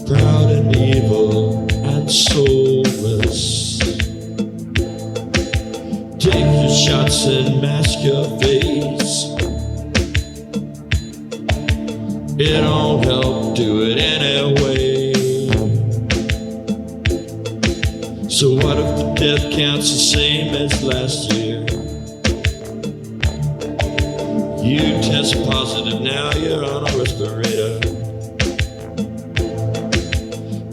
Proud and evil and soulless. Take your shots and mask your face. It don't help, do it anyway. So what if the death counts the same as last year? You test positive, now you're on a respirator.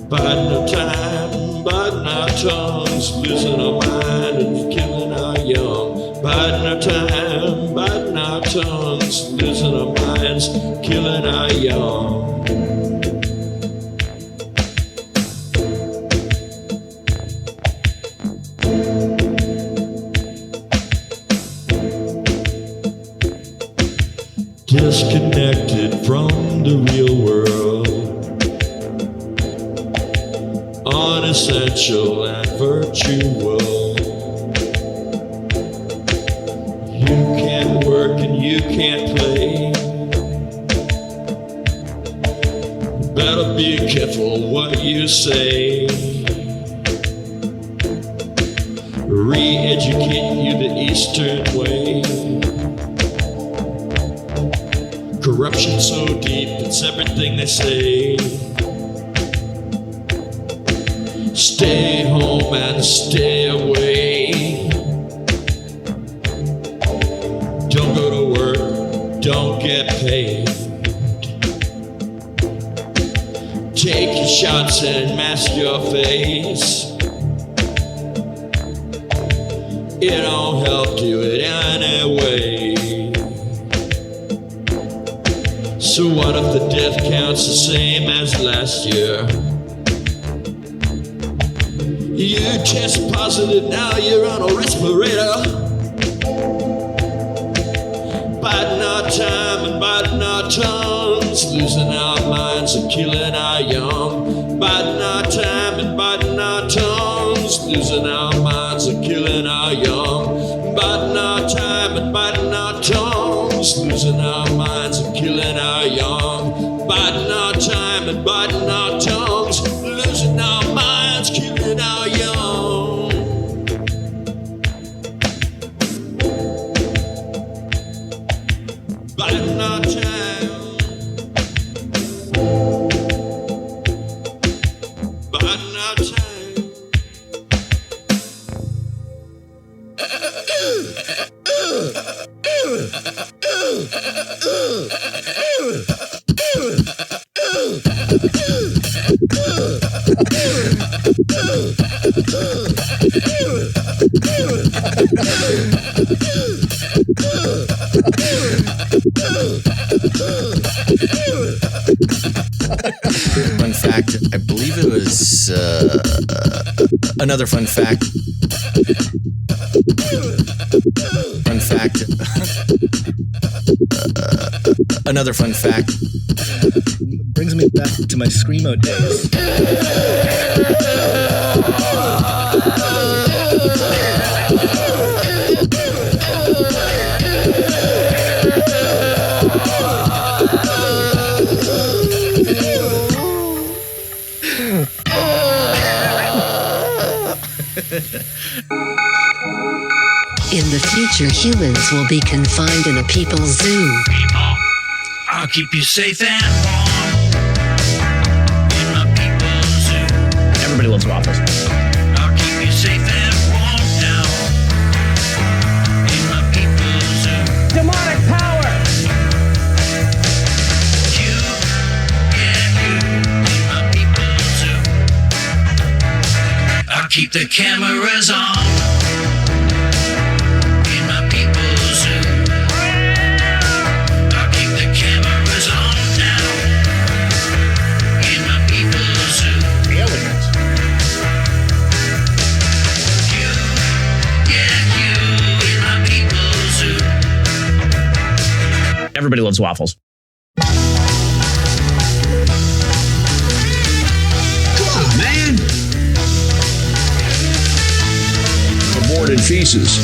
Biding our time, biding our tongues, losing our mind and killing our young. Biding our time, biding our tongues, losing our minds, killing our young. Disconnected from the real world, unessential and virtual. You can't work and you can't play. Better be careful what you say. Re-educate you the Eastern way. Corruption so deep, it's everything they say. Stay home and stay away. Don't go to work, don't get paid. Take your shots and mask your face. It don't help, do it anyway. So what if the death count's the same as last year? You test positive, now you're on a respirator. Biding our time and biding our tongues, losing our minds and killing our young. Biding our time and biding our tongues, losing our minds and killing our young. Biding our time and biding our tongues, losing our minds and killing our young. Biding our time and biding our tongues, losing our minds, killing our young. Biding our time, biding our time.
Fun fact, I believe it was another fun fact. Fun fact. Another fun fact.
Brings me back to my Screamo days.
In the future, humans will be confined in a people's zoo.
People, I'll keep you safe and warm in my people's zoo.
Everybody loves waffles.
I'll keep you safe and warm now in my people's zoo.
Demonic power!
You, yeah, you in my people's zoo. I'll keep the cameras on.
Everybody loves waffles.
Come on, man.
Aborted feces.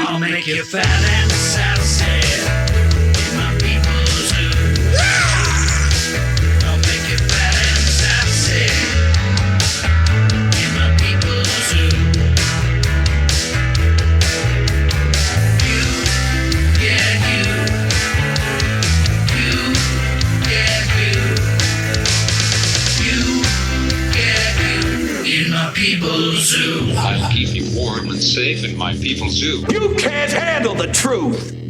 I'll make you fat and sassy in my people's zoo. I'll make you fat and sassy people's zoo.
I'll keep you warm and safe in my people's zoo.
You can't handle the truth.